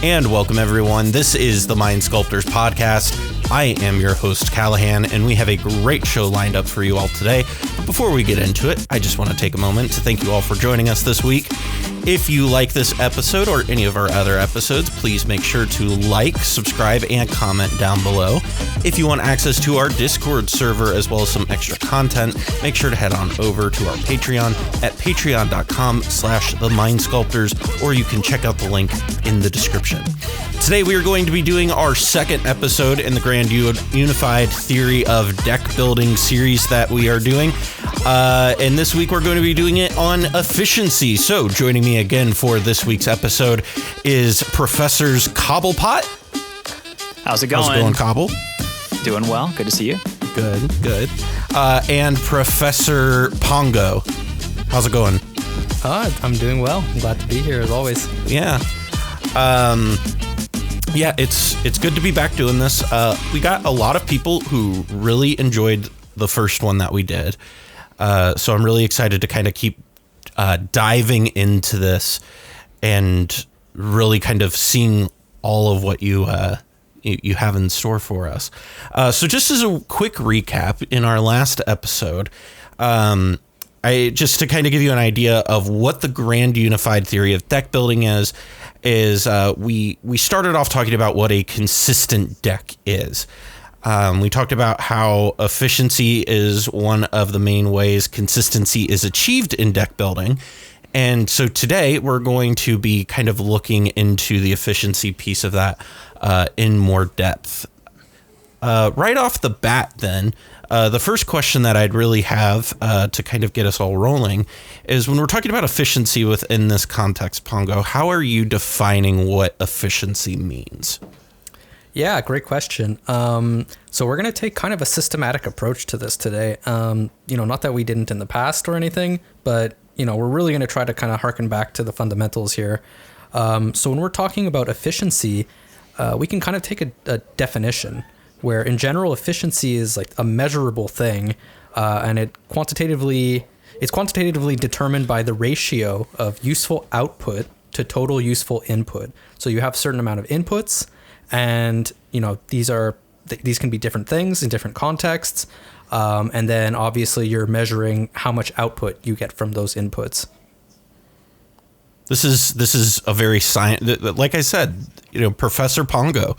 And welcome, everyone. This is the Mind Sculptors podcast. I am your host, Callahan, and we have a great show lined up for you all today. But before we get into it, I just want to take a moment to thank you all for joining us this week. If you like this episode or any of our other episodes, please make sure to like, subscribe, and comment down below. If you want access to our Discord server as well as some extra content, make sure to head on over to our Patreon at patreon.com/themindsculptors, or you can check out the link in the description. Today we are going to be doing our second episode in the Grand Unified Theory of Deck Building series that we are doing. And this week we're going to be doing it on efficiency. So joining me again for this week's episode is Professors Cobblepott. How's it going? How's it going, Cobble? Doing well. Good to see you. Good. And Professor Pongo. How's it going? I'm doing well. I'm glad to be here as always. Yeah. Yeah, it's good to be back doing this. We got a lot of people who really enjoyed the first one that we did. So I'm really excited to kind of keep diving into this and really kind of seeing all of what you have in store for us. So just as a quick recap, in our last episode, just to kind of give you an idea of what the Grand Unified Theory of Deck Building is we started off talking about what a consistent deck is. We talked about how efficiency is one of the main ways consistency is achieved in deck building. And so today we're going to be kind of looking into the efficiency piece of that in more depth. Right off the bat then, the first question that I'd really have to kind of get us all rolling is, when we're talking about efficiency within this context, Pongo, how are you defining what efficiency means? Yeah, great question. So we're going to take kind of a systematic approach to this today. Not that we didn't in the past or anything, but, we're really going to try to kind of harken back to the fundamentals here. So when we're talking about efficiency, we can kind of take a definition where, in general, efficiency is like a measurable thing, and it's quantitatively determined by the ratio of useful output to total useful input. So you have a certain amount of inputs, and these can be different things in different contexts, and then obviously you're measuring how much output you get from those inputs. This is a very like I said, Professor Pongo,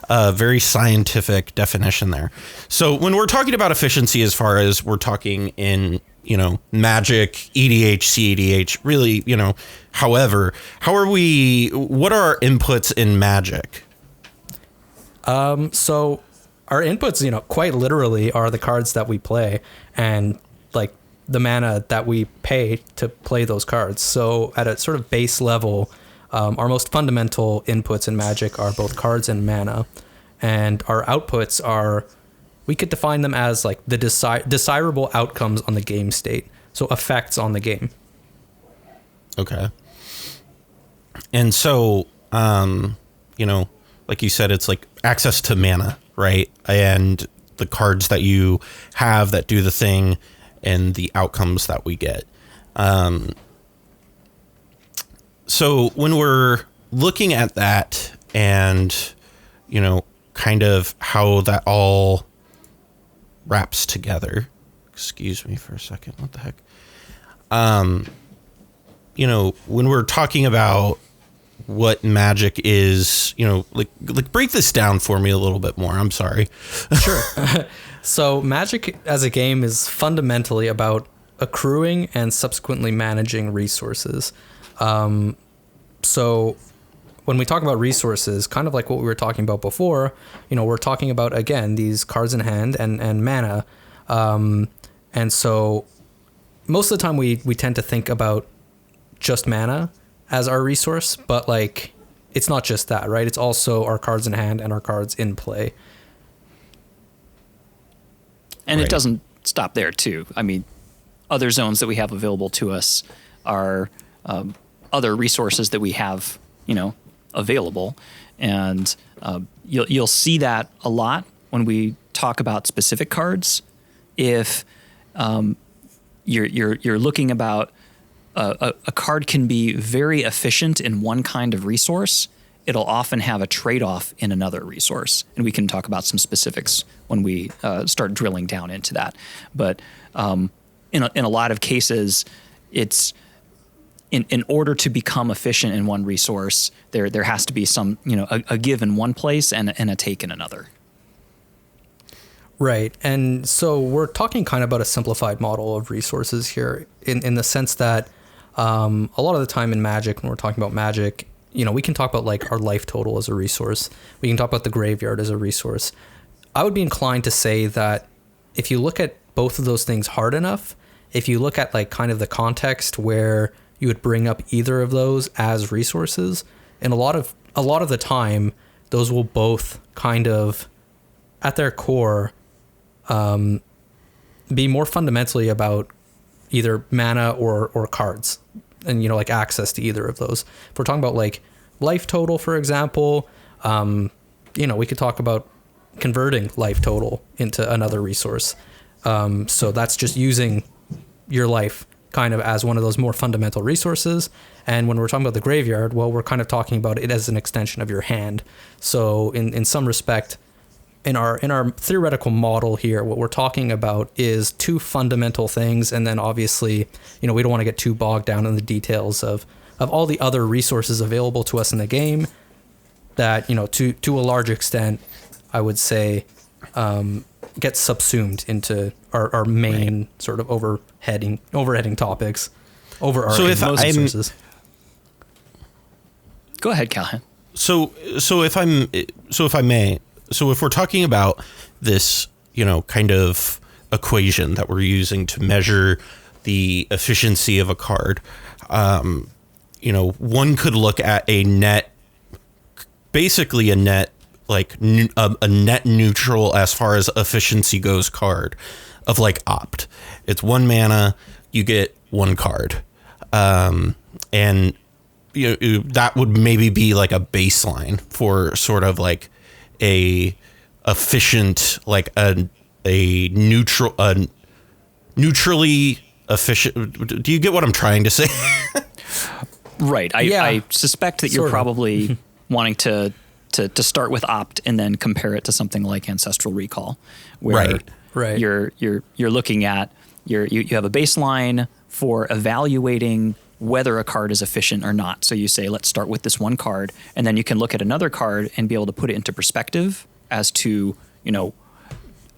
very scientific definition there. So when we're talking about efficiency, as far as we're talking in, Magic, EDH, CEDH, really, however, what are our inputs in Magic? So our inputs, quite literally are the cards that we play and like the mana that we pay to play those cards. So at a sort of base level, our most fundamental inputs in Magic are both cards and mana. And our outputs are, we could define them as like the desirable outcomes on the game state. So effects on the game. Okay. And so, like you said, it's like access to mana, right? And the cards that you have that do the thing and the outcomes that we get. So when we're looking at that and, kind of how that all wraps together, excuse me for a second, what the heck? When we're talking about what Magic is, like break this down for me a little bit more. I'm sorry. Sure. So Magic as a game is fundamentally about accruing and subsequently managing resources. So when we talk about resources, kind of like what we were talking about before, we're talking about, again, these cards in hand and mana. And so most of the time we tend to think about just mana as our resource, but like it's not just that, right? It's also our cards in hand and our cards in play. And It doesn't stop there too. I mean, other zones that we have available to us are other resources that we have, available. And you'll see that a lot when we talk about specific cards. If you're looking about a card can be very efficient in one kind of resource it'll often have a trade-off in another resource. And we can talk about some specifics when we start drilling down into that. But in a lot of cases, it's in order to become efficient in one resource, there has to be some, a give in one place and a take in another. Right. And so we're talking kind of about a simplified model of resources here in the sense that a lot of the time in Magic, when we're talking about Magic, we can talk about like our life total as a resource. We can talk about the graveyard as a resource. I would be inclined to say that if you look at both of those things hard enough, if you look at like kind of the context where you would bring up either of those as resources, and a lot of the time, those will both kind of, at their core, be more fundamentally about either mana or cards, and like access to either of those. If we're talking about like life total, for example, we could talk about converting life total into another resource. So that's just using your life kind of as one of those more fundamental resources. And when we're talking about the graveyard, well, we're kind of talking about it as an extension of your hand. So in some respect, in our theoretical model here, what we're talking about is two fundamental things. And then obviously, we don't want to get too bogged down in the details of all the other resources available to us in the game that, to a large extent, I would say, get subsumed into our main sort of overheading topics, overarching resources. Go ahead, Callahan. So if I may, if we're talking about this, kind of equation that we're using to measure the efficiency of a card, one could look at a net like a net neutral as far as efficiency goes card of like Opt. It's 1 mana, you get 1 card, and that would maybe be like a baseline for sort of like a efficient, like a neutrally efficient. Do you get what I'm trying to say? Right. I suspect that you're probably wanting to start with Opt and then compare it to something like Ancestral Recall, where you're looking at you have a baseline for evaluating whether a card is efficient or not. So you say, let's start with this one card, and then you can look at another card and be able to put it into perspective as to,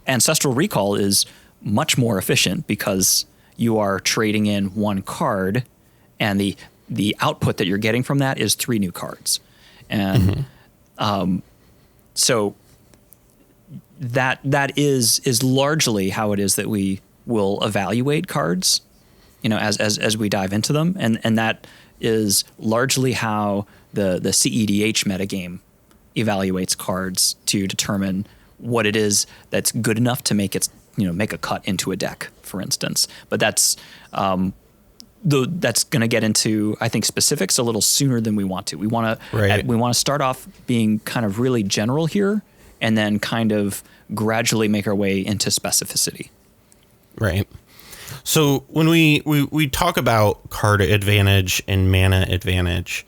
Ancestral Recall is much more efficient because you are trading in 1 card, and the output that you're getting from that is 3 new cards. And so that is largely how it is that we will evaluate cards, as we dive into them, and that is largely how the CEDH metagame evaluates cards to determine what it is that's good enough to make it, make a cut into a deck, for instance. But that's that's going to get into, I think, specifics a little sooner than we want to. We want to start off being kind of really general here, and then kind of gradually make our way into specificity. Right. So when we talk about card advantage and mana advantage,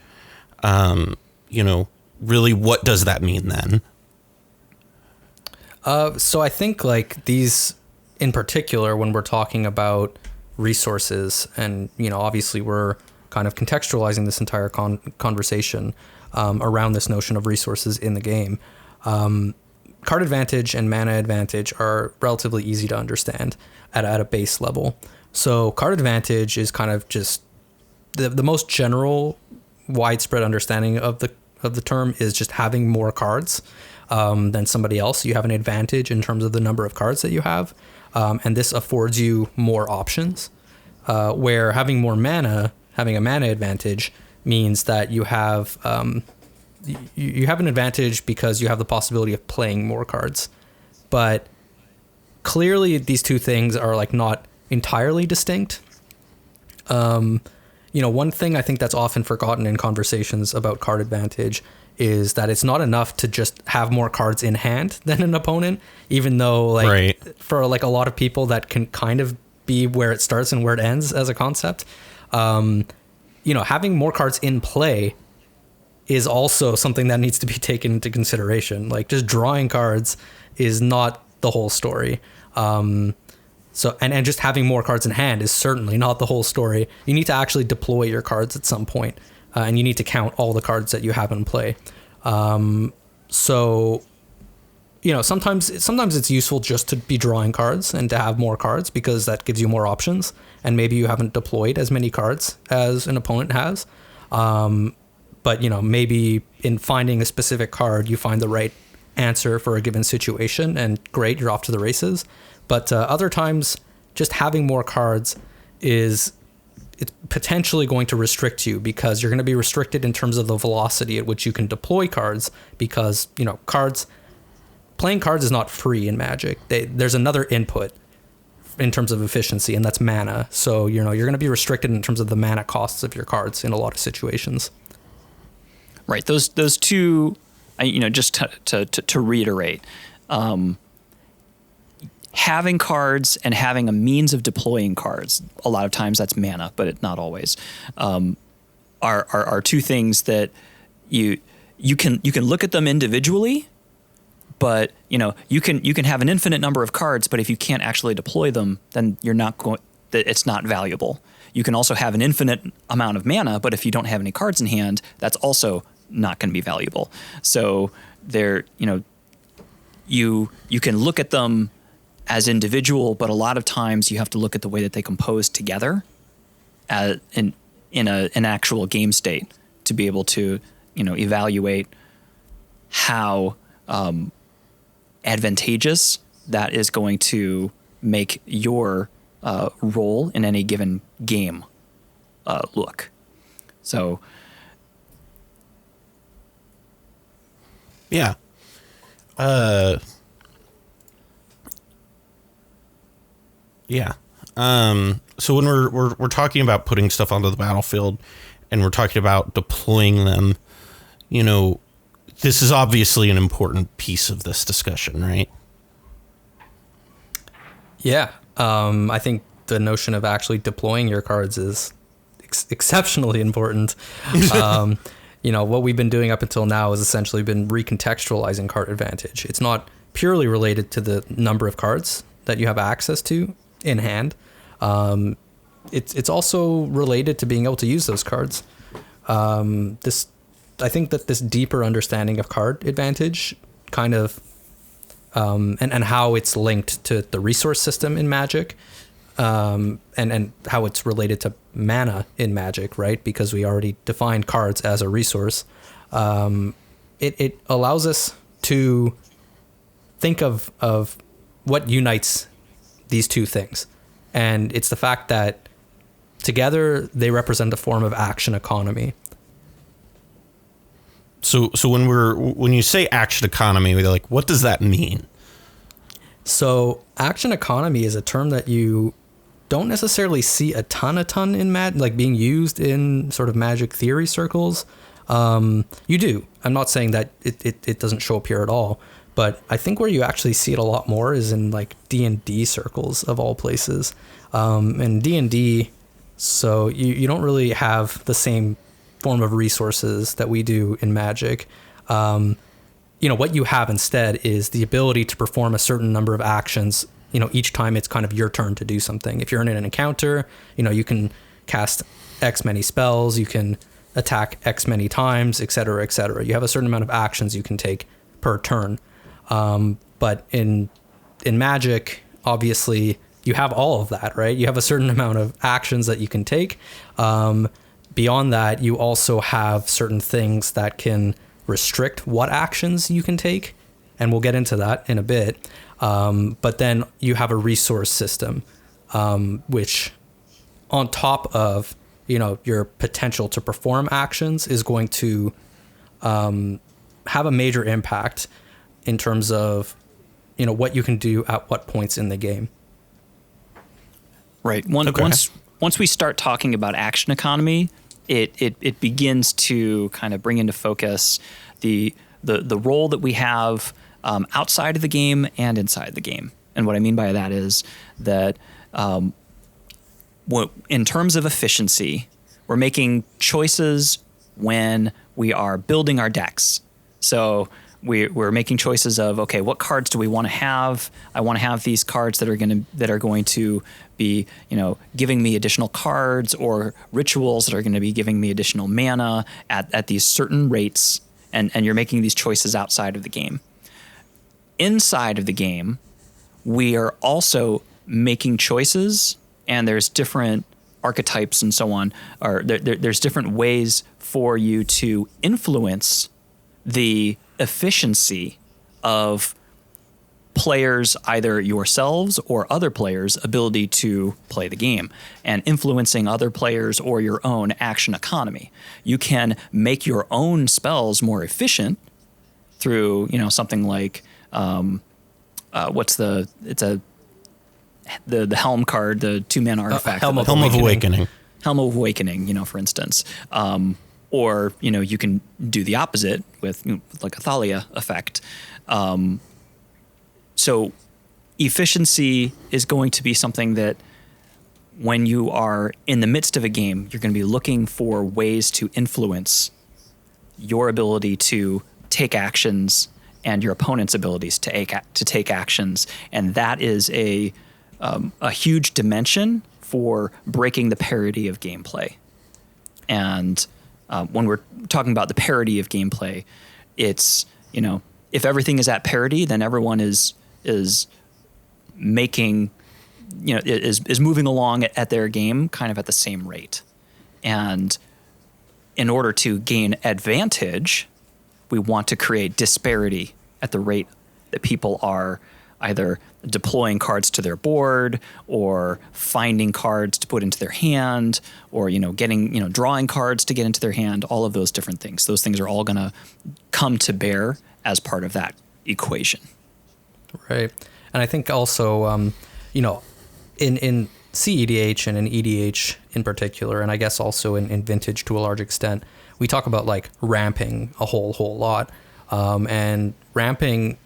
really, what does that mean then? So I think like these in particular, when we're talking about resources, and obviously we're kind of contextualizing this entire conversation around this notion of resources in the game. Card advantage and mana advantage are relatively easy to understand at a base level. So card advantage is kind of just the most general, widespread understanding of the term is just having more cards than somebody else. You have an advantage in terms of the number of cards that you have. And this affords you more options, where having more mana, having a mana advantage, means that you have you have an advantage because you have the possibility of playing more cards. But clearly, these two things are like not entirely distinct. One thing I think that's often forgotten in conversations about card advantage is that it's not enough to just have more cards in hand than an opponent, even though for like a lot of people that can kind of be where it starts and where it ends as a concept. Having more cards in play is also something that needs to be taken into consideration. Like, just drawing cards is not the whole story. So just having more cards in hand is certainly not the whole story. You need to actually deploy your cards at some point, and you need to count all the cards that you have in play. So, sometimes it's useful just to be drawing cards and to have more cards, because that gives you more options, and maybe you haven't deployed as many cards as an opponent has. But maybe in finding a specific card, you find the right answer for a given situation, and great, you're off to the races. But other times, just having more cards it's potentially going to restrict you, because you're going to be restricted in terms of the velocity at which you can deploy cards, because playing cards is not free in Magic. There's another input in terms of efficiency, and that's mana. So you're going to be restricted in terms of the mana costs of your cards in a lot of situations. Right. Those two, just to reiterate, having cards and having a means of deploying cards, a lot of times that's mana, but not always, are two things that you can look at them individually, but you can have an infinite number of cards, but if you can't actually deploy them, then it's not valuable. You can also have an infinite amount of mana, but if you don't have any cards in hand, that's also not going to be valuable. So you can look at them as individual, but a lot of times you have to look at the way that they compose together in an actual game state to be able to evaluate how advantageous that is going to make your role in any given game look. So yeah. Yeah. So when we're talking about putting stuff onto the battlefield, and we're talking about deploying them, this is obviously an important piece of this discussion, right? Yeah. I think the notion of actually deploying your cards is exceptionally important. What we've been doing up until now has essentially been recontextualizing card advantage. It's not purely related to the number of cards that you have access to in hand. It's also related to being able to use those cards. I think that this deeper understanding of card advantage kind of and how it's linked to the resource system in Magic, and how it's related to mana in Magic, right? Because we already defined cards as a resource. It allows us to think of what unites these two things. And it's the fact that together they represent a form of action economy. So when you say action economy, we're like, what does that mean? So action economy is a term that you don't necessarily see a ton in like being used in sort of Magic theory circles. You do. I'm not saying that it doesn't show up here at all, but I think where you actually see it a lot more is in like D&D circles of all places. And D&D, so you don't really have the same form of resources that we do in Magic. What you have instead is the ability to perform a certain number of actions, each time it's kind of your turn to do something. If you're in an encounter, you can cast X many spells, you can attack X many times, et cetera, et cetera. You have a certain amount of actions you can take per turn. But in Magic, obviously, you have all of that, right? You have a certain amount of actions that you can take. Beyond that, you also have certain things that can restrict what actions you can take, and we'll get into that in a bit. But then you have a resource system, which on top of, your potential to perform actions is going to have a major impact in terms of, what you can do at what points in the game. Right. Once we start talking about action economy, it begins to kind of bring into focus the role that we have outside of the game and inside the game. And what I mean by that is that in terms of efficiency, we're making choices when we are building our decks. So we're making choices of, okay, what cards do we want to have? I want to have these cards that are going to be, giving me additional cards, or rituals that are going to be giving me additional mana at these certain rates, and you're making these choices outside of the game. Inside of the game, we are also making choices, and there's different archetypes and so on, or there's different ways for you to influence the efficiency of players, either yourselves or other players' ability to play the game, and influencing other players or your own action economy. You can make your own spells more efficient through, something like the Helm card, the 2-mana artifact. Helm of Awakening. Helm of Awakening, for instance. Or, you can do the opposite with like a Thalia effect. So efficiency is going to be something that when you are in the midst of a game, you're going to be looking for ways to influence your ability to take actions and your opponent's abilities to take actions. And that is a huge dimension for breaking the parity of gameplay. And when we're talking about the parity of gameplay, it's, if everything is at parity, then everyone is making, is moving along at their game kind of at the same rate. And in order to gain advantage, we want to create disparity at the rate that people are either deploying cards to their board, or finding cards to put into their hand, or drawing cards to get into their hand. All of those different things. Those things are all going to come to bear as part of that equation. Right, and I think also, in CEDH and in EDH in particular, and I guess also in Vintage to a large extent, we talk about like ramping a whole lot, and ramping,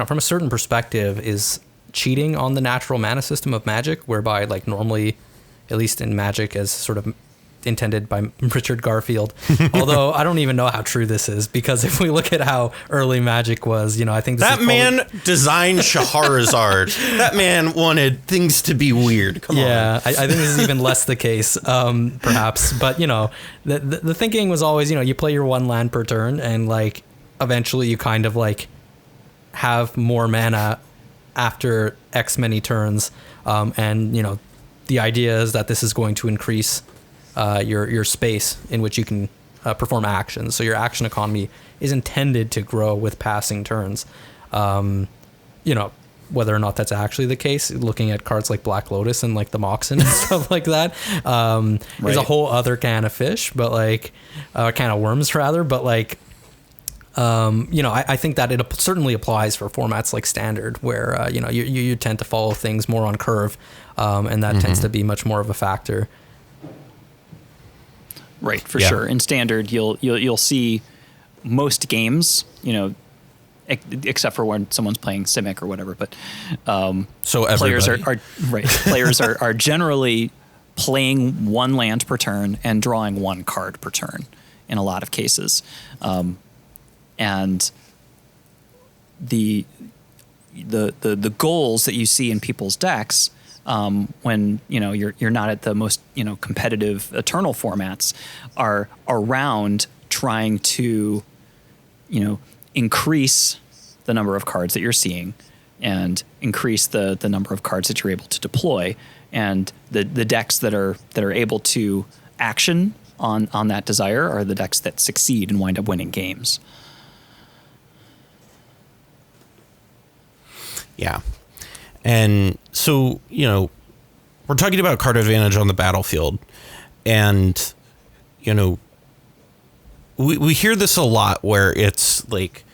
from a certain perspective, is cheating on the natural mana system of Magic, whereby like normally, at least in Magic as sort of intended by Richard Garfield, although I don't even know how true this is, because if we look at how early Magic was, I think that man designed Shahrazad. That man wanted things to be weird. Come on. I think this is even less the case, perhaps. But the thinking was always, you play your 1 land per turn, and like eventually you kind of like have more mana after X many turns, and the idea is that this is going to increase your space in which you can perform actions. So your action economy is intended to grow with passing turns. Whether or not that's actually the case, looking at cards like Black Lotus and like the Moxen and stuff like that, is a whole other can of fish, but like can of worms rather. But like, I think that it certainly applies for formats like Standard, where you tend to follow things more on curve, and that tends to be much more of a factor. Right, for sure. In Standard, you'll see most games, except for when someone's playing Simic or whatever. But so players are right. Players are generally playing 1 land per turn and drawing 1 card per turn in a lot of cases. And the goals that you see in people's decks, when you're not at the most competitive Eternal formats, are around trying to increase the number of cards that you're seeing, and increase the number of cards that you're able to deploy, and the decks that are able to action on that desire are the decks that succeed and wind up winning games. Yeah. And so, we're talking about card advantage on the battlefield, and, we hear this a lot where it's like,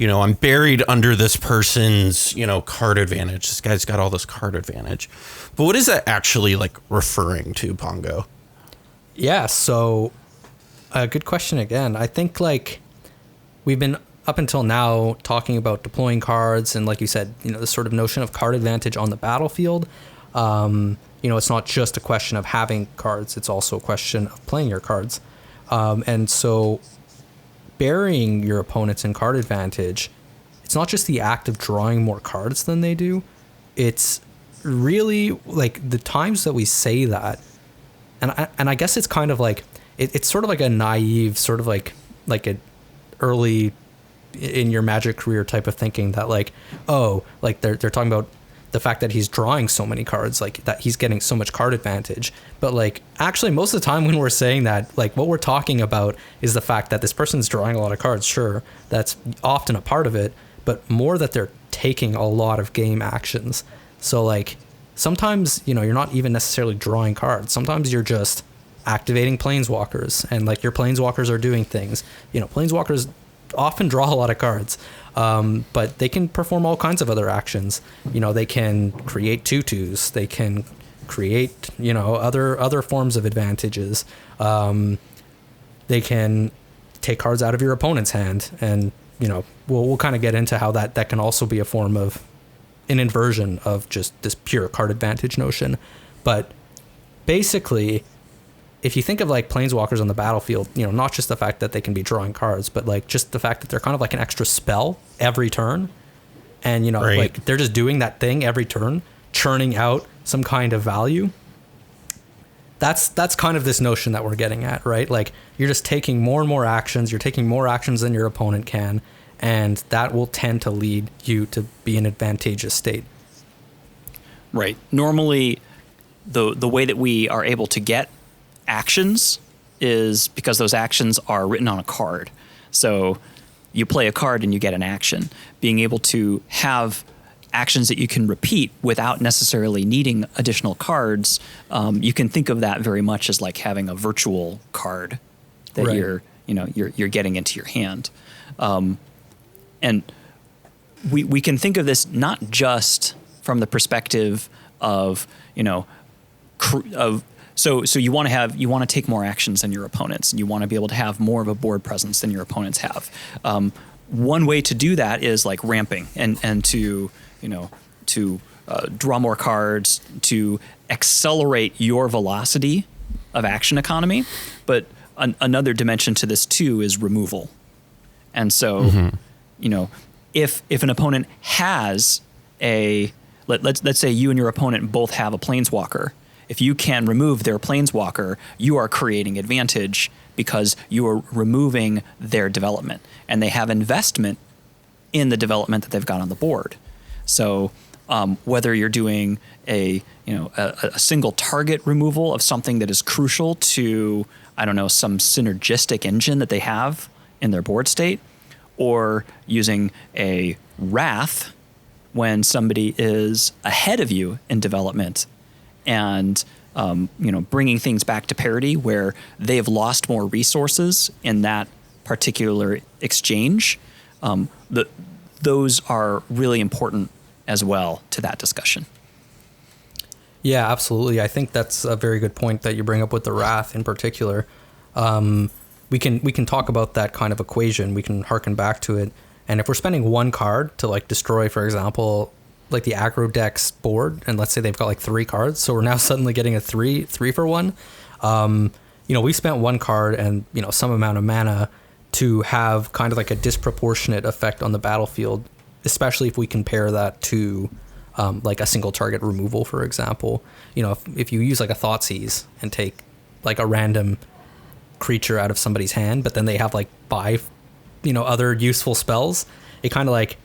I'm buried under this person's, card advantage. This guy's got all this card advantage. But what is that actually like referring to, Pongo? Yeah. So good question again. I think like we've been up until now talking about deploying cards, and like you said, this sort of notion of card advantage on the battlefield. It's not just a question of having cards, it's also a question of playing your cards. And so burying your opponents in card advantage, it's not just the act of drawing more cards than they do. It's really like the times that we say that, and I guess it's kind of like it's sort of like a naive sort of like an early in your Magic career type of thinking that like, oh, like they're talking about the fact that he's drawing so many cards, like that he's getting so much card advantage. But like actually most of the time when we're saying that, like what we're talking about is the fact that this person's drawing a lot of cards. Sure, that's often a part of it, but more that they're taking a lot of game actions. So like sometimes, you know, you're not even necessarily drawing cards. Sometimes you're just activating planeswalkers, and like your planeswalkers are doing things. You know, planeswalkers often draw a lot of cards, but they can perform all kinds of other actions. You know, they can create tutus, they can create, you know, other forms of advantages. They can take cards out of your opponent's hand, and you know, we'll kind of get into how that can also be a form of an inversion of just this pure card advantage notion. But basically, if you think of like planeswalkers on the battlefield, you know, not just the fact that they can be drawing cards, but like just the fact that they're kind of like an extra spell every turn. And, you know, right. like they're just doing that thing every turn, churning out some kind of value. That's kind of this notion that we're getting at, right? Like you're just taking more and more actions. You're taking more actions than your opponent can. And that will tend to lead you to be in advantageous state. Right. Normally, the way that we are able to get actions is because those actions are written on a card. So you play a card and you get an action. Being able to have actions that you can repeat without necessarily needing additional cards, you can think of that very much as like having a virtual card that right. you're getting into your hand. And we can think of this not just from the perspective of, you know, so you want to take more actions than your opponents, and you want to be able to have more of a board presence than your opponents have. One way to do that is like ramping and to, you know, to draw more cards, to accelerate your velocity of action economy. But another dimension to this too is removal. And so, you know, if an opponent has let's say you and your opponent both have a planeswalker. If you can remove their planeswalker, you are creating advantage because you are removing their development, and they have investment in the development that they've got on the board. So whether you're doing a single target removal of something that is crucial to, I don't know, some synergistic engine that they have in their board state, or using a wrath when somebody is ahead of you in development, and bringing things back to parity where they have lost more resources in that particular exchange. Those are really important as well to that discussion. Yeah, absolutely. I think that's a very good point that you bring up with the Wrath in particular. We can talk about that kind of equation. We can harken back to it. And if we're spending one card to like destroy, for example, like the aggro deck's board, and let's say they've got like 3 cards, so we're now suddenly getting a 3 for 1. We spent 1 card and, you know, some amount of mana to have kind of like a disproportionate effect on the battlefield, especially if we compare that to like a single target removal, for example. You know, if you use like a Thoughtseize and take like a random creature out of somebody's hand, but then they have like 5, other useful spells, it kind of like,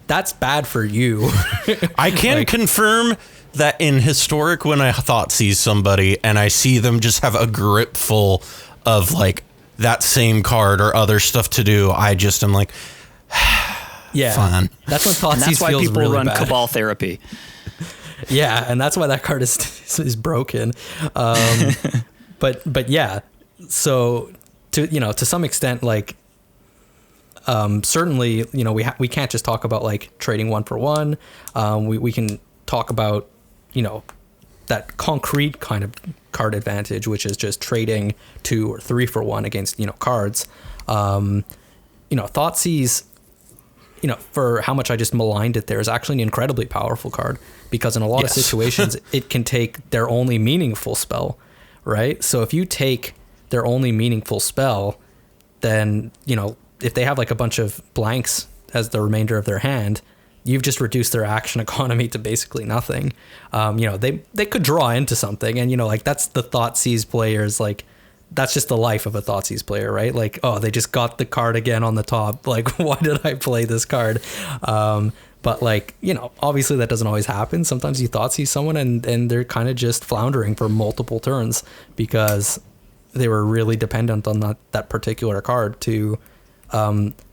that's bad for you. I can confirm that in Historic, when I Thoughtseize somebody and I see them just have a grip full of like that same card or other stuff to do, I just am like, yeah, fun. That's when Thoughtseize feels really bad. That's why people run Cabal Therapy. Yeah, and that's why that card is broken. But yeah, so to some extent, like, certainly, we can't just talk about like trading 1 for 1. We can talk about, that concrete kind of card advantage, which is just trading 2 or 3 for 1 against, cards. Thoughtseize, for how much I just maligned it there, is actually an incredibly powerful card, because in a lot of situations, it can take their only meaningful spell, right? So if you take their only meaningful spell, then, you know, if they have like a bunch of blanks as the remainder of their hand, you've just reduced their action economy to basically nothing. You know, they could draw into something, and, you know, like that's the Thoughtseize players, like that's just the life of a Thoughtseize player, right? Like, oh, they just got the card again on the top. Like, why did I play this card? But like, you know, obviously that doesn't always happen. Sometimes you Thoughtseize someone and they're kind of just floundering for multiple turns because they were really dependent on that particular card to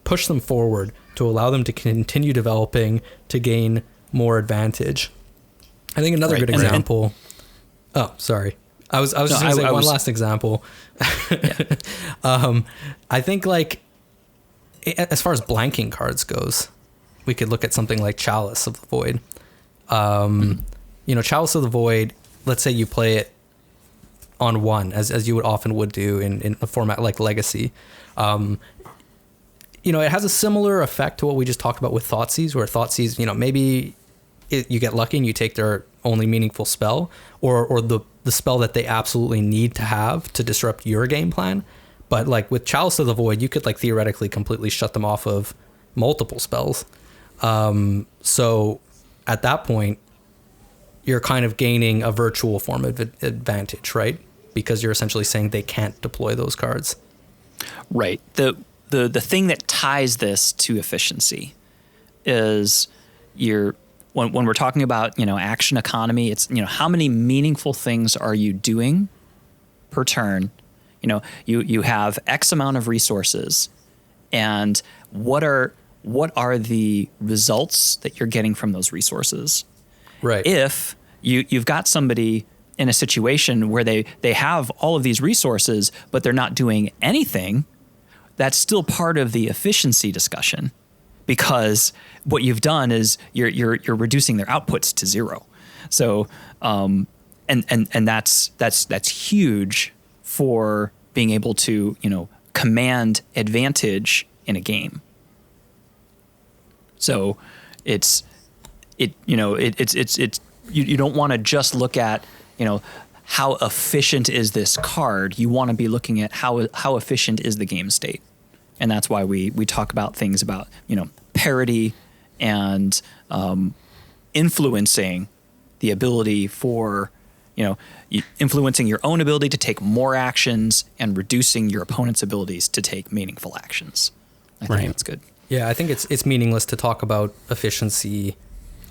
push them forward, to allow them to continue developing, to gain more advantage. I think another good example. Oh, sorry. I was just going to say one last example. I think like as far as blanking cards goes, we could look at something like Chalice of the Void. You know, Chalice of the Void, let's say you play it on one, as you would do in a format like Legacy. You know, it has a similar effect to what we just talked about with Thoughtseize, where Thoughtseize, you know, maybe you get lucky and you take their only meaningful spell, or the spell that they absolutely need to have to disrupt your game plan. But like with Chalice of the Void, you could like theoretically completely shut them off of multiple spells. So at that point, you're kind of gaining a virtual form of advantage, right? Because you're essentially saying they can't deploy those cards. Right. The thing that ties this to efficiency is when we're talking about, you know, action economy, it's, you know, how many meaningful things are you doing per turn? You know, you have X amount of resources, and what are the results that you're getting from those resources? Right. If you've got somebody in a situation where they have all of these resources, but they're not doing anything, that's still part of the efficiency discussion, because what you've done is you're reducing their outputs to zero. So and that's huge for being able to, you know, command advantage in a game. So it's you don't want to just look at, you know, how efficient is this card. You want to be looking at how efficient is the game state. And that's why we talk about things about, you know, parity and influencing the ability for, you know, influencing your own ability to take more actions and reducing your opponent's abilities to take meaningful actions. I think that's good. Yeah, I think it's meaningless to talk about efficiency,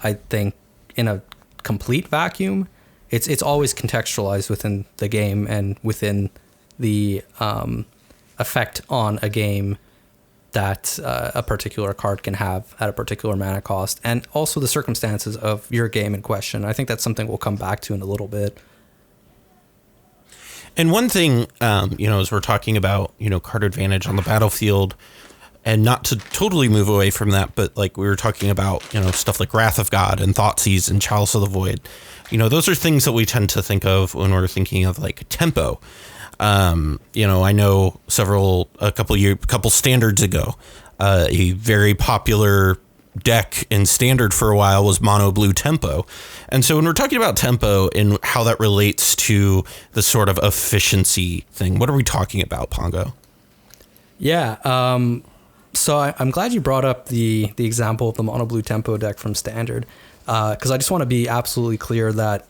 I think, in a complete vacuum. It's always contextualized within the game and within the effect on a game that a particular card can have at a particular mana cost, and also the circumstances of your game in question. I think that's something we'll come back to in a little bit. And one thing, you know, as we're talking about, you know, card advantage on the battlefield, and not to totally move away from that, but like we were talking about, you know, stuff like Wrath of God and Thoughtseize and Chalice of the Void. You know, those are things that we tend to think of when we're thinking of like tempo. You know, I know a couple standards ago, a very popular deck in standard for a while was mono blue tempo. And so when we're talking about tempo and how that relates to the sort of efficiency thing, what are we talking about, Pongo? Yeah. So I'm glad you brought up the example of the mono blue tempo deck from standard, because I just want to be absolutely clear that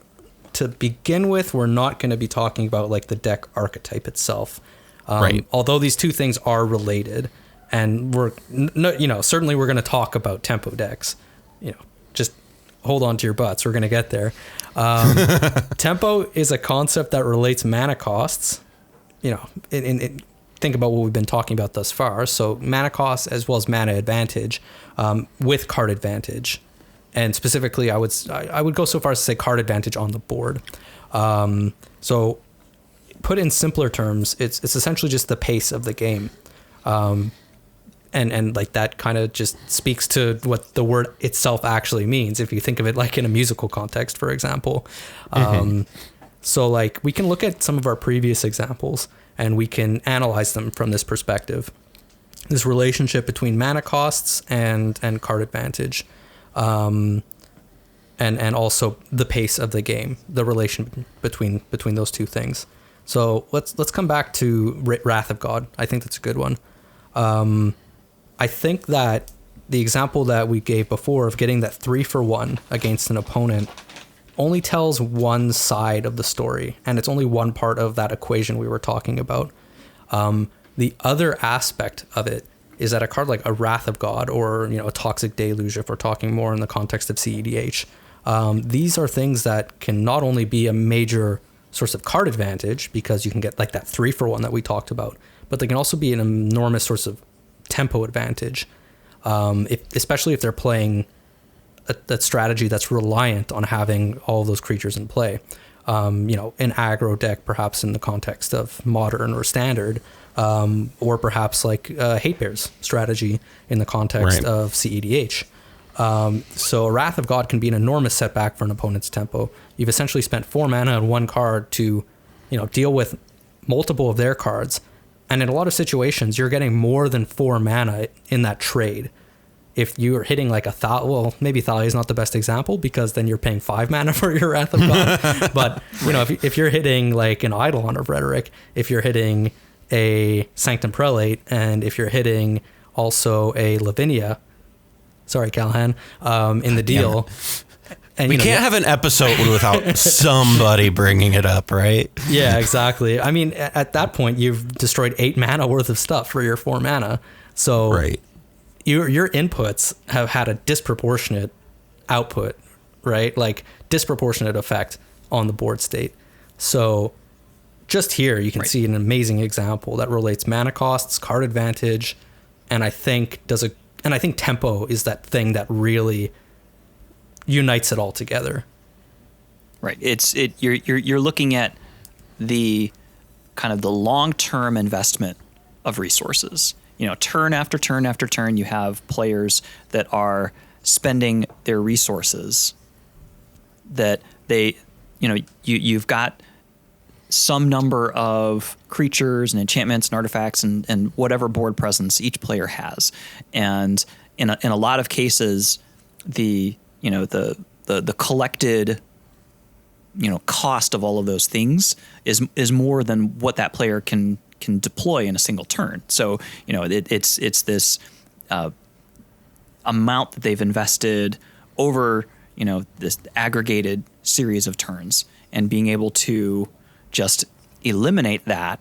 to begin with, we're not going to be talking about like the deck archetype itself. Right. Although these two things are related, and certainly we're going to talk about tempo decks. You know, just hold on to your butts. We're going to get there. Tempo is a concept that relates mana costs. You know, think about what we've been talking about thus far. So mana costs as well as mana advantage, with card advantage. And specifically, I would go so far as to say card advantage on the board. So put in simpler terms, it's essentially just the pace of the game. And like that kind of just speaks to what the word itself actually means, if you think of it like in a musical context, for example. So like we can look at some of our previous examples and we can analyze them from this perspective. This relationship between mana costs and card advantage. And also the pace of the game, the relation between those two things. So let's come back to Wrath of God. I think that's a good one. I think that the example that we gave before of getting that 3-for-1 against an opponent only tells one side of the story, and it's only one part of that equation we were talking about. The other aspect of it is that a card like a Wrath of God or, a Toxic Deluge, if we're talking more in the context of CEDH, these are things that can not only be a major source of card advantage because you can get like that 3-for-1 that we talked about, but they can also be an enormous source of tempo advantage, especially if they're playing a strategy that's reliant on having all of those creatures in play. An aggro deck, perhaps in the context of modern or standard, or perhaps like a Hate Bears strategy in the context of CEDH. So a Wrath of God can be an enormous setback for an opponent's tempo. You've essentially spent 4 mana on one card to, deal with multiple of their cards. And in a lot of situations, you're getting more than 4 mana in that trade. If you're hitting like maybe Thalia is not the best example because then you're paying 5 mana for your Wrath of God. But, if you're hitting like an Eidolon of Rhetoric, if you're hitting a Sanctum Prelate, and if you're hitting also a Lavinia, sorry, Callahan, in the deal. And, we can't have an episode without somebody bringing it up, right? Yeah, exactly. I mean, at that point, you've destroyed 8 mana worth of stuff for your 4 mana. So your inputs have had a disproportionate output, right? Like disproportionate effect on the board state. So just here, you can see an amazing example that relates mana costs, card advantage, and I think tempo is that thing that really unites it all together. Right. You're looking at the kind of the long-term investment of resources. Turn after turn after turn, you have players that are spending their resources that you've got some number of creatures and enchantments and artifacts and whatever board presence each player has. And in a lot of cases, the collected cost of all of those things is more than what that player can deploy in a single turn. So it's this amount that they've invested over this aggregated series of turns, and being able to just eliminate that.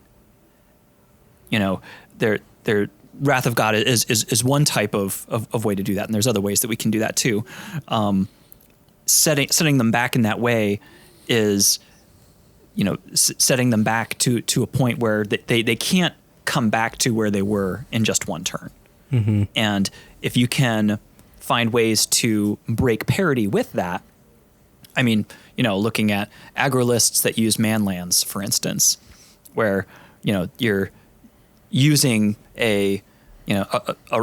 Their Wrath of God is one type of way to do that, and there's other ways that we can do that too. Setting them back in that way is, setting them back to a point where they can't come back to where they were in just one turn. Mm-hmm. And if you can find ways to break parity with that, I mean, looking at aggro lists that use man lands, for instance, where, you're using a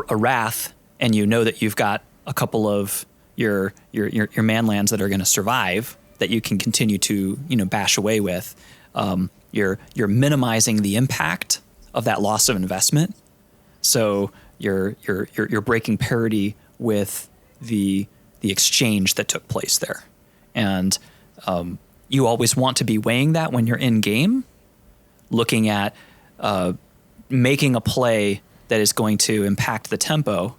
wrath, and that you've got a couple of your man lands that are going to survive that you can continue to bash away with. You're minimizing the impact of that loss of investment, so you're breaking parity with the exchange that took place there, and you always want to be weighing that when you're in game, looking at making a play that is going to impact the tempo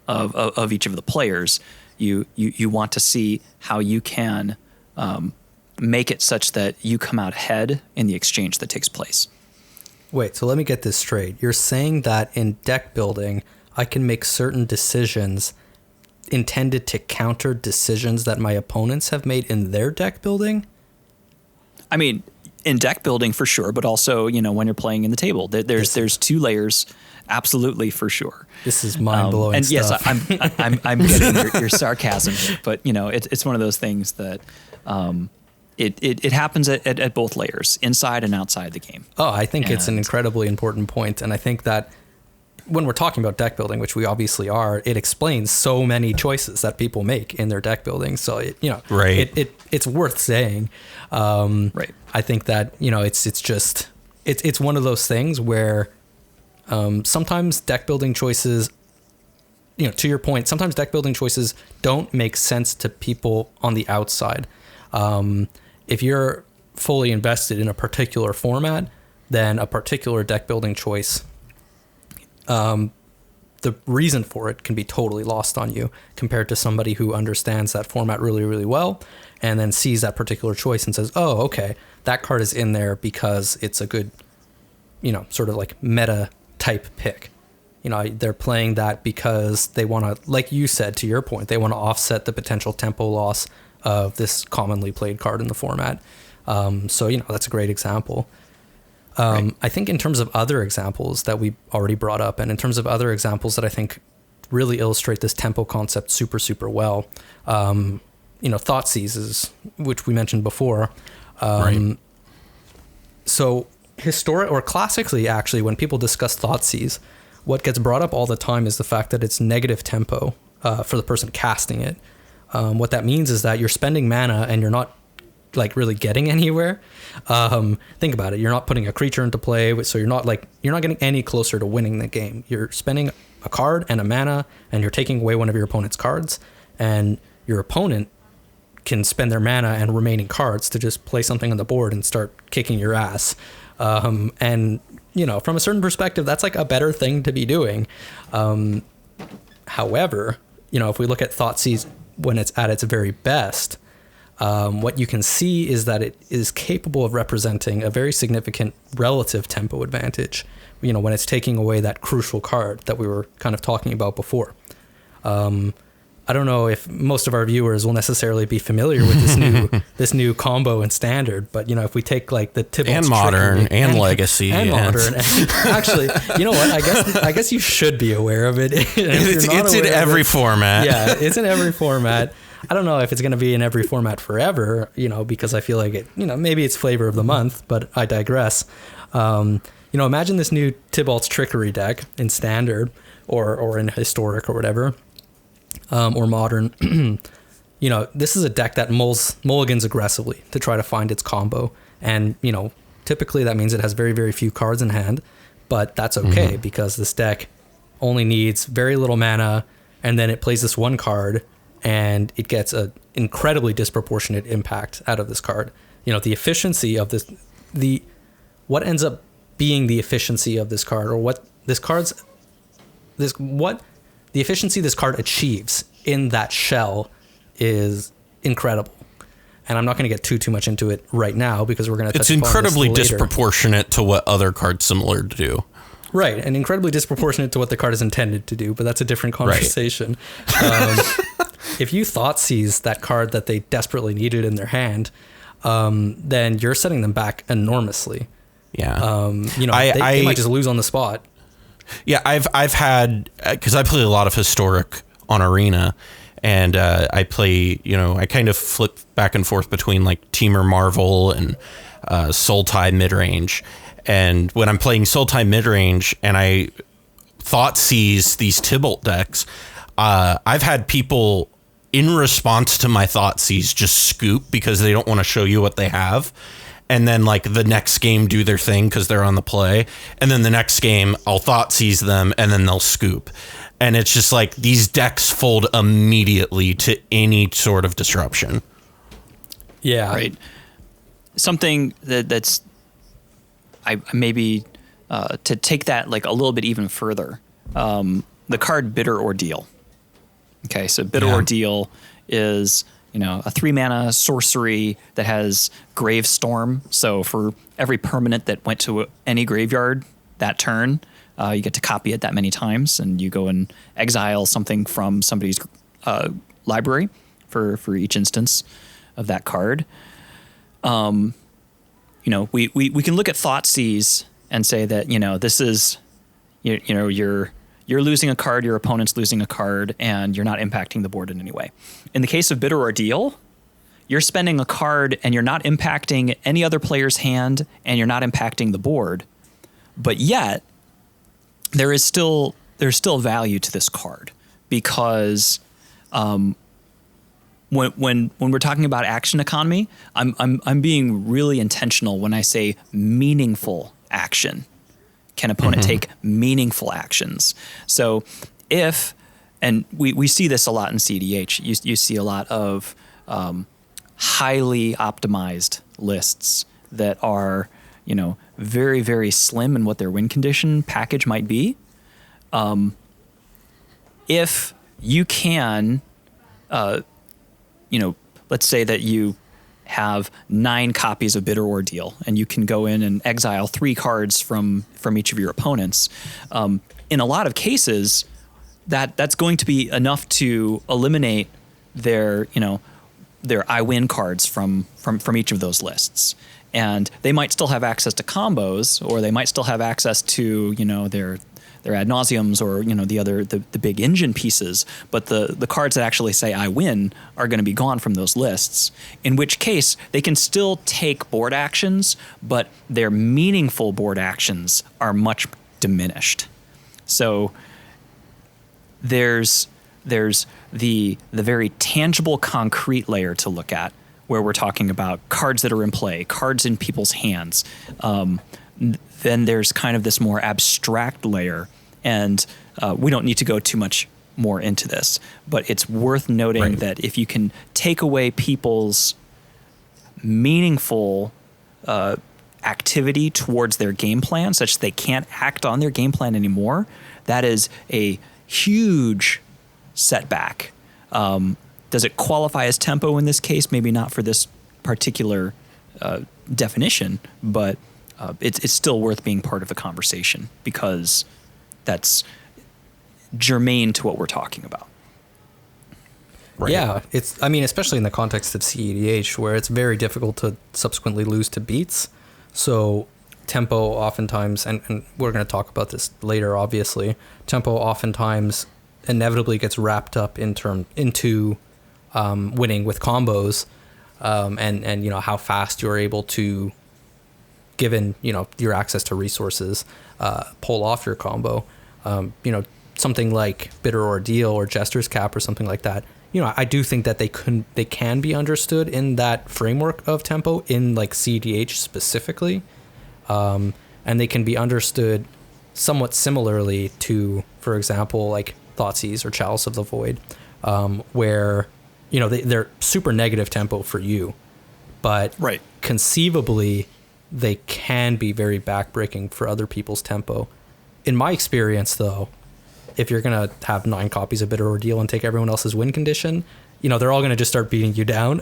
of each of the players. You want to see how you can make it such that you come out ahead in the exchange that takes place. Wait, so let me get this straight. You're saying that in deck building, I can make certain decisions intended to counter decisions that my opponents have made in their deck building? I mean, in deck building for sure, but also, when you're playing in the table, there's 2 layers, absolutely, for sure. This is mind blowing stuff. Yes, I'm getting your sarcasm here, but it's one of those things that it happens at both layers, inside and outside the game. Oh, I think it's an incredibly important point, and I think that when we're talking about deck building, which we obviously are, it explains so many choices that people make in their deck building. So it's worth saying. Right. I think that it's one of those things where sometimes deck building choices, to your point, sometimes deck building choices don't make sense to people on the outside. If you're fully invested in a particular format, then a particular deck building choice, the reason for it can be totally lost on you compared to somebody who understands that format really, really well and then sees that particular choice and says, oh, okay, that card is in there because it's a good, sort of like meta type pick. They're playing that because they want to, like you said, to your point, they want to offset the potential tempo loss of this commonly played card in the format. So, that's a great example. Right. I think in terms of other examples that we already brought up, and in terms of other examples that I think really illustrate this tempo concept super, super well, Thoughtseizes, which we mentioned before. Right. So classically, actually, when people discuss Thoughtseize, what gets brought up all the time is the fact that it's negative tempo for the person casting it. What that means is that you're spending mana and you're not like really getting anywhere. Think about it. You're not putting a creature into play, so you're not getting any closer to winning the game. You're spending a card and a mana, and you're taking away one of your opponent's cards, and your opponent can spend their mana and remaining cards to just play something on the board and start kicking your ass. And from a certain perspective, that's like a better thing to be doing. However, if we look at Thoughtseize when it's at its very best, what you can see is that it is capable of representing a very significant relative tempo advantage, when it's taking away that crucial card that we were kind of talking about before. I don't know if most of our viewers will necessarily be familiar with this new combo in Standard, but if we take like the Tybalt's and Modern Trickery, and Legacy and Modern, actually, you know what? I guess you should be aware of it. It's in every format. Yeah, it's in every format. I don't know if it's going to be in every format forever, because I feel like it, maybe it's flavor of the month, but I digress. Imagine this new Tybalt's Trickery deck in Standard or in Historic or whatever, or Modern. This is a deck that mulligans aggressively to try to find its combo. And, typically that means it has very, very few cards in hand, but that's okay because this deck only needs very little mana, and then it plays this one card and it gets an incredibly disproportionate impact out of this card. The efficiency of this, what ends up being the efficiency of this card, or what the efficiency this card achieves in that shell is incredible. And I'm not going to get too much into it right now because we're going to touch upon this later. It's incredibly disproportionate to what other cards similar do. Right, and incredibly disproportionate to what the card is intended to do, but that's a different conversation. Right. If you Thoughtseize that card that they desperately needed in their hand, then you're setting them back enormously. Yeah. They might just lose on the spot. Yeah, I've had, because I play a lot of Historic on Arena, and I play, I kind of flip back and forth between like Teamer Marvel and Sultai midrange. And when I'm playing Sultai midrange and I Thoughtseize these Tybalt decks, I've had people in response to my Thoughtseize just scoop because they don't want to show you what they have. And then like the next game do their thing because they're on the play. And then the next game I'll Thoughtseize them and then they'll scoop. And it's just like these decks fold immediately to any sort of disruption. Yeah. Right. Something that's I maybe to take that like a little bit even further. The card Bitter Ordeal. Okay, so Bitter Ordeal is, a 3-mana sorcery that has Gravestorm. So for every permanent that went to any graveyard that turn, you get to copy it that many times, and you go and exile something from somebody's library for each instance of that card. We can look at Thoughtseize and say that, this is, you're losing a card, your opponent's losing a card, and you're not impacting the board in any way. In the case of Bitter Ordeal, you're spending a card and you're not impacting any other player's hand, and you're not impacting the board. But yet, there's still value to this card because when we're talking about action economy, I'm being really intentional when I say meaningful action. Can opponent take meaningful actions? So and we see this a lot in CDH. You see a lot of highly optimized lists that are, very, very slim in what their win condition package might be. If you can, let's say that you have 9 copies of Bitter Ordeal, and you can go in and exile 3 cards from each of your opponents. In a lot of cases, that's going to be enough to eliminate their I win cards from each of those lists. And they might still have access to combos, or they might still have access to, their ad nauseums, or, the big engine pieces. But the cards that actually say I win are going to be gone from those lists, in which case they can still take board actions, but their meaningful board actions are much diminished. So there's the very tangible, concrete layer to look at, where we're talking about cards that are in play, cards in people's hands. Then there's kind of this more abstract layer, and we don't need to go too much more into this, but it's worth noting that if you can take away people's meaningful activity towards their game plan, such that they can't act on their game plan anymore, that is a huge setback. Does it qualify as tempo in this case? Maybe not for this particular definition, but it's still worth being part of the conversation, because that's germane to what we're talking about. Right. Yeah, especially in the context of CEDH, where it's very difficult to subsequently lose to beats. So tempo oftentimes, and we're going to talk about this later, obviously, tempo oftentimes inevitably gets wrapped up into winning with combos, and how fast you're able to, given your access to resources, pull off your combo. Something like Bitter Ordeal or Jester's Cap or something like that. I do think that they can be understood in that framework of tempo, in like CDH specifically, and they can be understood somewhat similarly to, for example, like Thoughtseize or Chalice of the Void, where they're super negative tempo for you, but conceivably they can be very backbreaking for other people's tempo. In my experience, though, if you're going to have 9 copies of Bitter Ordeal and take everyone else's win condition, they're all going to just start beating you down.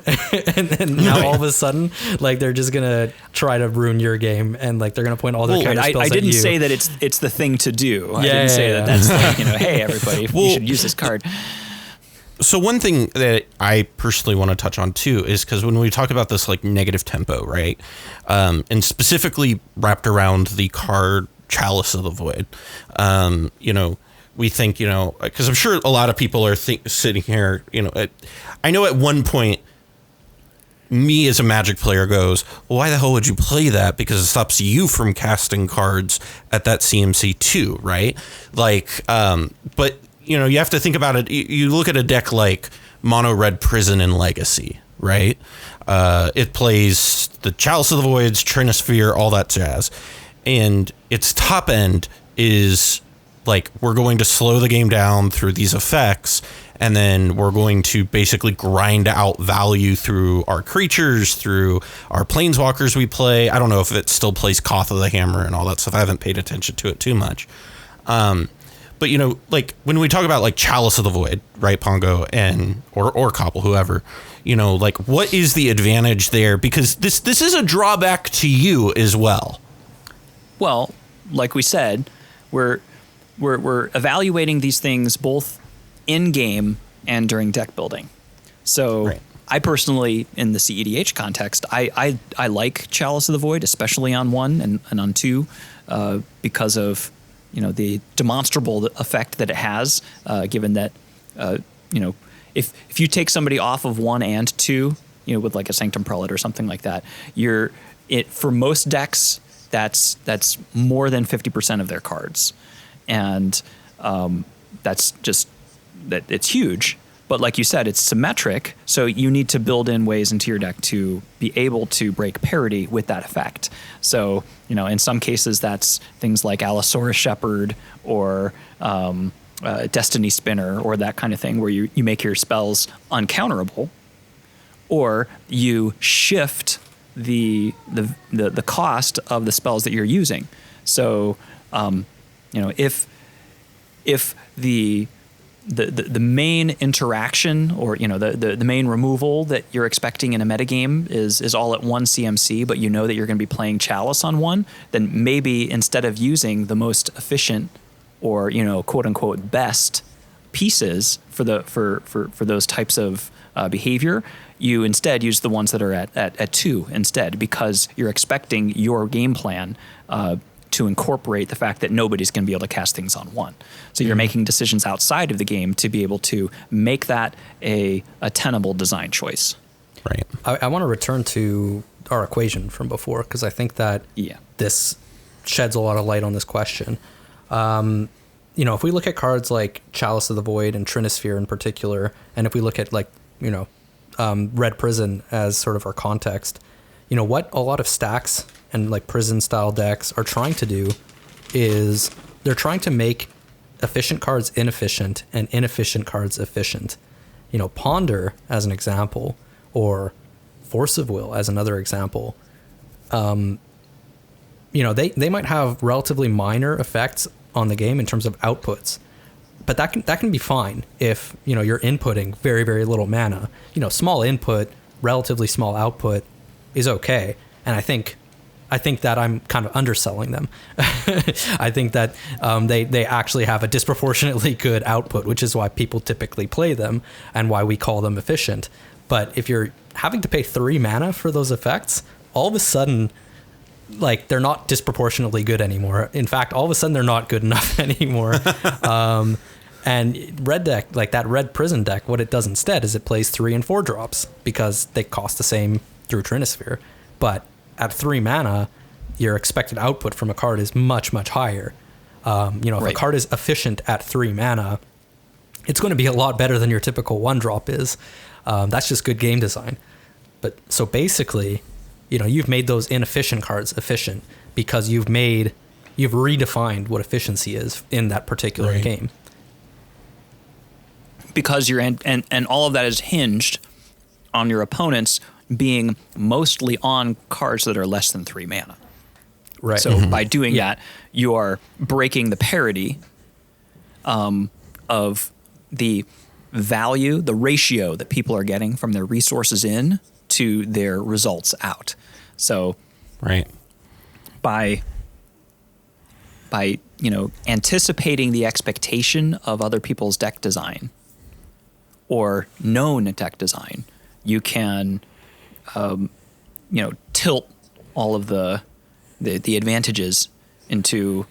And then now all of a sudden, like, they're just going to try to ruin your game, and like they're going to point all their counter spells at you. I didn't say that it's the thing to do. I didn't say that that's like, hey, everybody, you should use this card. So one thing that I personally want to touch on too is, because when we talk about this like negative tempo, right, and specifically wrapped around the card Chalice of the Void, we think, because I'm sure a lot of people are sitting here, I know at one point me as a Magic player goes, well, why the hell would you play that? Because it stops you from casting cards at that CMC too, right? Like, but you have to think about it. You look at a deck like Mono Red Prison and Legacy, right? It plays the Chalice of the Voids, Trinosphere, all that jazz. And its top end is like, we're going to slow the game down through these effects, and then we're going to basically grind out value through our creatures, through our planeswalkers we play. I don't know if it still plays Koth of the Hammer and all that stuff. I haven't paid attention to it too much. But, like when we talk about like Chalice of the Void, right, Pongo and or Cobble, whoever, like what is the advantage there? Because this is a drawback to you as well. Well, like we said, we're evaluating these things both in game and during deck building. So I personally, in the CEDH context, I like Chalice of the Void, especially on 1 and on 2, because of the demonstrable effect that it has, given that if you take somebody off of 1 and 2, with like a Sanctum Prelate or something like that, for most decks, that's more than 50% of their cards. And that's just that it's huge. But like you said, it's symmetric, so you need to build in ways into your deck to be able to break parity with that effect. So, in some cases, that's things like Allosaurus Shepherd or Destiny Spinner or that kind of thing, where you make your spells uncounterable. or you shift the cost of the spells that you're using. So, if the main interaction, or the main removal that you're expecting in a metagame is all at 1 CMC, but you know that you're going to be playing Chalice on 1, then maybe instead of using the most efficient or quote unquote best pieces for those types of behavior, you instead use the ones that are at 2 instead, because you're expecting your game plan to incorporate the fact that nobody's going to be able to cast things on 1. So you're making decisions outside of the game to be able to make that a tenable design choice. Right. I want to return to our equation from before, because I think that this sheds a lot of light on this question. If we look at cards like Chalice of the Void and Trinisphere in particular, and if we look at Red Prison as sort of our context, what a lot of stacks and like prison style decks are trying to do is they're trying to make efficient cards inefficient and inefficient cards efficient. Ponder as an example, or Force of Will as another example. They might have relatively minor effects on the game in terms of outputs, but that can be fine if you're inputting very, very little mana. Small input, relatively small output is okay, and I think that I'm kind of underselling them. I think that they actually have a disproportionately good output, which is why people typically play them and why we call them efficient. But if you're having to pay 3 mana for those effects, all of a sudden, like, they're not disproportionately good anymore. In fact, all of a sudden they're not good enough anymore. And red deck, like that Red Prison deck, what it does instead is it plays 3 and 4 drops because they cost the same through Trinisphere. But at 3 mana, your expected output from a card is much, much higher. If a card is efficient at 3 mana, it's going to be a lot better than your typical 1-drop is. That's just good game design. But so basically, you've made those inefficient cards efficient because you've redefined what efficiency is in that particular game. Because and all of that is hinged on your opponents being mostly on cards that are less than 3 mana. Right. So by doing that, you are breaking the parity of the value, the ratio that people are getting from their resources in to their results out. So by anticipating the expectation of other people's deck design or known deck design, you can tilt all of the advantages into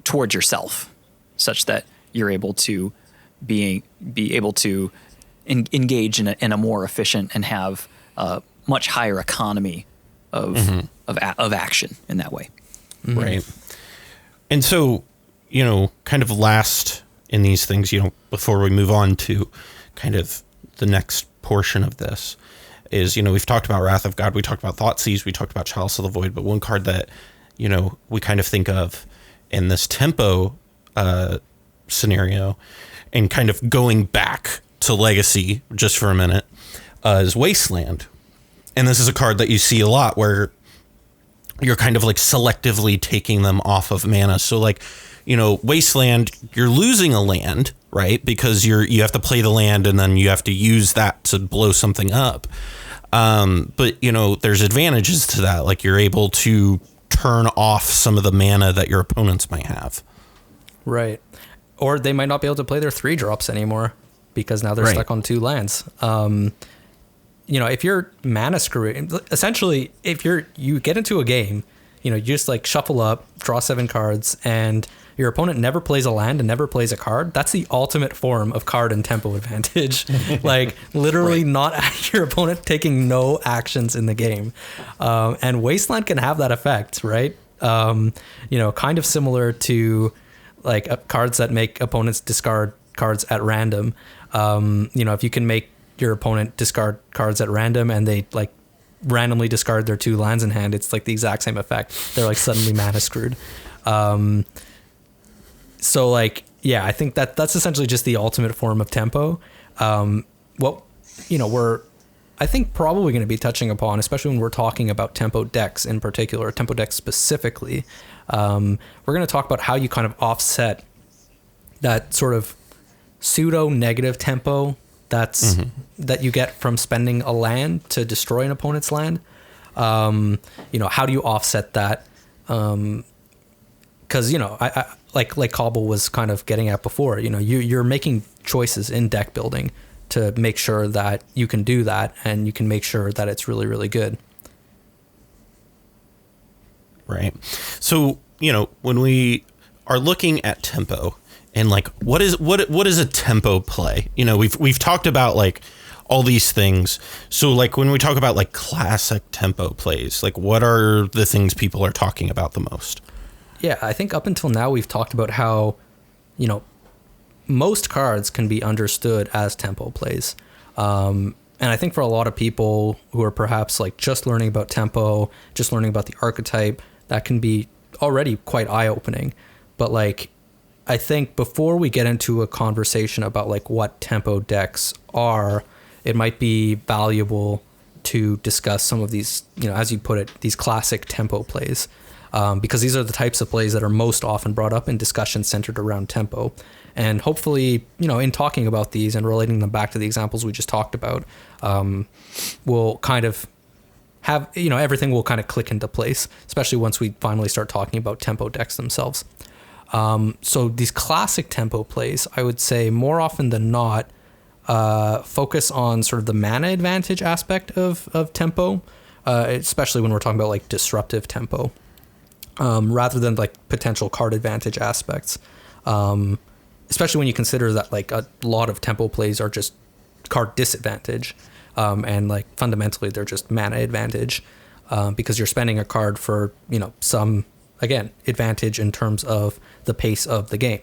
towards yourself, such that you're able to be able to engage in a more efficient and have a much higher economy of action in that way. Right. And so, kind of last in these things, before we move on to kind of the next portion of this is, we've talked about Wrath of God, we talked about Thoughtseize, we talked about Chalice of the Void, but one card that, we kind of think of in this tempo scenario and kind of going back to Legacy just for a minute is Wasteland. And this is a card that you see a lot where you're kind of like selectively taking them off of mana. So like, Wasteland, you're losing a land, right? Because you have to play the land and then you have to use that to blow something up. But there's advantages to that. Like you're able to turn off some of the mana that your opponents might have. Right. Or they might not be able to play their 3 drops anymore because now they're stuck on 2 lands. If you're mana screwing, essentially, if you get into a game, you just like shuffle up, draw 7 cards, and your opponent never plays a land and never plays a card. That's the ultimate form of card and tempo advantage. Like literally not your opponent taking no actions in the game. And Wasteland can have that effect, right? Kind of similar to like cards that make opponents discard cards at random. If you can make your opponent discard cards at random and they like randomly discard their 2 lands in hand, it's like the exact same effect. They're like suddenly mana screwed. So like, yeah, I think that's essentially just the ultimate form of tempo. What we're, I think, probably going to be touching upon, especially when we're talking about tempo decks in particular, tempo decks specifically. We're going to talk about how you kind of offset that sort of pseudo negative tempo that you get from spending a land to destroy an opponent's land. How do you offset that? Because I like Cobble was kind of getting at before. You're making choices in deck building to make sure that you can do that, and you can make sure that it's really, really good. Right. So, when we are looking at tempo and like, what is a tempo play? We've talked about like all these things. So like when we talk about like classic tempo plays, like what are the things people are talking about the most? Yeah, I think up until now we've talked about how, most cards can be understood as tempo plays. And I think for a lot of people who are perhaps like just learning about tempo, just learning about the archetype, that can be already quite eye-opening. But like, I think before we get into a conversation about like what tempo decks are, it might be valuable to discuss some of these, as you put it, these classic tempo plays. Because these are the types of plays that are most often brought up in discussions centered around tempo. And hopefully, in talking about these and relating them back to the examples we just talked about, we'll kind of have, everything will kind of click into place, especially once we finally start talking about tempo decks themselves. So these classic tempo plays, I would say more often than not, focus on sort of the mana advantage aspect of tempo, especially when we're talking about like disruptive tempo. Rather than like potential card advantage aspects, especially when you consider that like a lot of tempo plays are just card disadvantage, and like fundamentally they're just mana advantage, because you're spending a card for some, again, advantage in terms of the pace of the game.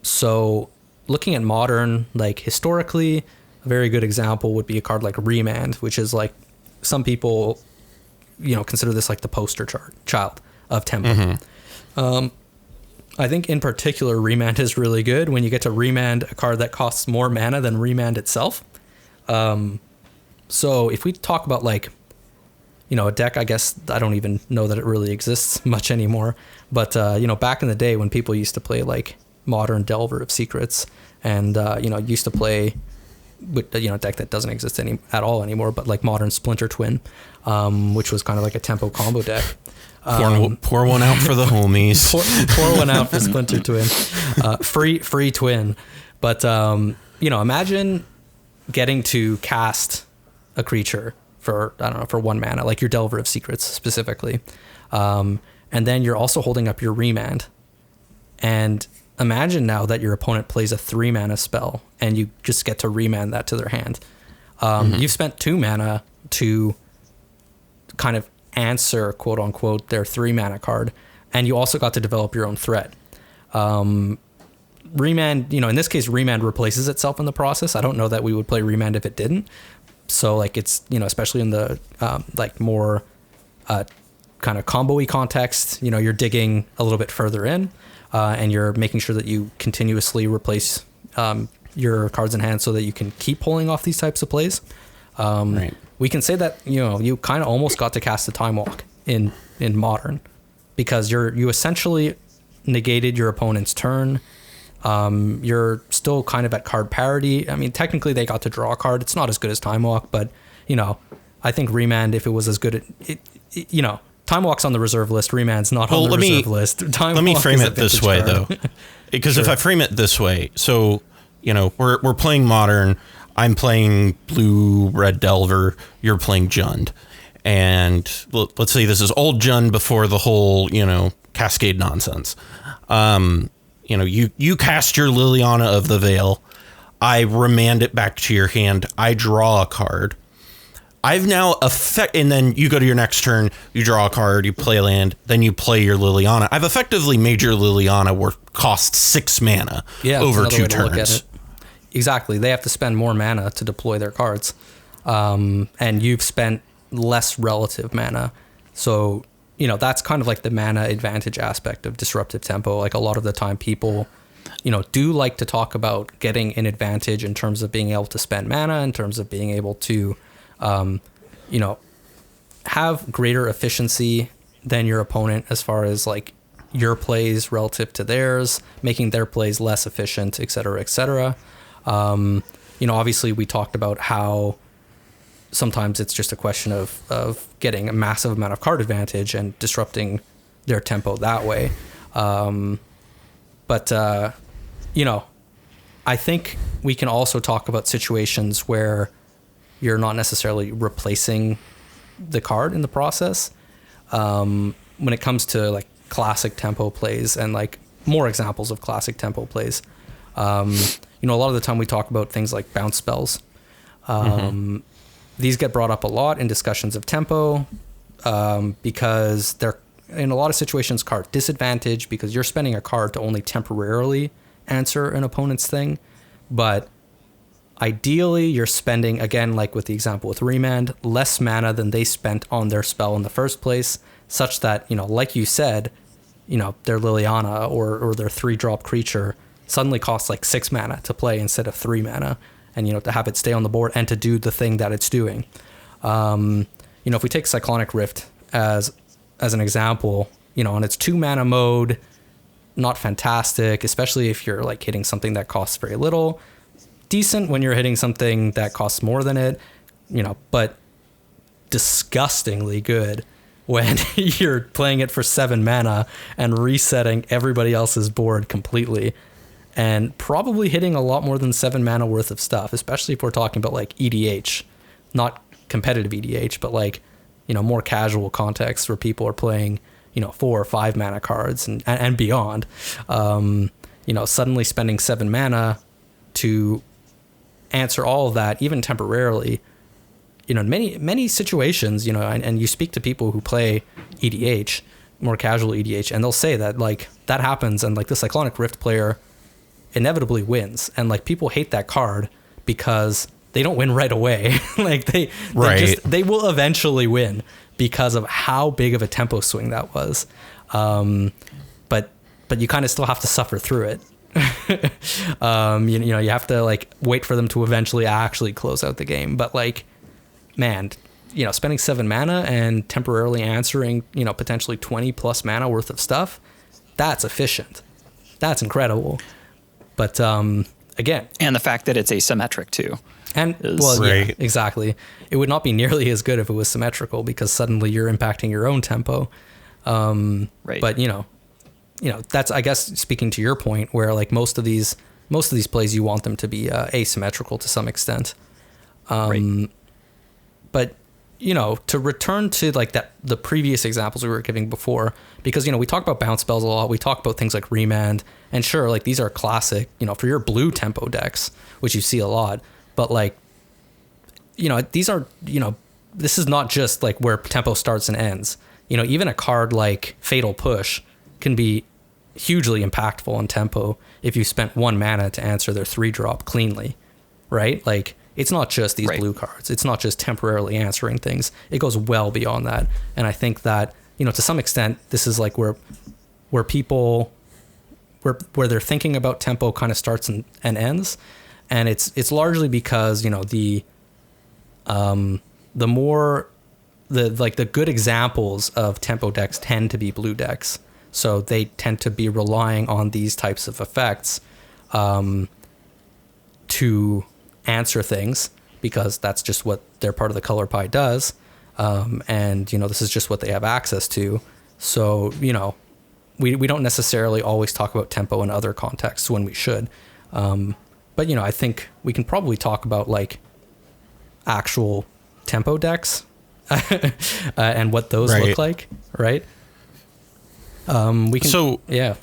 So looking at modern, like historically, a very good example would be a card like Remand, which is like some people consider this like the poster child of tempo. Mm-hmm. I think in particular, Remand is really good when you get to remand a card that costs more mana than Remand itself. So if we talk about like, a deck, I guess I don't even know that it really exists much anymore. But, back in the day when people used to play like modern Delver of Secrets and, used to play with, a deck that doesn't exist at all anymore, but like modern Splinter Twin, which was kind of like a tempo combo deck. Pour one out for the homies. pour one out for Splinter Twin. Free twin. But, imagine getting to cast a creature for 1 mana, like your Delver of Secrets specifically. And then you're also holding up your Remand. And imagine now that your opponent plays a 3 mana spell and you just get to remand that to their hand. You've spent 2 mana to kind of answer, quote unquote, their 3 mana card. And you also got to develop your own threat. Remand, in this case, Remand replaces itself in the process. I don't know that we would play Remand if it didn't. So like it's, especially in the like more kind of combo-y context, you're digging a little bit further in. And you're making sure that you continuously replace your cards in hand so that you can keep pulling off these types of plays. Right. We can say that you kind of almost got to cast the Time Walk in Modern, because you essentially negated your opponent's turn. You're still kind of at card parity. I mean, technically they got to draw a card. It's not as good as Time Walk, but I think Remand, if it was as good, Time Walk's on the reserve list. Remand's not on the reserve list. Let me frame it this way, though, because if I frame it this way, so we're playing Modern. I'm playing blue red Delver. You're playing Jund, and let's say this is old Jund before the whole Cascade nonsense. You cast your Liliana of the Veil. I remand it back to your hand. I draw a card. I've now and then you go to your next turn, you draw a card, you play a land, then you play your Liliana. I've effectively made your Liliana cost 6 mana over 2 turns. Exactly. They have to spend more mana to deploy their cards. And you've spent less relative mana. So, that's kind of like the mana advantage aspect of disruptive tempo. Like a lot of the time people, do like to talk about getting an advantage in terms of being able to spend mana, in terms of being able to, have greater efficiency than your opponent as far as like your plays relative to theirs, making their plays less efficient, et cetera, et cetera. Obviously we talked about how sometimes it's just a question of getting a massive amount of card advantage and disrupting their tempo that way. I think we can also talk about situations where you're not necessarily replacing the card in the process. When it comes to like classic tempo plays and like more examples of classic tempo plays, a lot of the time we talk about things like bounce spells. These get brought up a lot in discussions of tempo because they're in a lot of situations card disadvantage because you're spending a card to only temporarily answer an opponent's thing. But ideally you're spending, again, like with the example with Remand, less mana than they spent on their spell in the first place, such that, like you said, their Liliana or their 3-drop creature suddenly costs like 6 mana to play instead of 3 mana, and to have it stay on the board and to do the thing that it's doing. If we take Cyclonic Rift as an example, on its 2 mana mode, not fantastic, especially if you're like hitting something that costs very little. Decent when you're hitting something that costs more than it, but disgustingly good when you're playing it for 7 mana and resetting everybody else's board completely, and probably hitting a lot more than 7 mana worth of stuff, especially if we're talking about like EDH, not competitive EDH, but like, more casual context where people are playing, 4 or 5 mana cards and beyond. Suddenly spending 7 mana to answer all of that, even temporarily, in many situations, and you speak to people who play EDH, more casual EDH, and they'll say that like that happens, and like the Cyclonic Rift player inevitably wins, and like people hate that card because they don't win right away. Like they will eventually win because of how big of a tempo swing that was. But you kind of still have to suffer through it. You have to like wait for them to eventually actually close out the game. But like, man, spending 7 mana and temporarily answering, potentially 20 plus mana worth of stuff, that's efficient. That's incredible. But again, and the fact that it's asymmetric too. And yeah, exactly. It would not be nearly as good if it was symmetrical because suddenly you're impacting your own tempo. Right. But that's, I guess, speaking to your point, where like most of these plays you want them to be asymmetrical to some extent. Right. But to return to like the previous examples we were giving before, because we talk about bounce spells a lot. We talk about things like Remand, and sure, like these are classic, for your blue tempo decks, which you see a lot. But like, these are, this is not just like where tempo starts and ends. Even a card like Fatal Push can be hugely impactful on tempo if you spent 1 mana to answer their 3-drop cleanly, right? Like, it's not just these blue cards. It's not just temporarily answering things. It goes well beyond that. And I think that, to some extent, this is like where people, where they're thinking about tempo kind of starts and ends. And it's largely because, the good examples of tempo decks tend to be blue decks. So they tend to be relying on these types of effects to answer things, because that's just what their part of the color pie does. And, this is just what they have access to. So, we don't necessarily always talk about tempo in other contexts when we should. But, I think we can probably talk about like actual tempo decks and what those look like, right? We can. Yeah.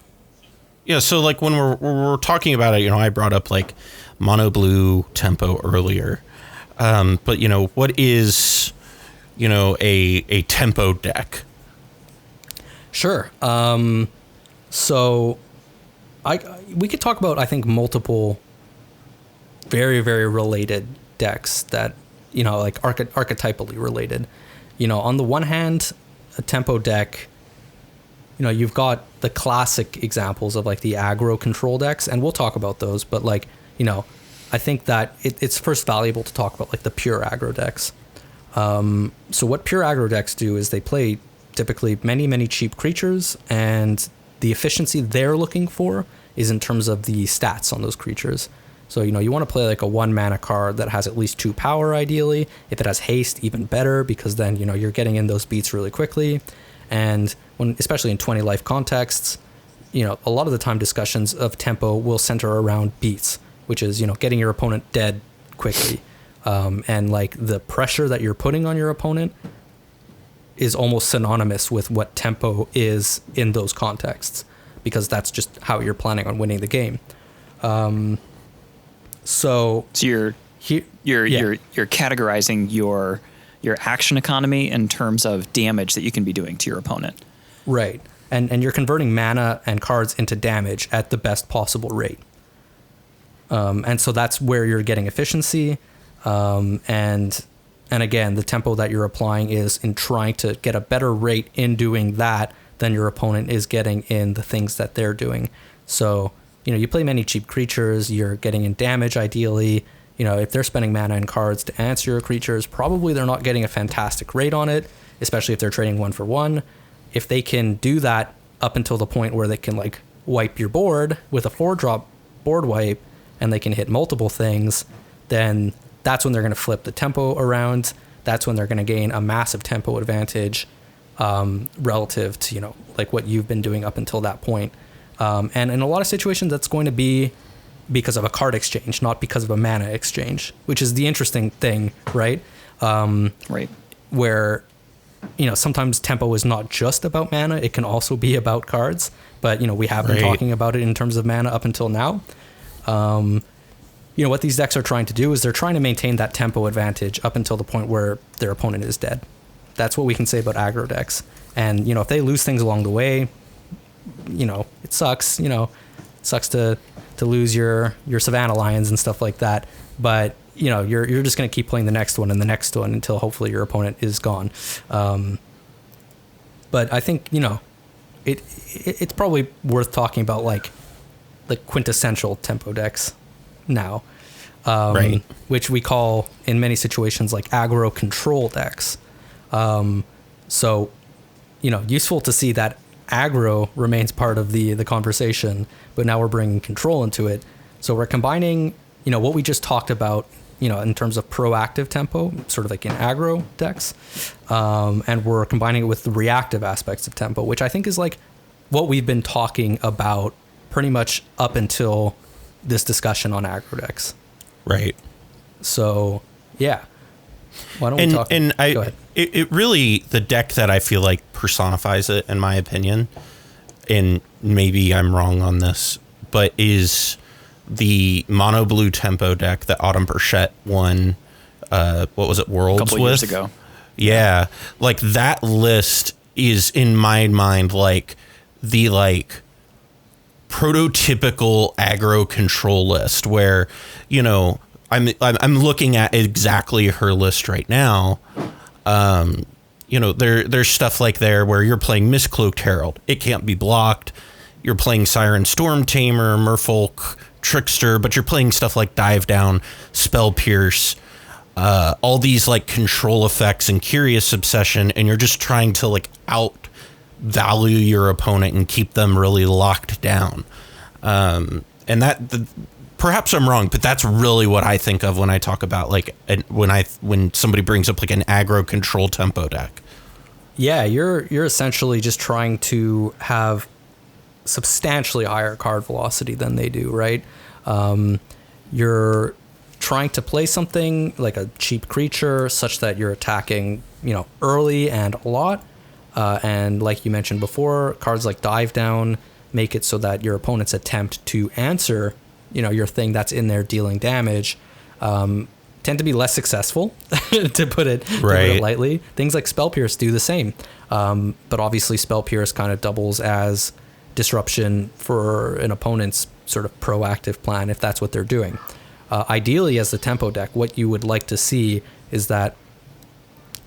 So like when we're talking about it, I brought up like mono blue tempo earlier. But what is, a tempo deck? Sure. So we could talk about, I think, multiple very, very related decks that, like archetypally related. On the one hand, a tempo deck, you've got the classic examples of like the aggro control decks, and we'll talk about those, but like, I think that it's first valuable to talk about like the pure aggro decks. So what pure aggro decks do is they play typically many cheap creatures, and the efficiency they're looking for is in terms of the stats on those creatures. So, you want to play like a 1 mana card that has at least 2 power ideally. If it has haste, even better, because then, you're getting in those beats really quickly. And especially in 20 life contexts, a lot of the time discussions of tempo will center around beats, which is, getting your opponent dead quickly. And like the pressure that you're putting on your opponent is almost synonymous with what tempo is in those contexts, because that's just how you're planning on winning the game. So you're categorizing your action economy in terms of damage that you can be doing to your opponent. Right. And you're converting mana and cards into damage at the best possible rate. And so that's where you're getting efficiency. And again, the tempo that you're applying is in trying to get a better rate in doing that than your opponent is getting in the things that they're doing. So, you play many cheap creatures, you're getting in damage ideally. If they're spending mana and cards to answer your creatures, probably they're not getting a fantastic rate on it, especially if they're trading 1 for 1. If they can do that up until the point where they can like wipe your board with a 4-drop board wipe, and they can hit multiple things, then that's when they're going to flip the tempo around. That's when they're going to gain a massive tempo advantage relative to, like what you've been doing up until that point. And in a lot of situations, that's going to be because of a card exchange, not because of a mana exchange, which is the interesting thing, right? Right. Where, sometimes tempo is not just about mana. It can also be about cards. But, we have been talking about it in terms of mana up until now. What these decks are trying to do is they're trying to maintain that tempo advantage up until the point where their opponent is dead. That's what we can say about aggro decks. And, if they lose things along the way, it sucks. It sucks to lose your Savannah Lions and stuff like that. But, you're just going to keep playing the next one and the next one until hopefully your opponent is gone. But I think, it's probably worth talking about like the quintessential tempo decks now, which we call in many situations like aggro control decks. So, useful to see that aggro remains part of the conversation, but now we're bringing control into it. So we're combining, what we just talked about, in terms of proactive tempo, sort of like in aggro decks, and we're combining it with the reactive aspects of tempo, which I think is like what we've been talking about pretty much up until this discussion on aggro decks. Right. So, yeah. Why don't we talk? And Go ahead. It really, the deck that I feel like personifies it, in my opinion, and maybe I'm wrong on this, but is the mono blue tempo deck that Autumn Burchett won, what was it, Worlds a couple years ago. Yeah. Like that list is in my mind like the prototypical aggro control list where, I'm looking at exactly her list right now. There's stuff like there where you're playing Mistcloaked Herald. It can't be blocked. You're playing Siren Storm Tamer, Merfolk, Trickster, but you're playing stuff like Dive Down, Spell Pierce, all these like control effects and Curious Obsession, and you're just trying to like out value your opponent and keep them really locked down. And perhaps I'm wrong, but that's really what I think of when I talk about like when somebody brings up like an aggro control tempo deck. Yeah, you're essentially just trying to have substantially higher card velocity than they do, right? You're trying to play something like a cheap creature such that you're attacking, early and a lot. And like you mentioned before, cards like Dive Down make it so that your opponent's attempt to answer, your thing that's in there dealing damage, tend to be less successful, to put it lightly. Things like Spell Pierce do the same. But obviously Spell Pierce kind of doubles as disruption for an opponent's sort of proactive plan, if that's what they're doing. Ideally, as the tempo deck, what you would like to see is that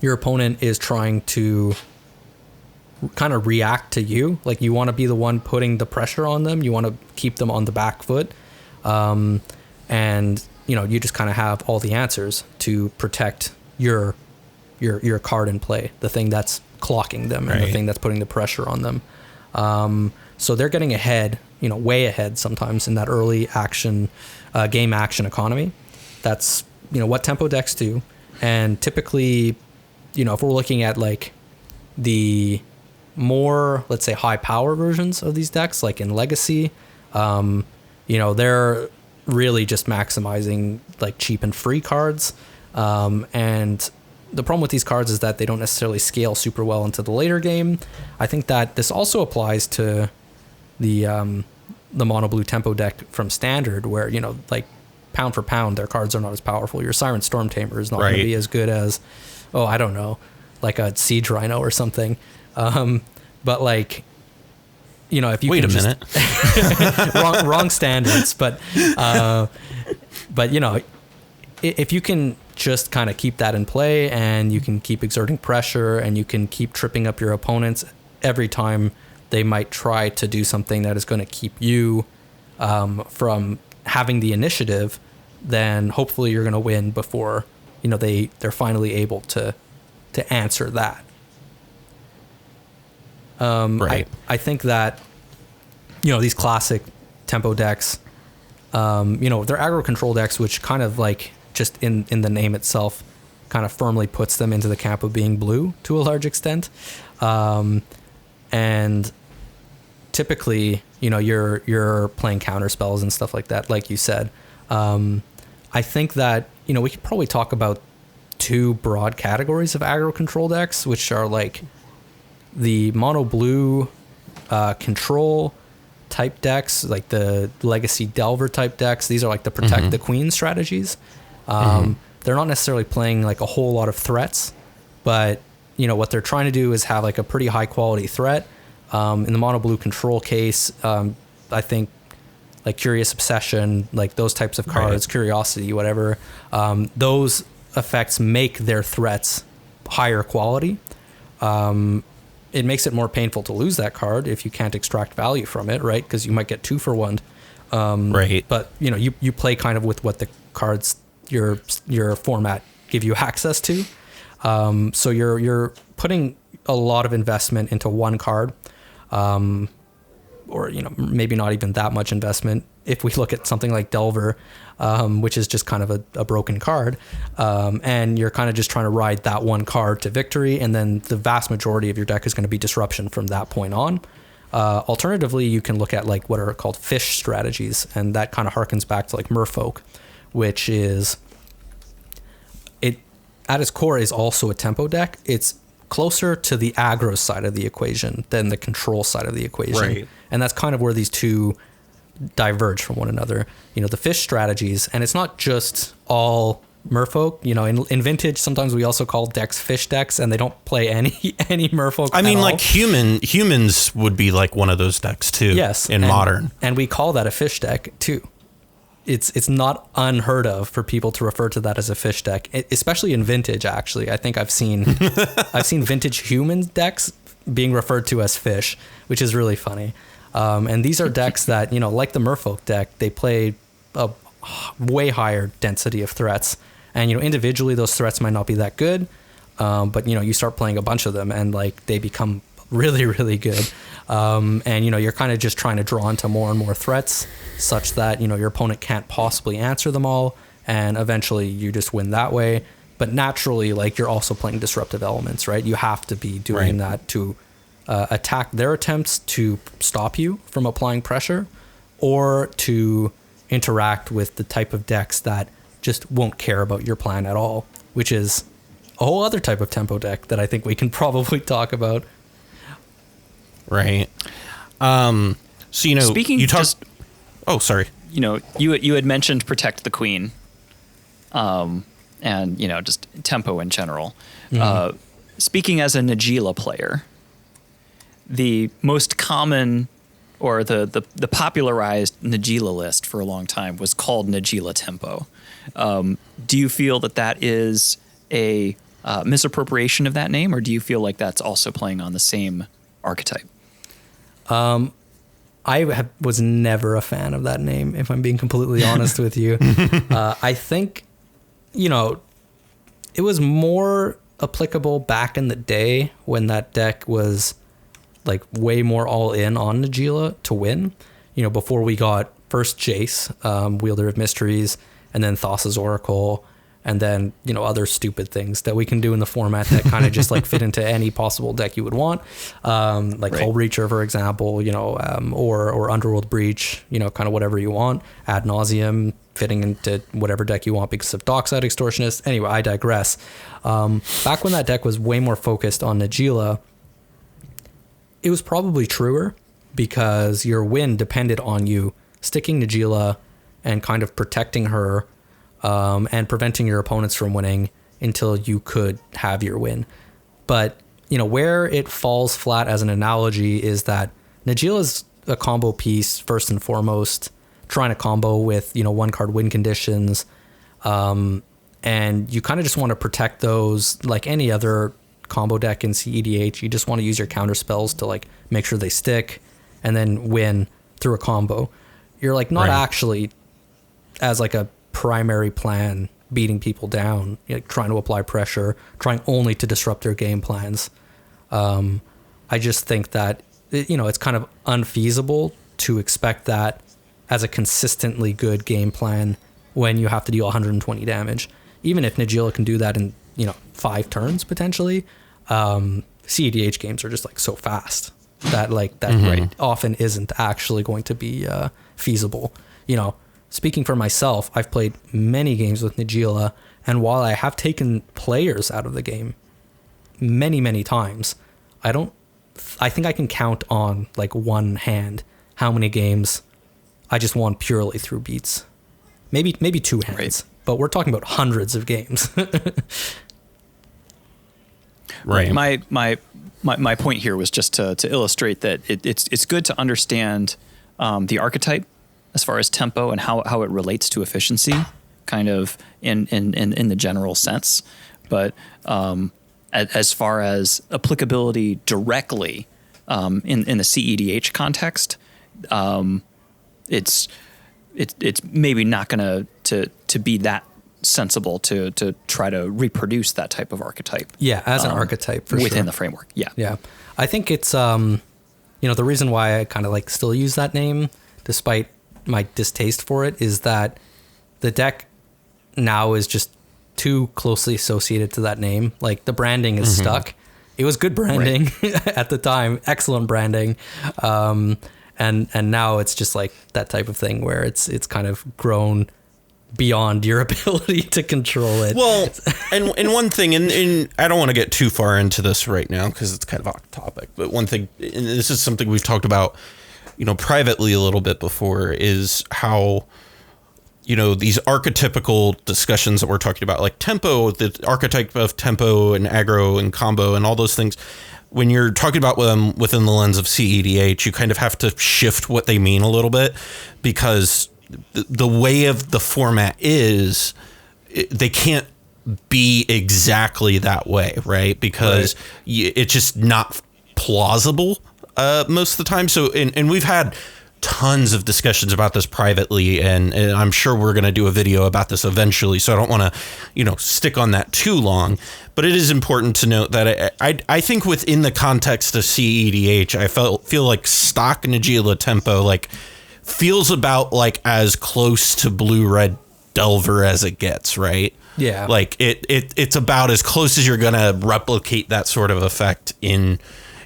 your opponent is trying to kind of react to you. Like you want to be the one putting the pressure on them. You want to keep them on the back foot. And you just kind of have all the answers to protect your card in play, the thing that's clocking them and the thing that's putting the pressure on them. So they're getting ahead, way ahead sometimes in that early action, game action economy. That's, what tempo decks do. And typically, if we're looking at like the more, let's say, high power versions of these decks, like in Legacy, they're really just maximizing like cheap and free cards. And the problem with these cards is that they don't necessarily scale super well into the later game. I think that this also applies to the mono blue tempo deck from Standard, where, like pound for pound, their cards are not as powerful. Your Siren Storm Tamer is not going to be as good as, I don't know, like a Siege Rhino or something. But like, if you wait a minute, wrong standards, but if you can just kind of keep that in play and you can keep exerting pressure and you can keep tripping up your opponents every time they might try to do something that is going to keep you from having the initiative, then hopefully you're going to win before they're finally able to answer that. I think that these classic tempo decks, they're aggro control decks, which kind of like just in the name itself kind of firmly puts them into the camp of being blue to a large extent. And typically, you're playing counter spells and stuff like that, like you said. I think that, we could probably talk about two broad categories of aggro control decks, which are like the mono blue control type decks, like the Legacy Delver type decks. These are like the protect the queen strategies. They're not necessarily playing like a whole lot of threats, but what they're trying to do is have like a pretty high quality threat. In the mono blue control case, I think like Curious Obsession, like those types of cards, Curiosity, whatever, those effects make their threats higher quality. It makes it more painful to lose that card if you can't extract value from it, right? Because you might get 2 for 1. But you play kind of with what the cards your format give you access to. So you're putting a lot of investment into one card, or maybe not even that much investment. If we look at something like Delver, which is just kind of a broken card, and you're kind of just trying to ride that one card to victory, and then the vast majority of your deck is going to be disruption from that point on. Alternatively, you can look at like what are called fish strategies, and that kind of harkens back to like Merfolk, which is at its core is also a tempo deck. It's closer to the aggro side of the equation than the control side of the equation. And that's kind of where these two diverge from one another. The fish strategies, and it's not just all Merfolk. In Vintage, sometimes we also call decks fish decks, and they don't play any Merfolk. I mean, like humans would be like one of those decks too. Yes, in Modern, and we call that a fish deck too. It's not unheard of for people to refer to that as a fish deck, especially in Vintage. Actually, I think I've seen Vintage human decks being referred to as fish, which is really funny. And these are decks that, like the Merfolk deck, they play a way higher density of threats. And, individually those threats might not be that good. But, you start playing a bunch of them and like they become really, really good. And, you're kind of just trying to draw into more and more threats such that, your opponent can't possibly answer them all. And eventually you just win that way. But naturally, like you're also playing disruptive elements, right? You have to be doing that to attack their attempts to stop you from applying pressure, or to interact with the type of decks that just won't care about your plan at all, which is a whole other type of tempo deck that I think we can probably talk about. Right. So, speaking you talked. Oh, sorry. You had mentioned Protect the Queen, and just tempo in general. Speaking as a Najeela player, the most common or the popularized Najeela list for a long time was called Najeela Tempo. Do you feel that is a misappropriation of that name, or do you feel like that's also playing on the same archetype? Was never a fan of that name, if I'm being completely honest with you. I think, it was more applicable back in the day when that deck was like way more all in on Najeela to win. Before we got first Jace, Wielder of Mysteries, and then Thassa's Oracle, and then, other stupid things that we can do in the format that kind of just like fit into any possible deck you would want. Like Hull Breacher, for example, or Underworld Breach, kind of whatever you want, ad nauseum, fitting into whatever deck you want because of Dockside Extortionist. Anyway, I digress. Back when that deck was way more focused on Najeela, it was probably truer because your win depended on you sticking Najeela and kind of protecting her, and preventing your opponents from winning until you could have your win. But, where it falls flat as an analogy is that Najeela's a combo piece, first and foremost, trying to combo with, one card win conditions. And you kind of just want to protect those like any other combo deck in CEDH. You just want to use your counter spells to like make sure they stick and then win through a combo. You're like not actually as like a primary plan beating people down, trying to apply pressure, trying only to disrupt their game plans. I just think that it's kind of unfeasible to expect that as a consistently good game plan when you have to deal 120 damage. Even if Najeela can do that in 5 turns potentially, CEDH games are just like so fast that often isn't actually going to be feasible. Speaking for myself, I've played many games with Najeela, and while I have taken players out of the game many, many times, I think I can count on like one hand how many games I just won purely through beats. Maybe 2 hands, but we're talking about hundreds of games. Right. My point here was just to illustrate that it's good to understand the archetype as far as tempo and how it relates to efficiency, kind of in the general sense. But as far as applicability directly in the CEDH context, it's maybe not going to be that sensible to try to reproduce that type of archetype. Yeah, as an archetype for within sure. the framework. Yeah. Yeah. I think it's the reason why I kind of like still use that name despite my distaste for it is that the deck now is just too closely associated to that name. Like the branding is stuck. It was good branding at the time, excellent branding. And now it's just like that type of thing where it's kind of grown beyond your ability to control it. Well, and one thing, and I don't want to get too far into this right now because it's kind of off topic, but one thing, and this is something we've talked about, privately a little bit before, is how, these archetypical discussions that we're talking about, like tempo, the archetype of tempo and aggro and combo and all those things, when you're talking about them within the lens of CEDH, you kind of have to shift what they mean a little bit because the way of the format is they can't be exactly that way, right? Because it's just not plausible most of the time. So, and we've had tons of discussions about this privately, and I'm sure we're going to do a video about this eventually. So I don't want to, stick on that too long. But it is important to note that I think within the context of CEDH, I feel like stock Najeela tempo feels about like as close to blue-red Delver as it gets, right? Yeah. Like it's about as close as you're going to replicate that sort of effect in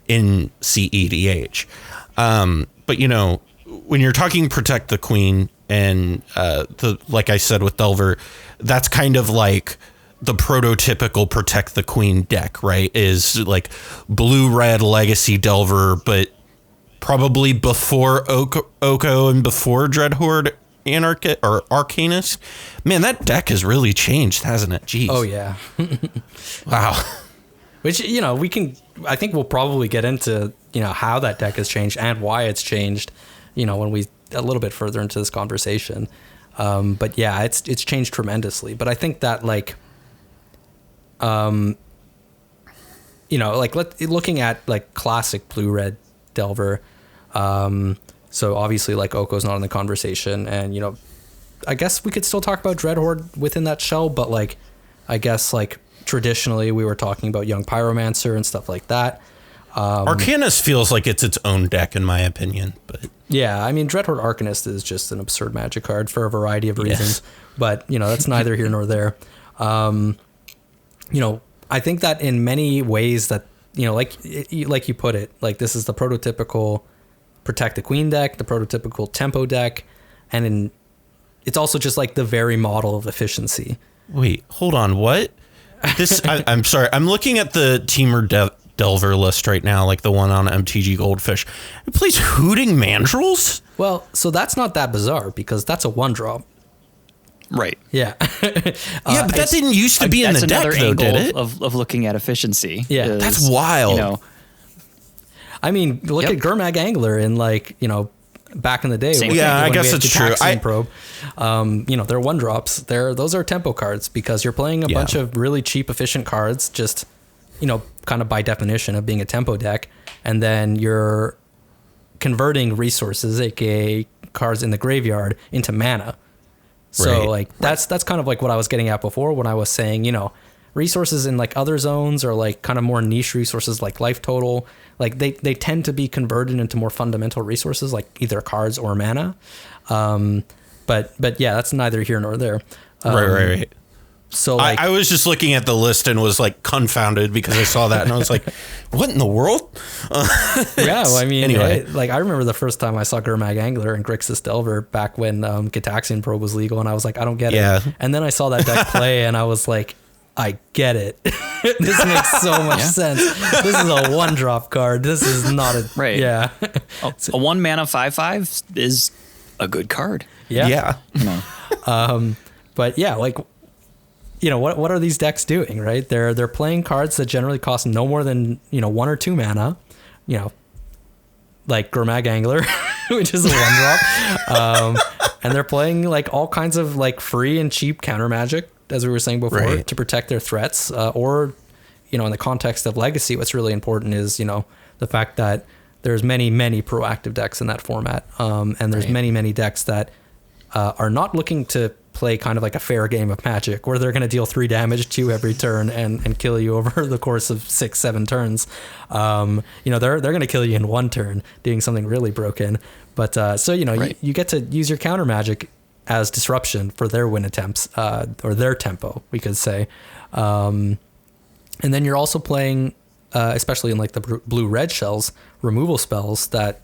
CEDH. But when you're talking Protect the Queen and like I said with Delver, that's kind of like the prototypical Protect the Queen deck, right? Is like blue-red Legacy Delver, but probably before Oko and before Dreadhorde or Arcanist. Man, that deck has really changed, hasn't it? Jeez. Oh, yeah. Wow. Which, I think we'll probably get into, how that deck has changed and why it's changed, when we a little bit further into this conversation. But yeah, it's changed tremendously. But I think that like looking at like classic blue-red Delver. So obviously like Oko's not in the conversation, and I guess we could still talk about Dreadhorde within that shell, but like I guess like traditionally we were talking about Young Pyromancer and stuff like that. Arcanist feels like it's its own deck in my opinion, but yeah, I mean Dreadhorde Arcanist is just an absurd Magic card for a variety of reasons, but that's neither here nor there. I think that in many ways that like you put it, like this is the prototypical Protect the Queen deck, the prototypical tempo deck, and it's also just like the very model of efficiency. Wait, hold on, what? This I'm sorry, I'm looking at the Teamer Delver list right now, like the one on MTG Goldfish. It plays Hooting Mandrills? Well, so that's not that bizarre because that's a 1-drop. Right. Yeah. Yeah, but that didn't used to be in the deck, though, did it? Of looking at efficiency. Yeah, that's wild. I mean, look at Gurmag Angler in like, back in the day. I guess it's true. Probe. They're 1-drops. Those are tempo cards because you're playing a bunch of really cheap, efficient cards, just, kind of by definition of being a tempo deck. And then you're converting resources, aka cards in the graveyard, into mana. So that's kind of like what I was getting at before when I was saying, resources in like other zones or like kind of more niche resources like life total, like they tend to be converted into more fundamental resources like either cards or mana. But yeah, that's neither here nor there. Right. So like, I was just looking at the list and was like confounded because I saw that and I was like, what in the world? Yeah, well, I mean, anyway, I remember the first time I saw Gurmag Angler and Grixis Delver back when Gitaxian Probe was legal, and I was like, I don't get it. And then I saw that deck play and I was like, I get it. This makes so much sense. This is a 1-drop card. This is not a... Right. Yeah. A 1-mana 5/5 is a good card. Yeah. But yeah, like, what are these decks doing, right? They're playing cards that generally cost no more than, 1 or 2 mana, like Gurmag Angler, which is a 1-drop. And they're playing like all kinds of like free and cheap counter magic, as we were saying before, to protect their threats, or, in the context of Legacy, what's really important is, the fact that there's many, many proactive decks in that format. And there's many decks that are not looking to play kind of like a fair game of Magic where they're going to deal 3 damage to you every turn and kill you over the course of 6-7 turns. They're going to kill you in 1 turn doing something really broken. But you get to use your counter magic as disruption for their win attempts, or their tempo, we could say. And then you're also playing, especially in like the blue-red shells, removal spells that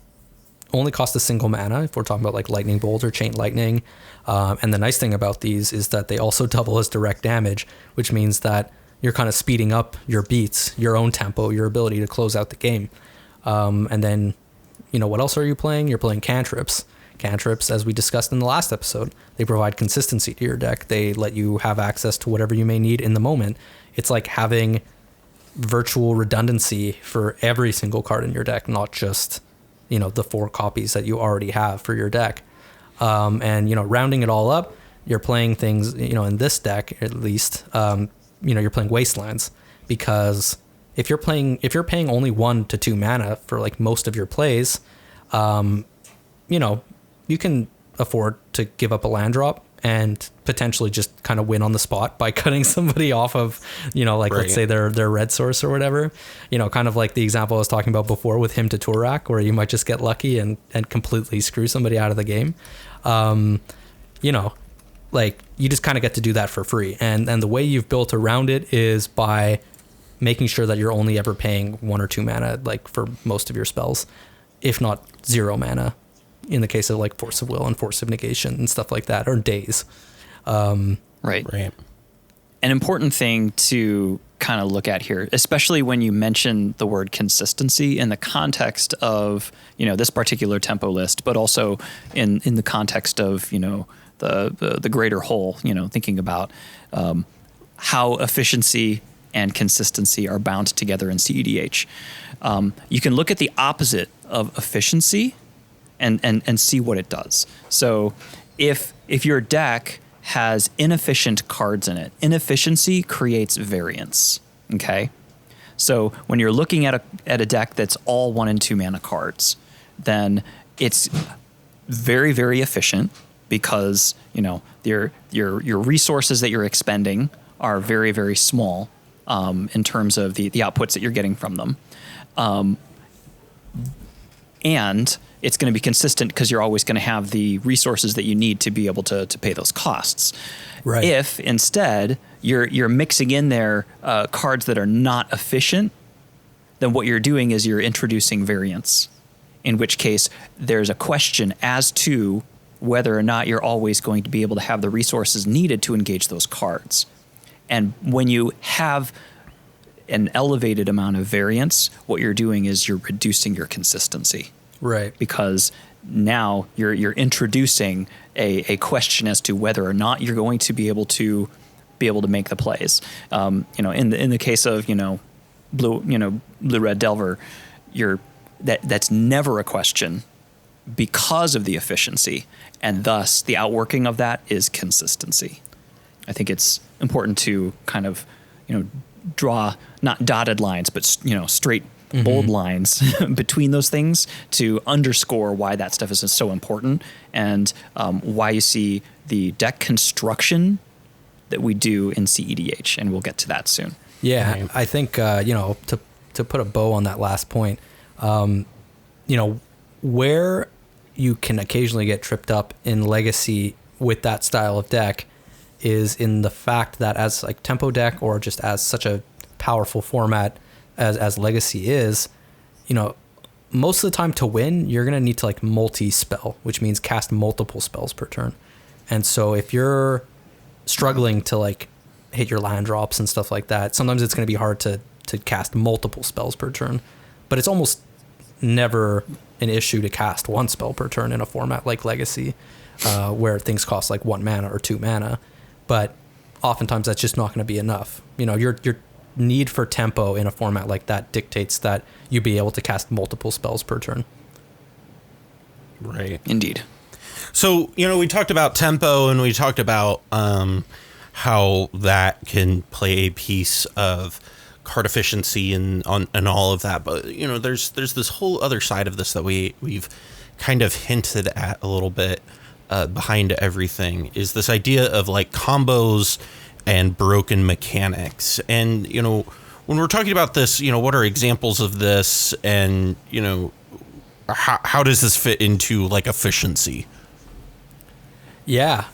only cost a single mana, if we're talking about like Lightning Bolt or Chain Lightning. And the nice thing about these is that they also double as direct damage, which means that you're kind of speeding up your beats, your own tempo, your ability to close out the game. And then, what else are you playing? You're playing Cantrips. Cantrips, as we discussed in the last episode, they provide consistency to your deck. They let you have access to whatever you may need in the moment. It's like having virtual redundancy for every single card in your deck, not just, the 4 copies that you already have for your deck. And, rounding it all up, you're playing things, in this deck, at least, you're playing Wastelands, because if you're paying only 1 to 2 mana for like most of your plays, you can afford to give up a land drop and potentially just kind of win on the spot by cutting somebody off of, let's say their red source or whatever, kind of like the example I was talking about before with Hymn to Turak, where you might just get lucky and completely screw somebody out of the game. Like you just kind of get to do that for free. And the way you've built around it is by making sure that you're only ever paying 1 or 2 mana, like for most of your spells, if not 0 mana. In the case of like Force of Will and Force of Negation and stuff like that, or Daze. Right. An important thing to kind of look at here, especially when you mention the word consistency in the context of, this particular tempo list, but also in the context of, the greater whole, thinking about how efficiency and consistency are bound together in CEDH. You can look at the opposite of efficiency and see what it does. So if your deck has inefficient cards in it, inefficiency creates variance, okay? So when you're looking at a deck that's all 1 and 2 mana cards, then it's very, very efficient because, you know, your resources that you're expending are very, very small in terms of the outputs that you're getting from them. And it's going to be consistent because you're always going to have the resources that you need to be able to pay those costs. Right. If instead you're mixing in there cards that are not efficient, then what you're doing is you're introducing variance, in which case there's a question as to whether or not you're always going to be able to have the resources needed to engage those cards. And when you have an elevated amount of variance, what you're doing is you're reducing your consistency. Right. Because now you're introducing a question as to whether or not you're going to be able to make the plays. You know, in the case of, blue red Delver, that's never a question because of the efficiency, and thus the outworking of that is consistency. I think it's important to kind of, draw not dotted lines, but straight bold lines between those things to underscore why that stuff is so important, and why you see the deck construction that we do in CEDH, and we'll get to that soon. Yeah, right. I think to put a bow on that last point, where you can occasionally get tripped up in Legacy with that style of deck is in the fact that as like tempo deck, or just as such a powerful format as Legacy is, most of the time to win, you're going to need to like multi-spell, which means cast multiple spells per turn. And so if you're struggling to like hit your land drops and stuff like that, sometimes it's going to be hard to cast multiple spells per turn. But it's almost never an issue to cast 1 spell per turn in a format like Legacy, where things cost like 1 mana or 2 mana. But oftentimes that's just not going to be enough. Your need for tempo in a format like that dictates that you be able to cast multiple spells per turn. Right. Indeed. So, we talked about tempo, and we talked about how that can play a piece of card efficiency and all of that. But, there's this whole other side of this that we've kind of hinted at a little bit behind everything, is this idea of like combos and broken mechanics. And, when we're talking about this, what are examples of this, and, how does this fit into like efficiency? Yeah.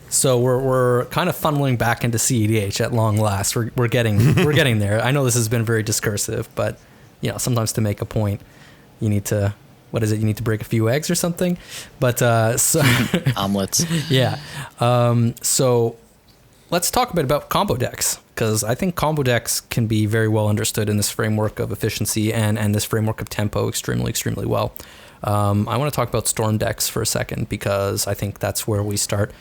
So we're kind of funneling back into CEDH at long last. We're getting there. I know this has been very discursive, but sometimes to make a point, you need to, you need to break a few eggs or something. But so omelets. Yeah. So let's talk a bit about combo decks, because I think combo decks can be very well understood in this framework of efficiency and this framework of tempo extremely, extremely well. I want to talk about storm decks for a second, because I think that's where we start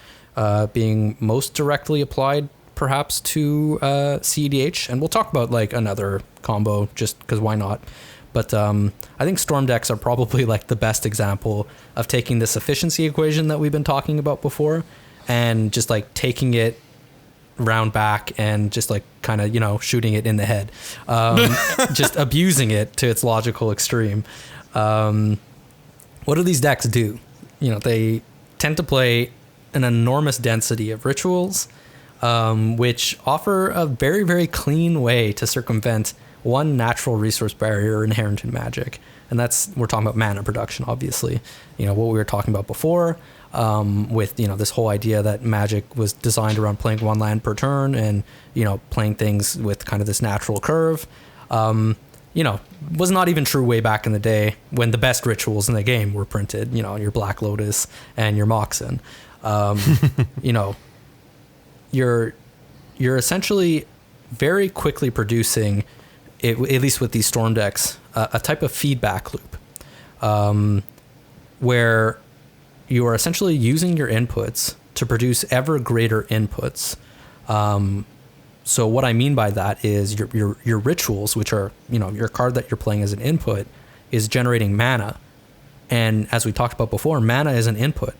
being most directly applied perhaps to CEDH. And we'll talk about like another combo just because why not? But I think storm decks are probably like the best example of taking this efficiency equation that we've been talking about before and just like taking it round back and just like kind of, shooting it in the head, just abusing it to its logical extreme. What do these decks do? They tend to play an enormous density of rituals, which offer a very, very clean way to circumvent one natural resource barrier inherent in Magic. And we're talking about mana production, obviously. What we were talking about before, with, this whole idea that Magic was designed around playing 1 land per turn and, playing things with kind of this natural curve. Was not even true way back in the day when the best rituals in the game were printed, your Black Lotus and your Moxen. You're essentially very quickly producing, at least with these storm decks, a type of feedback loop, where you are essentially using your inputs to produce ever greater inputs. So what I mean by that is your rituals, which are, your card that you're playing as an input, is generating mana. And as we talked about before, mana is an input.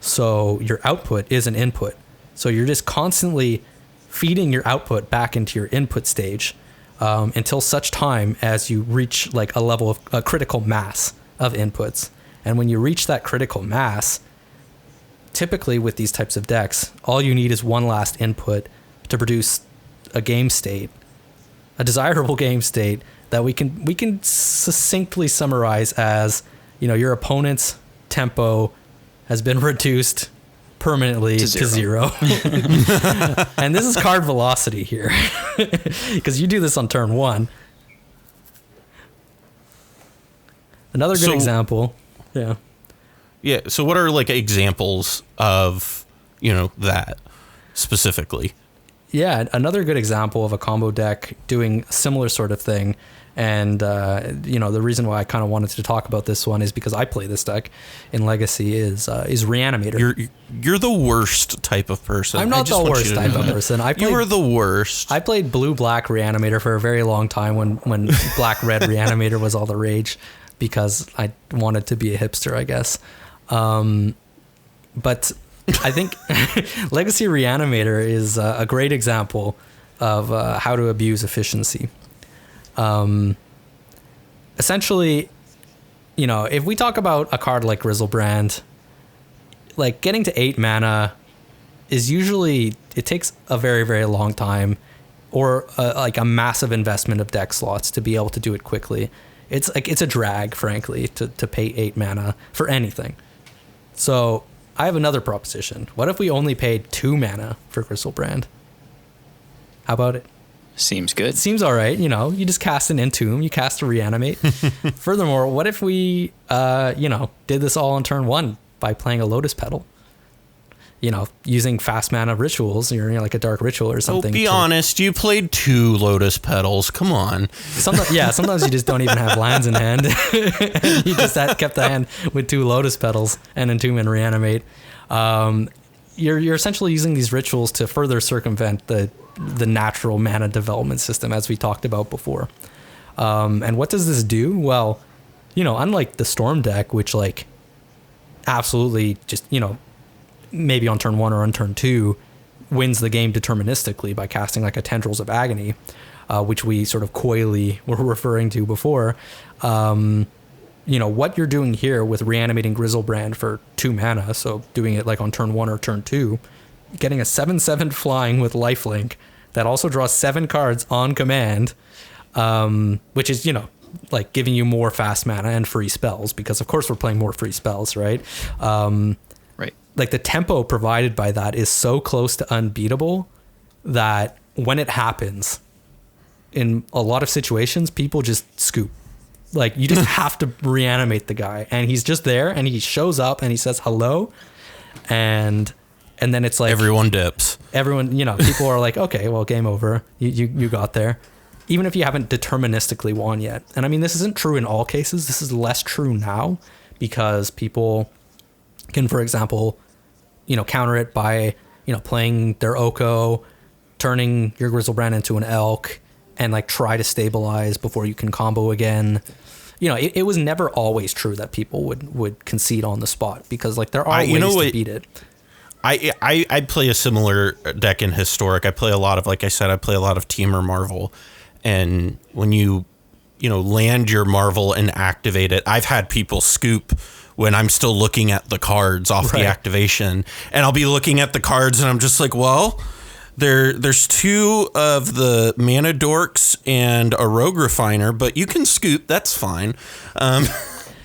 So your output is an input. So you're just constantly feeding your output back into your input stage, until such time as you reach like a level of a critical mass of inputs. And when you reach that critical mass, typically with these types of decks, all you need is one last input to produce a game state, a desirable game state that we can succinctly summarize as, your opponent's tempo has been reduced permanently to zero. And this is card velocity here, because you do this on turn 1. Another good example. Yeah. So what are like examples of, that specifically? Yeah. Another good example of a combo deck doing a similar sort of thing. And, the reason why I kind of wanted to talk about this one is because I play this deck in Legacy is Reanimator. You're the worst type of person. I'm not the worst type of person. You are the worst. I played blue-black Reanimator for a very long time when black-red Reanimator was all the rage, because I wanted to be a hipster, I guess. But I think Legacy Reanimator is a great example of how to abuse efficiency. Essentially, if we talk about a card like Griselbrand, like getting to 8 mana is usually, it takes a very, very long time, or like a massive investment of deck slots to be able to do it quickly. It's a drag, frankly, to pay 8 mana for anything. So I have another proposition. What if we only paid 2 mana for Griselbrand? How about it? Seems good. It seems all right. You just cast an Entomb, you cast a Reanimate. Furthermore, what if we, did this all on turn 1 by playing a Lotus Petal? Using fast mana rituals, like a Dark Ritual or something. Be honest, you played 2 Lotus Petals. Come on. Sometimes you just don't even have lands in hand. You just kept the hand with 2 Lotus Petals and Entomb and Reanimate. You're essentially using these rituals to further circumvent the natural mana development system, as we talked about before. And what does this do? Well, unlike the Storm deck, which like absolutely just, maybe on turn 1 or on turn 2 wins the game deterministically by casting like a Tendrils of Agony, which we sort of coyly were referring to before. What you're doing here with reanimating Griselbrand for 2 mana, so doing it like on turn 1 or turn 2, getting a 7/7 flying with lifelink that also draws 7 cards on command, which is, like giving you more fast mana and free spells, because of course we're playing more free spells, right? Right. Like the tempo provided by that is so close to unbeatable that when it happens, in a lot of situations, people just scoop. Like you just have to reanimate the guy, and he's just there, and he shows up and he says hello, and then it's like everyone dips. Everyone, people are like, okay, well, game over. You got there, even if you haven't deterministically won yet. And I mean, this isn't true in all cases. This is less true now because people can, for example, counter it by playing their Oko, turning your Griselbrand into an Elk, and like try to stabilize before you can combo again. It was never always true that people would concede on the spot, because like there are ways to beat it. I play a similar deck in Historic. I play a lot of, like I said, I play a lot of Team or Marvel. And when you land your Marvel and activate it, I've had people scoop when I'm still looking at the cards off the activation, and I'll be looking at the cards and I'm just like, well, there's 2 of the Mana Dorks and a Rogue Refiner, but you can scoop. That's fine.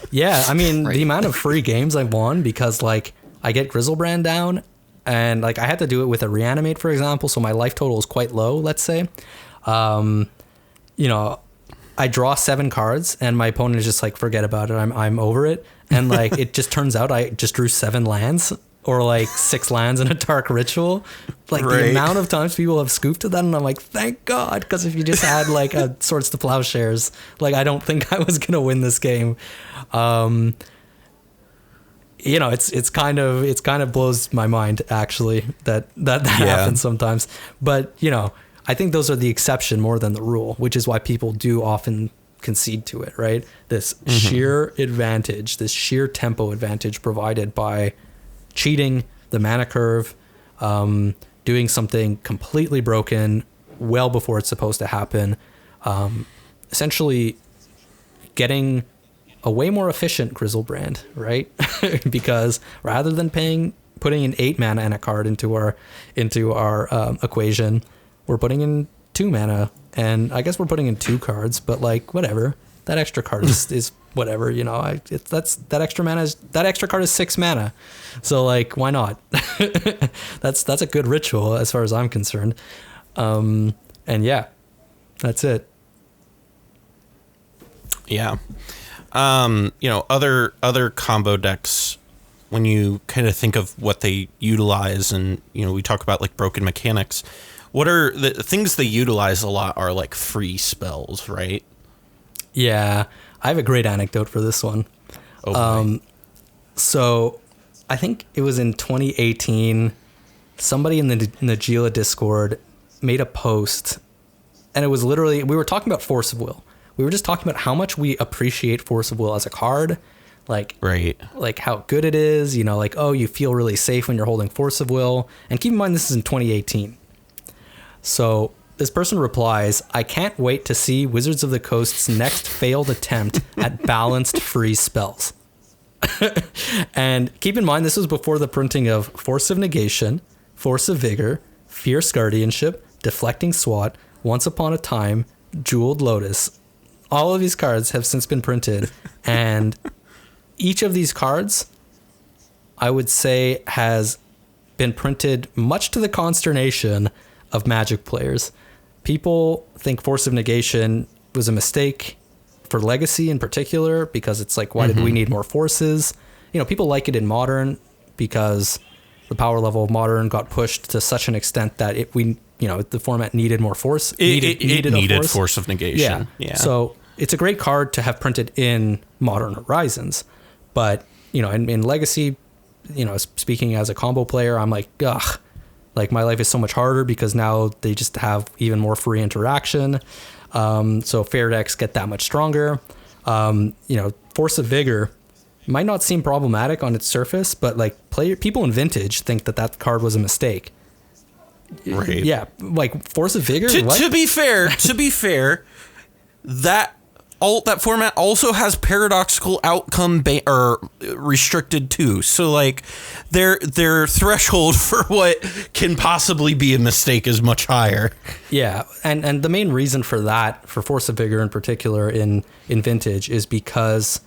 Yeah, I mean, the amount of free games I've won because like I get Griselbrand down, and like I had to do it with a Reanimate, for example, so my life total is quite low, let's say. I draw 7 cards and my opponent is just like, forget about it, I'm over it. And like it just turns out I just drew 7 lands, or like 6 lands in a Dark Ritual. Like the amount of times people have scooped to that, and I'm like, thank God, because if you just had like a Swords to Plowshares, like I don't think I was gonna win this game. It's kind of blows my mind actually that happens sometimes. But I think those are the exception more than the rule, which is why people do often concede to it, right? This sheer advantage, this sheer tempo advantage provided by cheating the mana curve, doing something completely broken well before it's supposed to happen, Essentially getting a way more efficient Grizzlebrand, right? Because rather than putting in 8 mana and a card into our equation, we're putting in 2 mana, and I guess we're putting in 2 cards, but like whatever. That extra card is whatever, you know. That extra card is 6 mana, so like why not? That's a good ritual as far as I'm concerned. And yeah, that's it. Yeah. You know, other combo decks, when you kind of think of what they utilize, and you know, we talk about like broken mechanics, what are the things they utilize a lot are like free spells, right? Yeah, I have a great anecdote for this one. Oh, so I think it was in 2018, somebody in the Nagila Discord made a post, and it was literally, we were talking about Force of Will. We were just talking about how much we appreciate Force of Will as a card, like how good it is, you know, like, oh, you feel really safe when you're holding Force of Will. And keep in mind, this is in 2018. So this person replies, I can't wait to see Wizards of the Coast's next failed attempt at balanced free spells. And keep in mind, this was before the printing of Force of Negation, Force of Vigor, Fierce Guardianship, Deflecting Swat, Once Upon a Time, Jeweled Lotus. All of these cards have since been printed, and each of these cards, I would say, has been printed much to the consternation of Magic players. People think Force of Negation was a mistake for Legacy in particular, because it's like, why did we need more forces? You know, people like it in Modern because the power level of Modern got pushed to such an extent that the format needed more force. It needed Force of Negation. Yeah. So it's a great card to have printed in Modern Horizons, but you know, in Legacy, you know, speaking as a combo player, I'm like, ugh, like my life is so much harder because now they just have even more free interaction. So fair decks get that much stronger. You know, Force of Vigor might not seem problematic on its surface, but like people in Vintage think that card was a mistake. Right. Yeah, like Force of Vigor. To be fair, that format also has paradoxical outcome restricted too. So like their threshold for what can possibly be a mistake is much higher. Yeah, and the main reason for that, for Force of Vigor in particular in Vintage, is because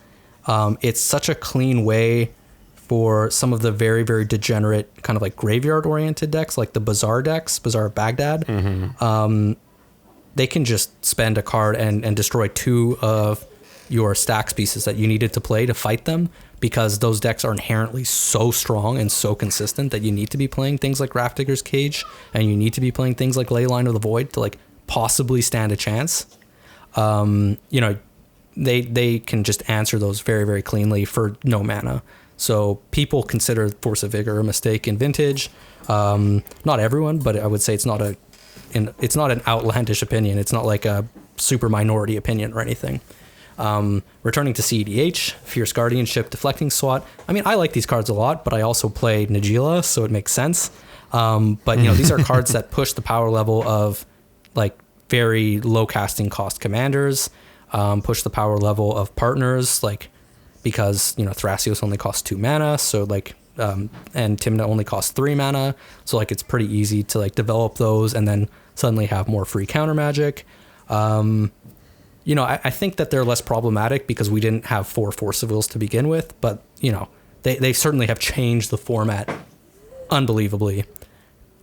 it's such a clean way for some of the very, very degenerate kind of like graveyard oriented decks, like the Bazaar decks, Bazaar of Baghdad. They can just spend a card and destroy 2 of your stacks pieces that you needed to play to fight them, because those decks are inherently so strong and so consistent that you need to be playing things like Grafdigger's Cage, and you need to be playing things like Leyline of the Void to like possibly stand a chance. You know, they can just answer those very, very cleanly for no mana. So people consider Force of Vigor a mistake in Vintage. Not everyone, but I would say it's not an outlandish opinion. It's not like a super minority opinion or anything. Returning to CEDH, Fierce Guardianship, Deflecting Swat. I mean, I like these cards a lot, but I also play Nagila, so it makes sense. But you know, these are cards that push the power level of like very low casting cost commanders, push the power level of partners, like, because you know Thrasios only costs 2 mana, so like and Tymna only costs 3 mana, so like it's pretty easy to like develop those and then suddenly have more free counter magic. You know, I think that they're less problematic because we didn't have 4 Force of Wills to begin with, but you know, they certainly have changed the format unbelievably.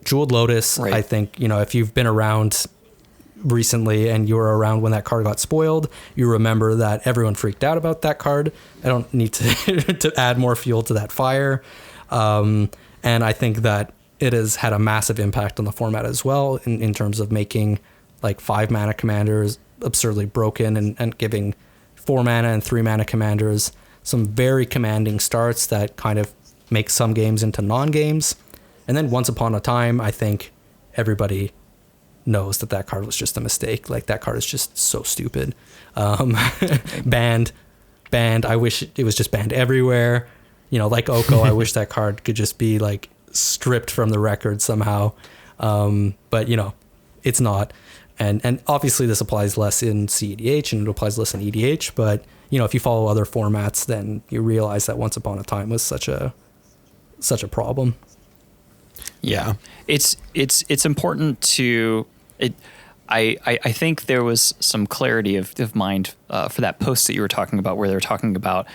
Jeweled Lotus, right. I think, you know, if you've been around recently and you were around when that card got spoiled, you remember that everyone freaked out about that card. I don't need to to add more fuel to that fire. And I think that it has had a massive impact on the format as well in terms of making like 5 mana commanders absurdly broken and giving 4 mana and 3 mana commanders some very commanding starts that kind of make some games into non-games. And then Once Upon a Time, I think everybody knows that card was just a mistake. Like that card is just so stupid. Banned. I wish it was just banned everywhere. You know, like Oko, I wish that card could just be like stripped from the record somehow. But you know, it's not. And obviously this applies less in CEDH and it applies less in EDH, but if you follow other formats, then you realize that Once Upon a Time was such a problem. Yeah. It's important to it. I think there was some clarity of mind for that post that you were talking about, where they were talking about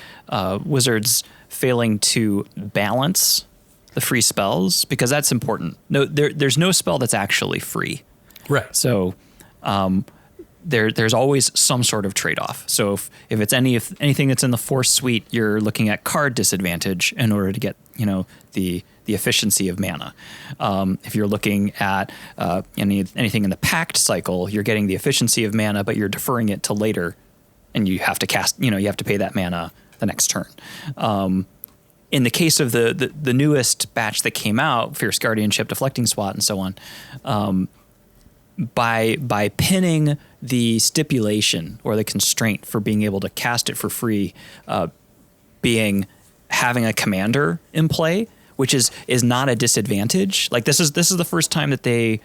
wizards failing to balance the free spells, because that's important. No, there's no spell that's actually free. Right. So there's always some sort of trade-off. So if it's anything that's in the Force suite, you're looking at card disadvantage in order to get the efficiency of mana. If you're looking at anything in the Pact cycle, you're getting the efficiency of mana, but you're deferring it to later, and you have to cast. You have to pay that mana the next turn. In the case of the newest batch that came out, Fierce Guardianship, Deflecting Swat, and so on, by pinning the stipulation or the constraint for being able to cast it for free, being having a commander in play, which is not a disadvantage. Like this is the first time that they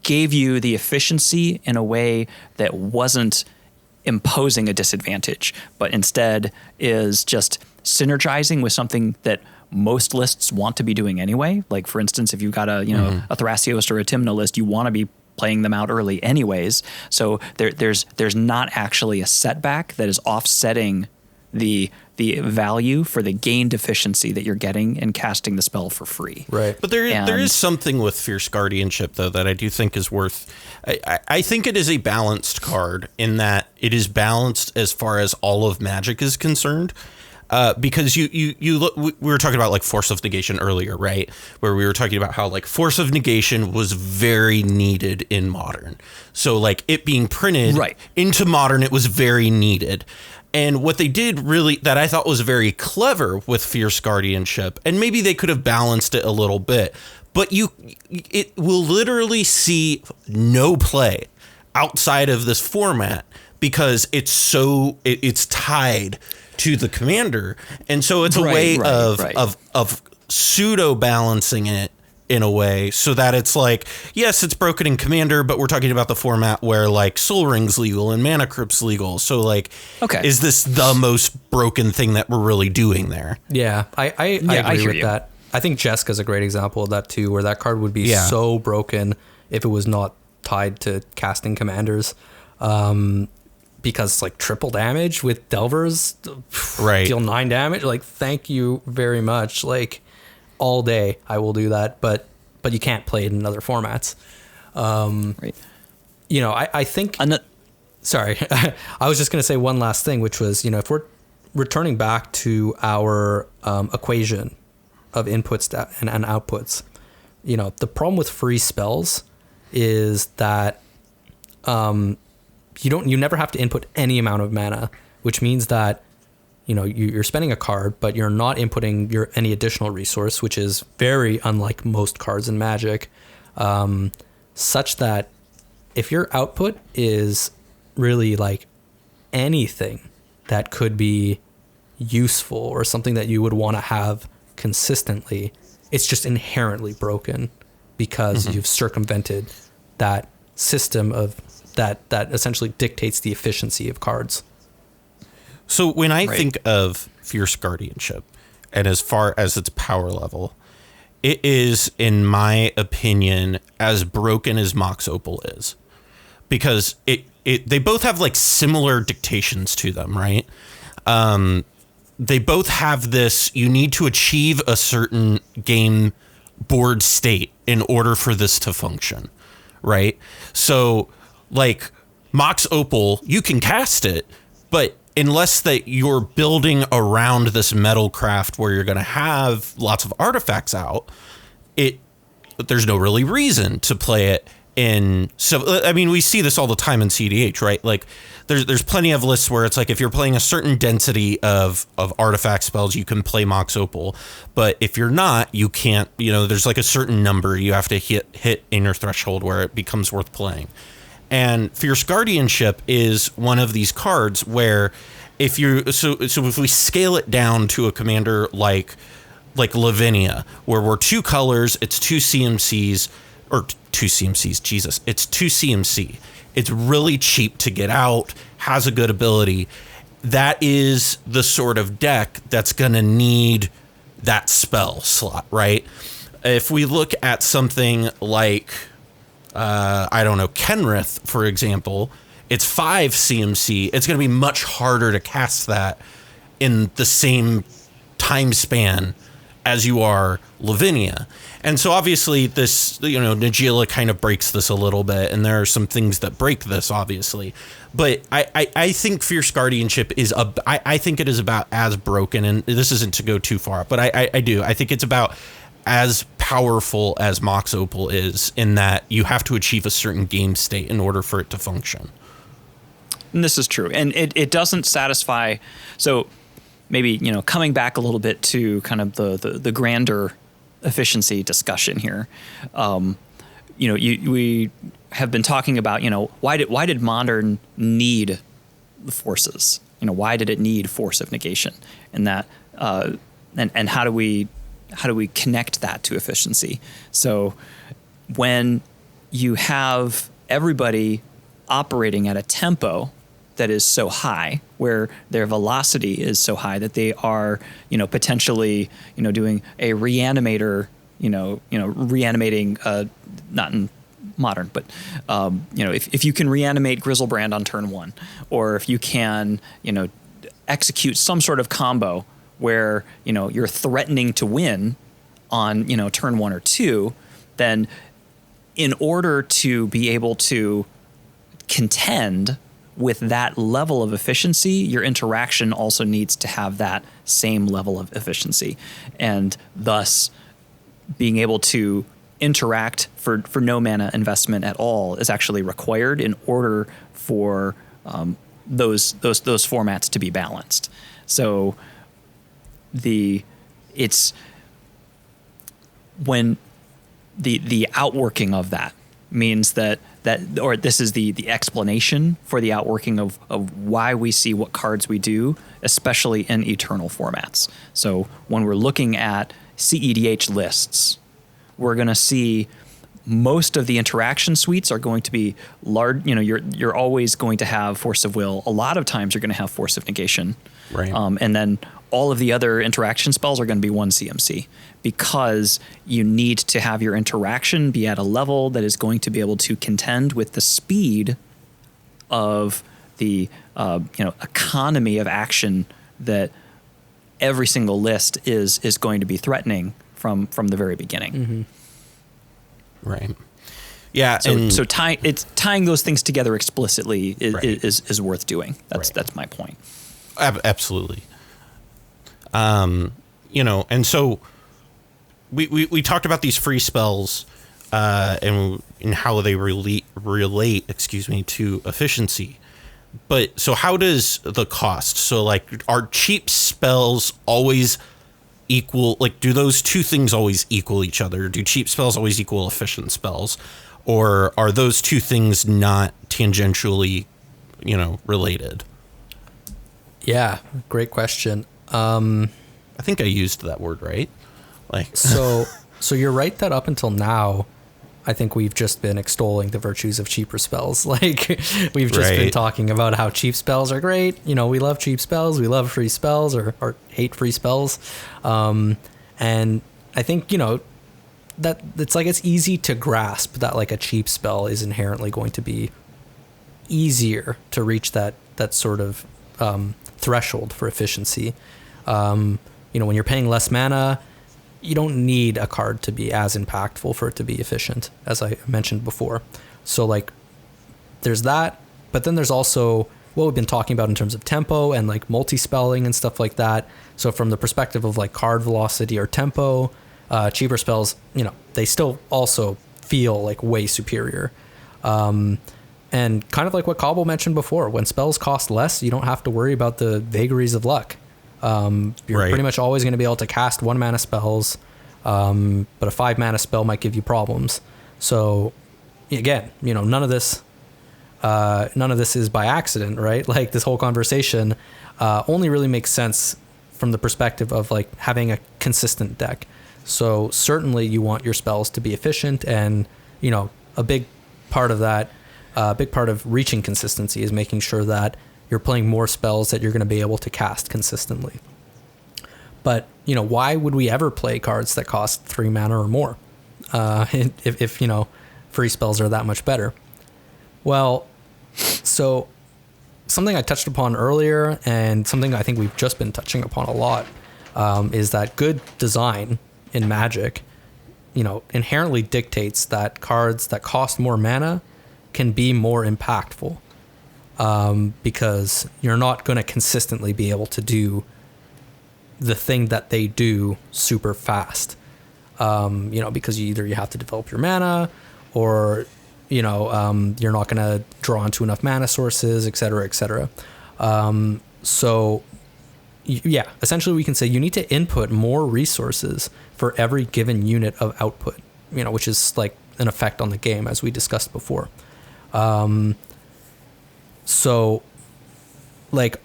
gave you the efficiency in a way that wasn't imposing a disadvantage, but instead is just synergizing with something that most lists want to be doing anyway. Like for instance, if you've got a a Thrasios or a Tymna list, you want to be playing them out early anyways. So there's not actually a setback that is offsetting the value for the gained efficiency that you're getting in casting the spell for free. Right. But there is something with Fierce Guardianship, though, that I do think is worth... I think it is a balanced card in that it is balanced as far as all of Magic is concerned. Because you look, we were talking about like Force of Negation earlier, right? Where we were talking about how like Force of Negation was very needed in Modern. So like it being printed into Modern, it was very needed. And what they did really that I thought was very clever with Fierce Guardianship, and maybe they could have balanced it a little bit, but it will literally see no play outside of this format because it's tied to the commander. And so it's a way of pseudo balancing it in a way so that it's like, yes, it's broken in commander, but we're talking about the format where like Soul Ring's legal and Mana Crypt's legal. So like, is this the most broken thing that we're really doing there? Yeah, I agree with that. I think Jessica's a great example of that too, where that card would be so broken if it was not tied to casting commanders. Because like triple damage with Delvers, deal 9 damage. Like, thank you very much. Like, all day I will do that, but you can't play it in other formats. I think. Sorry, I was just going to say one last thing, which was if we're returning back to our equation of inputs and outputs, the problem with free spells is that you never have to input any amount of mana, which means that you're spending a card, but you're not inputting any additional resource, which is very unlike most cards in Magic, such that if your output is really like anything that could be useful or something that you would want to have consistently, it's just inherently broken because you've circumvented that system of that essentially dictates the efficiency of cards. So when I think of Fierce Guardianship, and as far as its power level, it is, in my opinion, as broken as Mox Opal is. Because they both have like similar dictations to them, right? They both have this, you need to achieve a certain game board state in order for this to function, right? So like Mox Opal, you can cast it, but unless that you're building around this metal craft where you're going to have lots of artifacts out, there's no really reason to play it in. So I mean, we see this all the time in CDH, right? Like there's plenty of lists where it's like if you're playing a certain density of artifact spells, you can play Mox Opal, but if you're not, you can't. There's like a certain number you have to hit in your threshold where it becomes worth playing. And Fierce Guardianship is one of these cards where if we scale it down to a commander like Lavinia, where we're 2 colors, it's 2 CMCs, or 2 CMCs, Jesus, it's 2 CMC. It's really cheap to get out, has a good ability. That is the sort of deck that's going to need that spell slot, right? If we look at something like, Kenrith, for example, it's 5 CMC. It's going to be much harder to cast that in the same time span as you are Lavinia. And so obviously this, Najeela kind of breaks this a little bit, and there are some things that break this, obviously. But I think Fierce Guardianship is, I think it is about as broken, and this isn't to go too far, but I do. I think it's about as powerful as Mox Opal is, in that you have to achieve a certain game state in order for it to function. And this is true. And it doesn't satisfy. So maybe, coming back a little bit to kind of the grander efficiency discussion here. We have been talking about, why did Modern need the forces? Why did it need Force of Negation? And that, and how do we connect that to efficiency? So when you have everybody operating at a tempo that is so high, where their velocity is so high that they are, potentially, doing a reanimator, reanimating, not in Modern, but, if you can reanimate Grizzlebrand on turn 1, or if you can, execute some sort of combo where, you're threatening to win on, turn 1 or 2, then in order to be able to contend with that level of efficiency, your interaction also needs to have that same level of efficiency. And thus, being able to interact for no mana investment at all is actually required in order for those formats to be balanced. So it's when the outworking of that means that or this is the explanation for the outworking of why we see what cards we do, especially in Eternal formats. So when we're looking at CEDH lists, we're going to see most of the interaction suites are going to be large. You're always going to have Force of Will. A lot of times you're going to have Force of Negation. Right. And then all of the other interaction spells are going to be 1 CMC, because you need to have your interaction be at a level that is going to be able to contend with the speed of the economy of action that every single list is going to be threatening from the very beginning. Mm-hmm. Right. Yeah. So tying those things together explicitly is worth doing. That's my point. Absolutely. And so we talked about these free spells and how they relate to efficiency. But so how does the cost? So like, are cheap spells always equal? Like, do those two things always equal each other? Do cheap spells always equal efficient spells? Or are those two things not tangentially, related? Yeah, great question. I think I used that word right. So you're right that up until now, I think we've just been extolling the virtues of cheaper spells. Like, we've just been talking about how cheap spells are great. We love cheap spells. We love free spells or hate free spells. And I think, that it's easy to grasp that like a cheap spell is inherently going to be easier to reach that sort of threshold for efficiency. When you're paying less mana, you don't need a card to be as impactful for it to be efficient, as I mentioned before. So like, there's that, but then there's also what we've been talking about in terms of tempo and like multi-spelling and stuff like that. So from the perspective of like card velocity or tempo, cheaper spells, they still also feel like way superior. And kind of like what Cobble mentioned before, when spells cost less, you don't have to worry about the vagaries of luck. You're pretty much always going to be able to cast 1 mana spells, but a 5 mana spell might give you problems. So again, none of this is by accident, right? Like, this whole conversation only really makes sense from the perspective of like having a consistent deck. So certainly you want your spells to be efficient and a big part of that, big part of reaching consistency is making sure that you're playing more spells that you're going to be able to cast consistently. But, why would we ever play cards that cost 3 mana or more? If free spells are that much better. Well, so something I touched upon earlier, and something I think we've just been touching upon a lot, is that good design in Magic, inherently dictates that cards that cost more mana can be more impactful, because you're not going to consistently be able to do the thing that they do super fast, because you have to develop your mana, or you're not going to draw into enough mana sources, et cetera, et cetera. So yeah, essentially we can say you need to input more resources for every given unit of output, which is like an effect on the game, as we discussed before. So like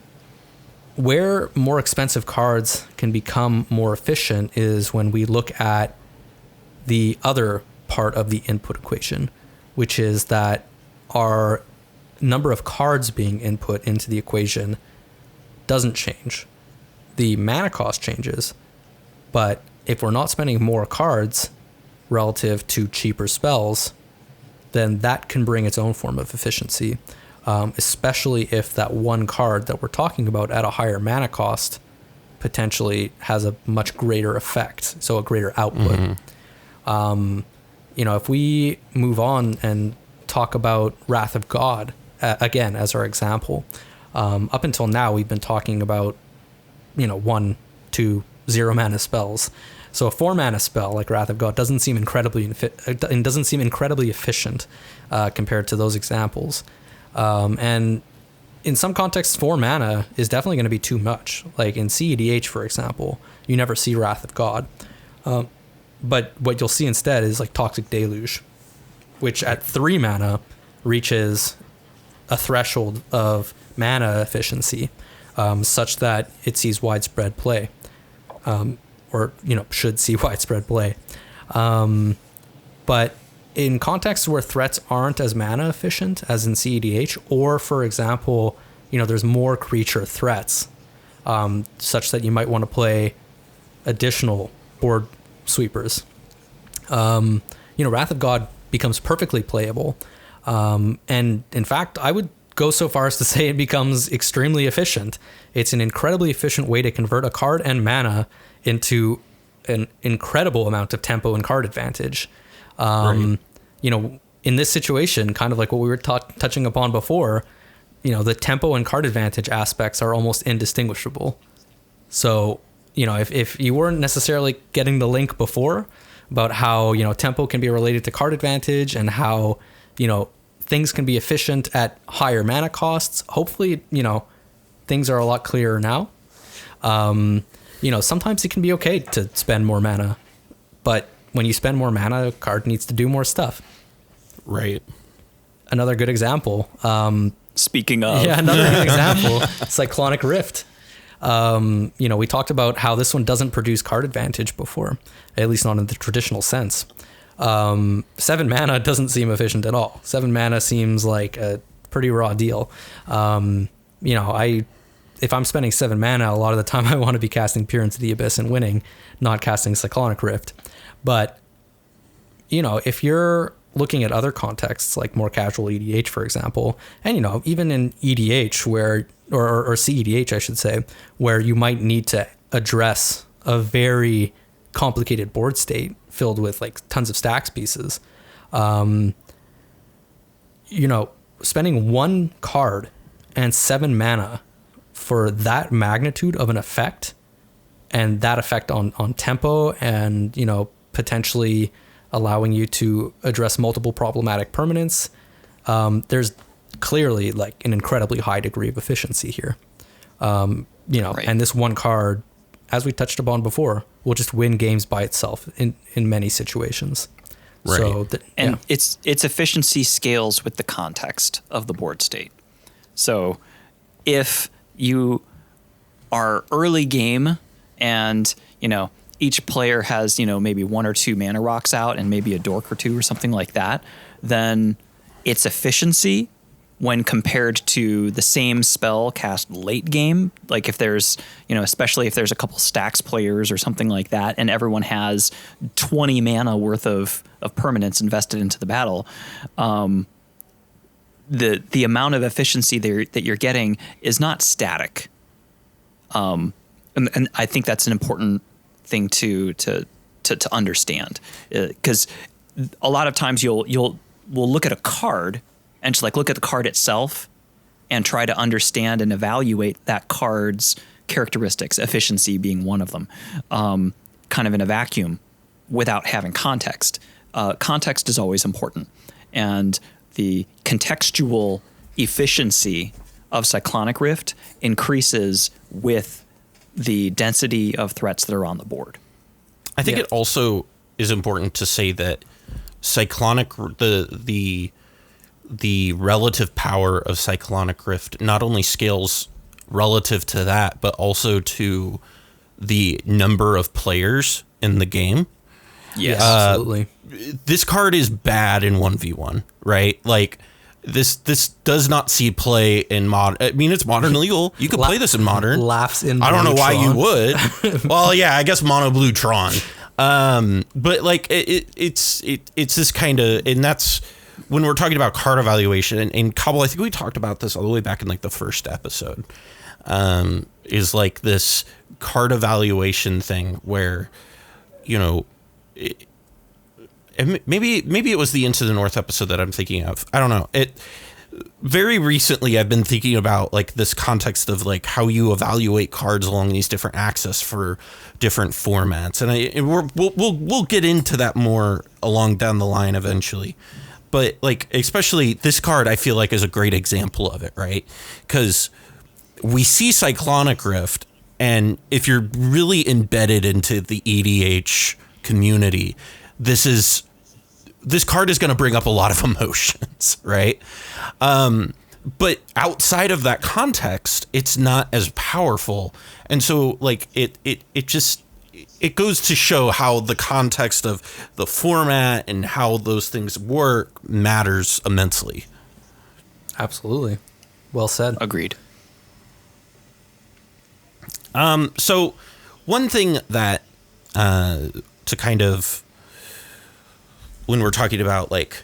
where more expensive cards can become more efficient is when we look at the other part of the input equation, which is that our number of cards being input into the equation doesn't change. The mana cost changes, but if we're not spending more cards relative to cheaper spells, then that can bring its own form of efficiency, especially if that one card that we're talking about at a higher mana cost potentially has a much greater effect, so a greater output. If we move on and talk about Wrath of God, again, as our example, up until now, we've been talking about, 1, 2, 0 mana spells. So a 4 mana spell like Wrath of God doesn't seem incredibly efficient compared to those examples. And in some contexts, 4 mana is definitely going to be too much. Like in CEDH, for example, you never see Wrath of God. But what you'll see instead is like Toxic Deluge, which at 3 mana reaches a threshold of mana efficiency, such that it sees widespread play, or should see widespread play. But in contexts where threats aren't as mana efficient as in CEDH, or for example, there's more creature threats, such that you might want to play additional board sweepers. Wrath of God becomes perfectly playable. And in fact, I would go so far as to say it becomes extremely efficient. It's an incredibly efficient way to convert a card and mana into an incredible amount of tempo and card advantage. Right. In this situation, kind of like what we were touching upon before, the tempo and card advantage aspects are almost indistinguishable. So, if you weren't necessarily getting the link before about how, tempo can be related to card advantage and how, things can be efficient at higher mana costs, hopefully, things are a lot clearer now. Sometimes it can be okay to spend more mana, but when you spend more mana, a card needs to do more stuff. Right. Another good example. Speaking of. Yeah, another good example, Cyclonic Rift. We talked about how this one doesn't produce card advantage before, at least not in the traditional sense. 7 mana doesn't seem efficient at all. 7 mana seems like a pretty raw deal. If I'm spending 7 mana, a lot of the time I want to be casting Peer into the Abyss and winning, not casting Cyclonic Rift. But, if you're looking at other contexts, like more casual EDH, for example, and, even in EDH or CEDH, I should say, where you might need to address a very complicated board state filled with like tons of stacks pieces, spending 1 card and 7 mana for that magnitude of an effect, and that effect on tempo, and potentially allowing you to address multiple problematic permanents, there's clearly like an incredibly high degree of efficiency here. Right. And this 1 card, as we touched upon before, will just win games by itself in many situations. Right. So its efficiency scales with the context of the board state. So if you are early game and, each player has, maybe 1 or 2 mana rocks out and maybe a dork or 2 or something like that, then its efficiency when compared to the same spell cast late game, like if there's, especially if there's a couple stacks players or something like that, and everyone has 20 mana worth of permanents invested into the battle, the amount of efficiency that you're getting is not static. And I think that's an important thing to understand, because a lot of times we'll look at a card and just look at the card itself and try to understand and evaluate that card's characteristics, efficiency being one of them, kind of in a vacuum without having context. Context is always important. And the contextual efficiency of Cyclonic Rift increases with the density of threats that are on the board. I think it also is important to say that Cyclonic, the relative power of Cyclonic Rift not only scales relative to that, but also to the number of players in the game. Yes, absolutely. This card is bad in 1v1, right? Like this does not see play in modern. I mean, it's modern legal. You could play this in modern. Laughs in. I don't know why you would. Well, yeah, I guess mono blue Tron. But like it's this kind of, and that's when we're talking about card evaluation, and Cobble, I think we talked about this all the way back in like the first episode, is like this card evaluation thing where, maybe it was the Into the North episode that I'm thinking of. I don't know. Very recently, I've been thinking about like this context of like how you evaluate cards along these different axes for different formats, and we'll get into that more along down the line eventually. But like especially this card, I feel like is a great example of it, right? Because we see Cyclonic Rift, and if you're really embedded into the EDH community, this card is going to bring up a lot of emotions, right? But outside of that context, it's not as powerful. And so like it goes to show how the context of the format and how those things work matters immensely. Absolutely. Well said. Agreed. So one thing that to kind of, when we're talking about like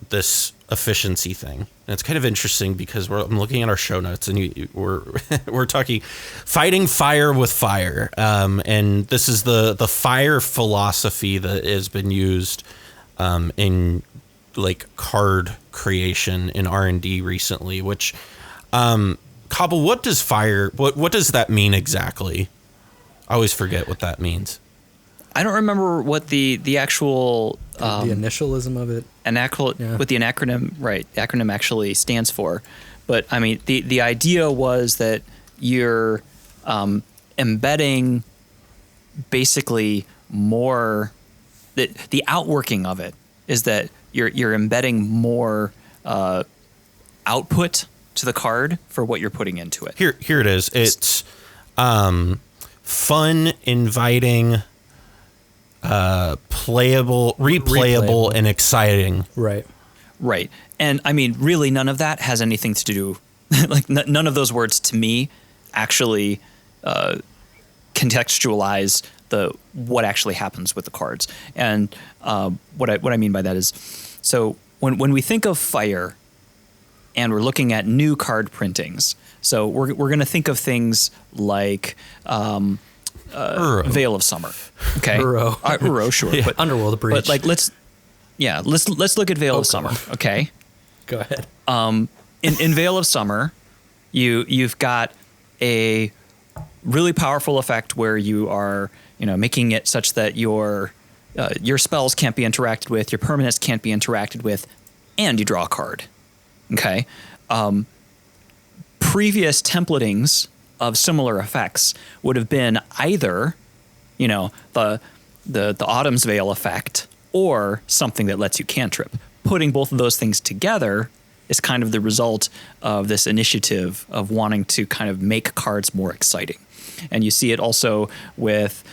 this efficiency thing, and it's kind of interesting because I'm looking at our show notes, and we're talking fighting fire with fire, and this is the fire philosophy that has been used in like card creation in R&D recently. Which, Cobble, what does fire? What does that mean exactly? I always forget what that means. I don't remember what the actual the initialism of it. What the acronym, right? The acronym actually stands for, but I mean the idea was that you're embedding basically more. The outworking of it is that you're embedding more output to the card for what you're putting into it. Here it is. It's fun, inviting, playable, replayable, and exciting. Right. And I mean, really, none of that has anything to do. Like, none of those words to me actually contextualize what actually happens with the cards. And what I mean by that is, so when we think of fire, and we're looking at new card printings, so we're going to think of things like Veil of Summer. Okay. Uro, sure. Yeah, but Underworld Breach. But like let's look at Veil of Summer. Okay. Go ahead. In Veil of Summer, you've got a really powerful effect where you are, making it such that your spells can't be interacted with, your permanents can't be interacted with, and you draw a card. Okay. Previous templatings of similar effects would have been either, the Autumn's Veil effect or something that lets you cantrip. Putting both of those things together is kind of the result of this initiative of wanting to kind of make cards more exciting. And you see it also with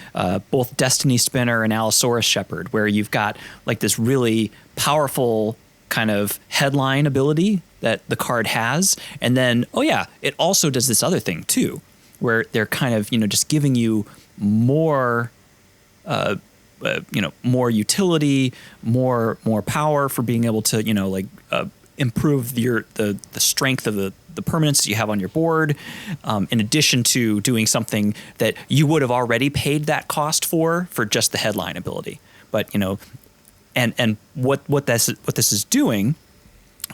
both Destiny Spinner and Allosaurus Shepherd, where you've got like this really powerful kind of headline ability that the card has. And then, oh yeah, it also does this other thing too, where they're kind of, just giving you more, more utility, more power for being able to, improve the strength of the permanents that you have on your board, in addition to doing something that you would have already paid that cost for just the headline ability. But, and what this is doing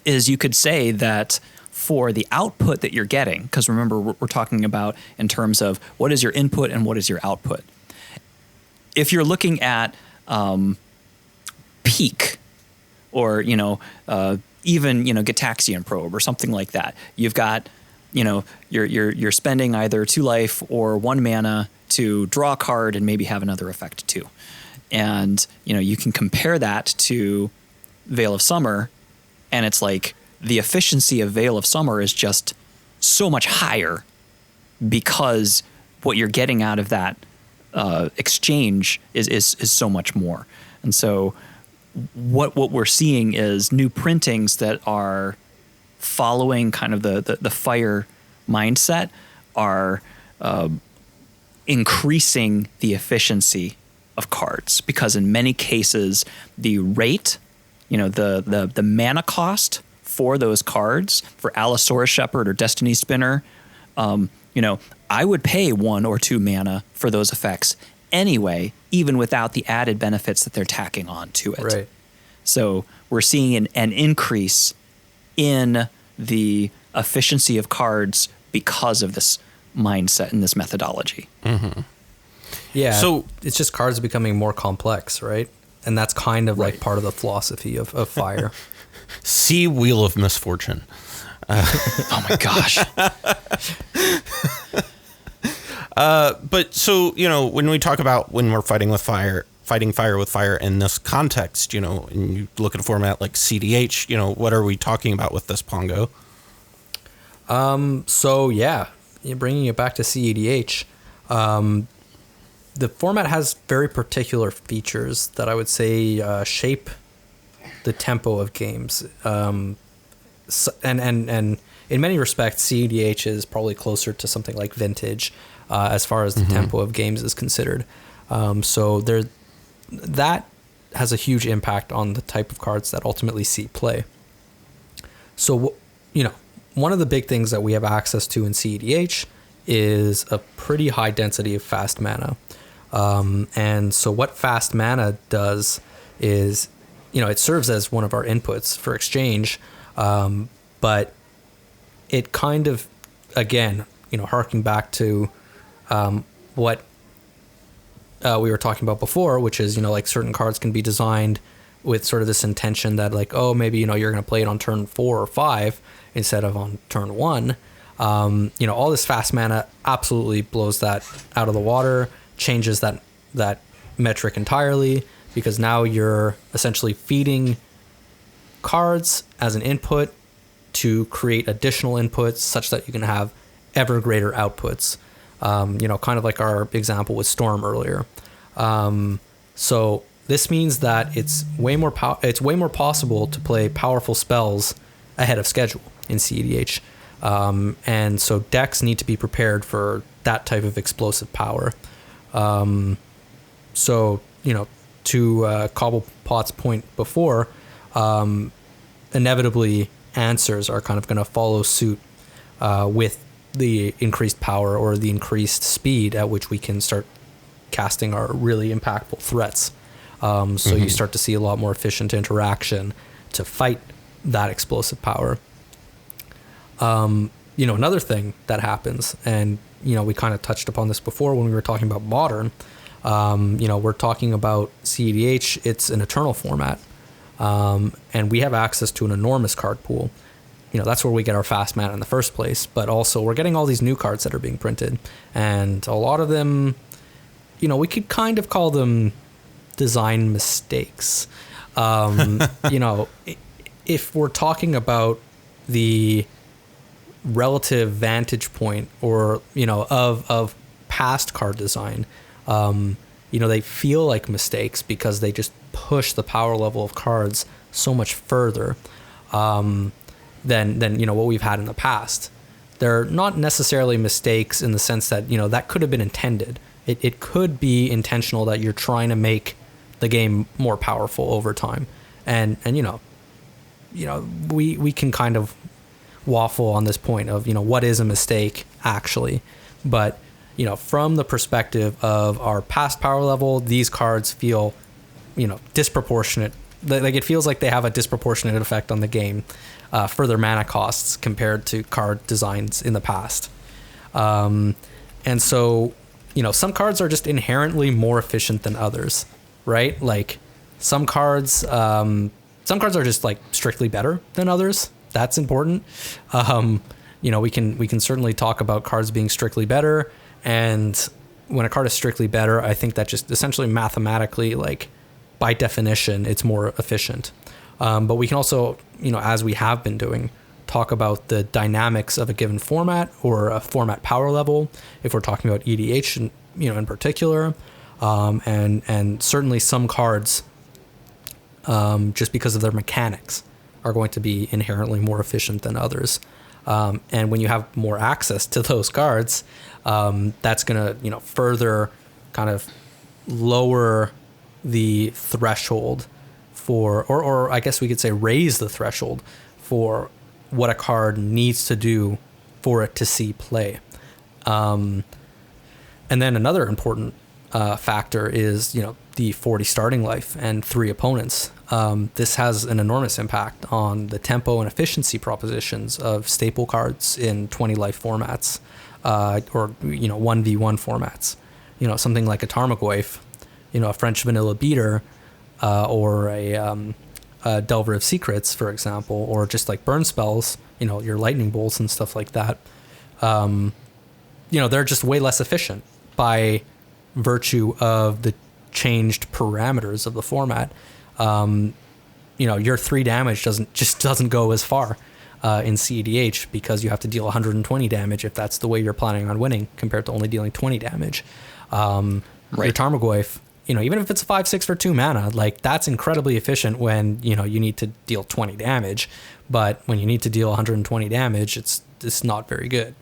is you could say that for the output that you're getting, because remember, we're talking about in terms of what is your input and what is your output. If you're looking at Peak or, even, Gitaxian Probe or something like that, you've got, you're spending either 2 life or 1 mana to draw a card and maybe have another effect too. And, you can compare that to Veil of Summer, and it's like the efficiency of Veil of Summer is just so much higher because what you're getting out of that exchange is so much more. And so what we're seeing is new printings that are following kind of the fire mindset are increasing the efficiency of cards, because in many cases the rate, the mana cost for those cards, for Allosaurus Shepherd or Destiny Spinner, I would pay 1 or 2 mana for those effects anyway, even without the added benefits that they're tacking on to it. Right. So we're seeing an increase in the efficiency of cards because of this mindset and this methodology. Mm-hmm. Yeah. So it's just cards becoming more complex, right? And that's kind of like part of the philosophy of Fire. See Wheel of Misfortune. Oh my gosh. But so, when we talk about when we're fighting fire with fire in this context, and you look at a format like CDH, what are we talking about with this, Pongo? So yeah, bringing it back to CEDH, the format has very particular features that I would say shape the tempo of games. And in many respects, CEDH is probably closer to something like Vintage as far as the tempo of games is considered. So that has a huge impact on the type of cards that ultimately see play. So, one of the big things that we have access to in CEDH is a pretty high density of fast mana. And so what fast mana does is, it serves as one of our inputs for exchange, but it kind of, again, harking back to what we were talking about before, which is, like certain cards can be designed with sort of this intention that like, oh, maybe, you're going to play it on turn 4 or 5 instead of on turn 1. All this fast mana absolutely blows that out of the water, changes that metric entirely, because now you're essentially feeding cards as an input to create additional inputs such that you can have ever greater outputs. Kind of like our example with Storm earlier. So this means that it's way more possible to play powerful spells ahead of schedule in CEDH. And so decks need to be prepared for that type of explosive power. So, to Cobblepott's point before, inevitably answers are kind of going to follow suit with the increased power or the increased speed at which we can start casting our really impactful threats. So you start to see a lot more efficient interaction to fight that explosive power. Another thing that happens, and, we kind of touched upon this before when we were talking about Modern, we're talking about CEDH, it's an eternal format, and we have access to an enormous card pool. That's where we get our fast mana in the first place, but also we're getting all these new cards that are being printed, and a lot of them, we could kind of call them design mistakes. If we're talking about the relative vantage point or, of past card design, they feel like mistakes because they just push the power level of cards so much further than what we've had in the past. They're not necessarily mistakes in the sense that that could have been intended. It could be intentional that you're trying to make the game more powerful over time, and we can kind of waffle on this point of what is a mistake actually, but from the perspective of our past power level, these cards feel disproportionate. Like it feels like they have a disproportionate effect on the game for their mana costs compared to card designs in the past. And so, some cards are just inherently more efficient than others, right? Like some cards are just like strictly better than others. That's important. We can certainly talk about cards being strictly better. And when a card is strictly better, I think that just essentially mathematically, like by definition, it's more efficient. But we can also, as we have been doing, talk about the dynamics of a given format or a format power level, if we're talking about EDH, in particular, and certainly some cards, just because of their mechanics, are going to be inherently more efficient than others. And when you have more access to those cards, that's going to, further kind of lower the threshold for, or I guess we could say raise the threshold for what a card needs to do for it to see play. And then another important factor is, the 40 starting life and 3 opponents. This has an enormous impact on the tempo and efficiency propositions of staple cards in 20 life formats, or 1v1 formats. Something like a Tarmogoyf, a French vanilla beater, or a Delver of Secrets, for example, or just like burn spells, your lightning bolts and stuff like that. They're just way less efficient by virtue of the changed parameters of the format. Your 3 damage doesn't go as far in CEDH because you have to deal 120 damage if that's the way you're planning on winning, compared to only dealing 20 damage. Your Tarmogoyf, even if it's a 5/6 for 2 mana, like that's incredibly efficient when you need to deal 20 damage, but when you need to deal 120 damage, it's not very good.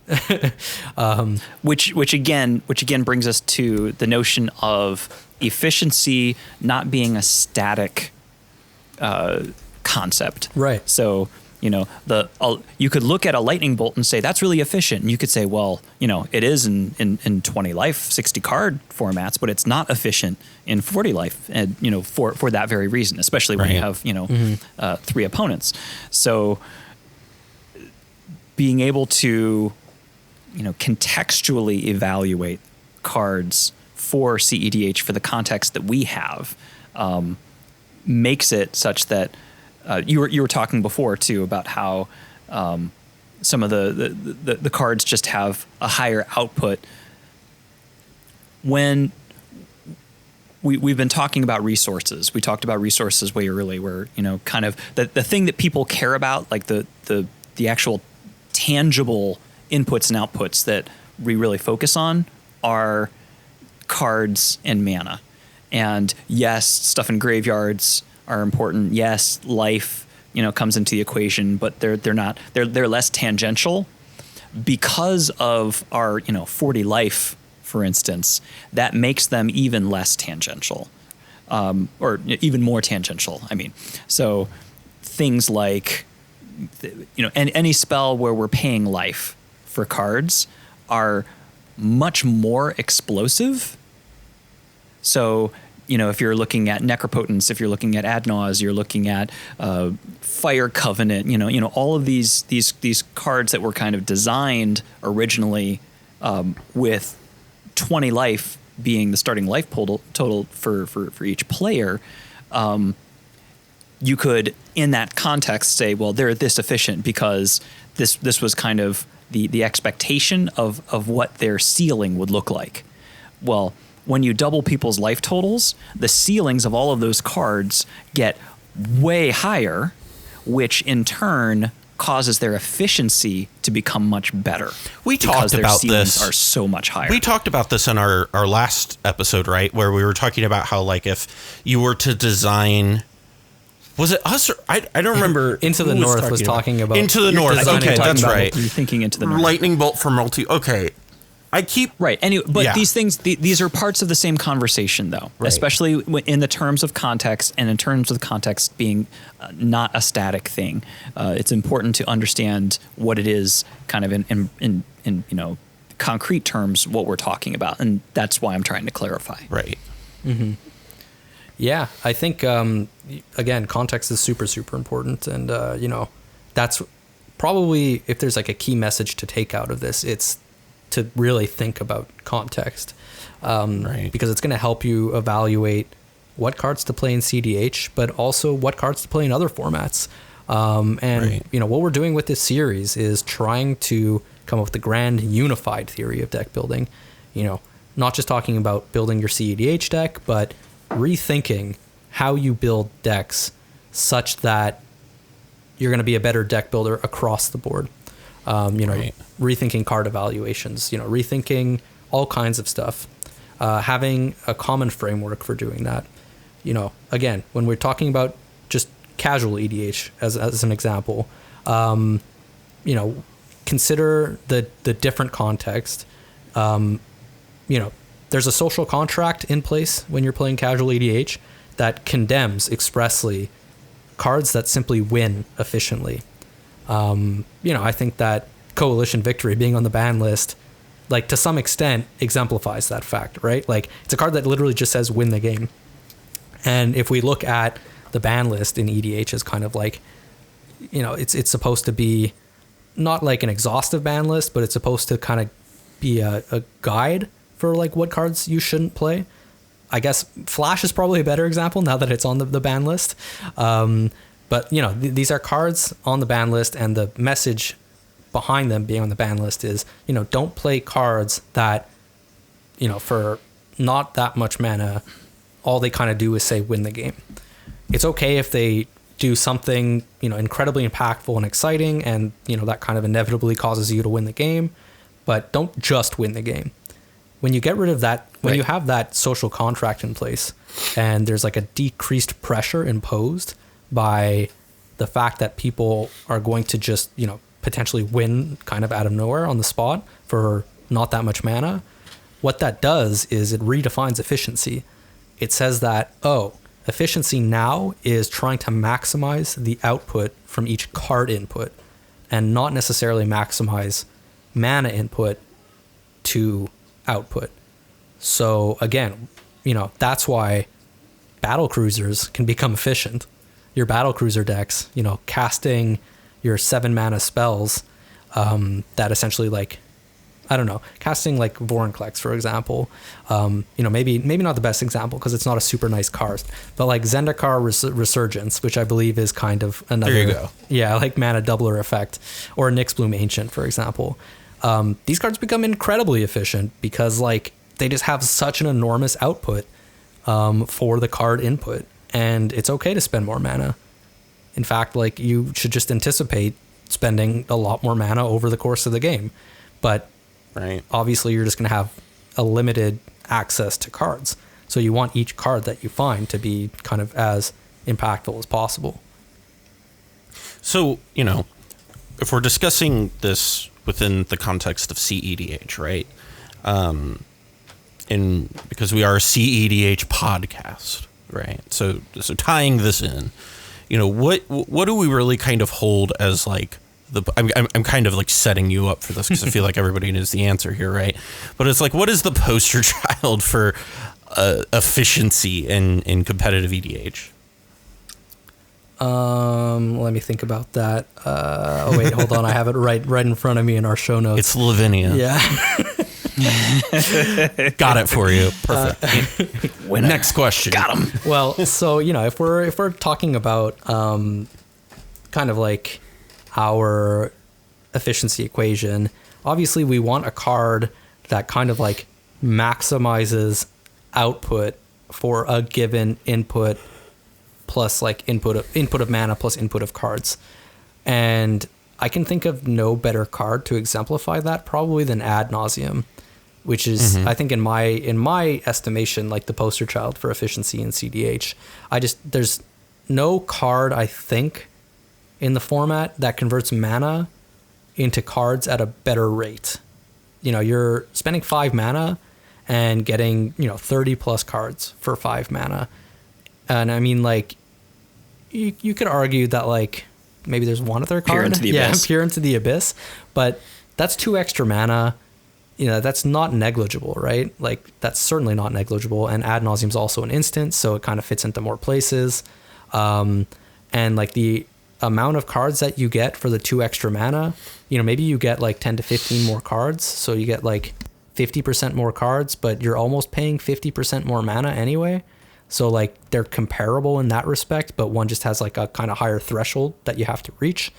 Which again brings us to the notion of efficiency not being a static concept. Right. So, you could look at a lightning bolt and say that's really efficient, and you could say, well, it is in 20 life, 60 card formats, but it's not efficient in 40 life, and for that very reason, especially when you have 3 opponents. So being able to contextually evaluate cards for CEDH for the context that we have makes it such that you were talking before too about how some of the cards just have a higher output. When we've been talking about resources, we talked about resources way early, where kind of the thing that people care about, like the actual tangible inputs and outputs that we really focus on, are cards and mana. And yes, stuff in graveyards are important. Yes, life, comes into the equation, but they're less tangential because of our, 40 life, for instance. That makes them even less tangential, or even more tangential. I mean, so things like, any spell where we're paying life for cards are much more explosive. So, if you're looking at Necropotence, if you're looking at Ad Naus, you're looking at Fire Covenant, all of these cards that were kind of designed originally with 20 life being the starting life total for each player. You could, in that context, say, well, they're this efficient because this was kind of the expectation of what their ceiling would look like. Well, when you double people's life totals, the ceilings of all of those cards get way higher, which in turn causes their efficiency to become much better. We talked about this. Are so much higher. We talked about this in our last episode, right? Where we were talking about how, like, if you were to design, was it us or I don't remember. Into the North was talking about Into the North. Okay, that's right. You're thinking Into the North. Lightning bolt for multi. Okay. I keep right. Anyway, but these things, these are parts of the same conversation, though, especially in the terms of context, and in terms of context being not a static thing. It's important to understand what it is, kind of in concrete terms, what we're talking about, and that's why I'm trying to clarify. Right. Mm-hmm. Yeah, I think again, context is super, super important, and that's probably, if there's like a key message to take out of this, it's to really think about context, because it's going to help you evaluate what cards to play in CDH, but also what cards to play in other formats. What we're doing with this series is trying to come up with the grand unified theory of deck building. Not just talking about building your CEDH deck, but rethinking how you build decks such that you're going to be a better deck builder across the board. Rethinking card evaluations, rethinking all kinds of stuff, having a common framework for doing that. Again, when we're talking about just casual EDH as an example, consider the different context. There's a social contract in place when you're playing casual EDH that condemns expressly cards that simply win efficiently. I think that Coalition Victory being on the ban list, like, to some extent exemplifies that fact, right? Like, it's a card that literally just says win the game. And if we look at the ban list in EDH as kind of like, it's supposed to be not like an exhaustive ban list, but it's supposed to kind of be a guide for like what cards you shouldn't play. I guess Flash is probably a better example now that it's on the ban list. But these are cards on the ban list, and the message behind them being on the ban list is, don't play cards that, for not that much mana, all they kind of do is say win the game. It's okay if they do something, incredibly impactful and exciting, and, that kind of inevitably causes you to win the game, but don't just win the game. When you get rid of that, when you have that social contract in place, and there's like a decreased pressure imposed by the fact that people are going to just, potentially win kind of out of nowhere on the spot for not that much mana, what that does is it redefines efficiency. It says that, efficiency now is trying to maximize the output from each card input and not necessarily maximize mana input to output. So again, that's why battle cruisers can become efficient. Your battle cruiser decks, casting your 7 mana spells that essentially, like, I don't know, casting like Vorinclex, for example. Maybe not the best example because it's not a super nice card, but like Zendikar Resurgence, which I believe is kind of another, there you go. Yeah, like mana doubler effect, or Nyxbloom Ancient, for example. These cards become incredibly efficient because like they just have such an enormous output for the card input, and it's okay to spend more mana. In fact, like, you should just anticipate spending a lot more mana over the course of the game. But obviously you're just going to have a limited access to cards. So you want each card that you find to be kind of as impactful as possible. So, if we're discussing this within the context of CEDH, right? Because we are a CEDH podcast, right? So tying this in, what do we really kind of hold as like I'm kind of like setting you up for this because I feel like everybody knows the answer here, right? But it's like, what is the poster child for efficiency in competitive EDH? Let me think about that. Wait, hold on. I have it right in front of me in our show notes. It's Lavinia. Yeah. Got it for you. Perfect. Next question. Got him. Well, so, if we're talking about kind of like our efficiency equation, obviously we want a card that kind of like maximizes output for a given input plus like input of mana plus input of cards. And I can think of no better card to exemplify that probably than Ad Nauseam, which is, I think in my estimation, like the poster child for efficiency in CDH. There's no card, I think, in the format that converts mana into cards at a better rate. You know, you're spending 5 mana and getting, 30 plus cards for 5 mana. And I mean, like, you could argue that, like, maybe there's one other card. Peer into the Abyss. Peer into the Abyss. But that's 2 extra mana. That's not negligible, right? Like, that's certainly not negligible. And Ad Nauseam is also an instant, so it kind of fits into more places. And, like, the amount of cards that you get for the 2 extra mana, maybe you get, like, 10 to 15 more cards. So you get, like, 50% more cards, but you're almost paying 50% more mana anyway. So, like, they're comparable in that respect, but one just has, like, a kind of higher threshold that you have to reach.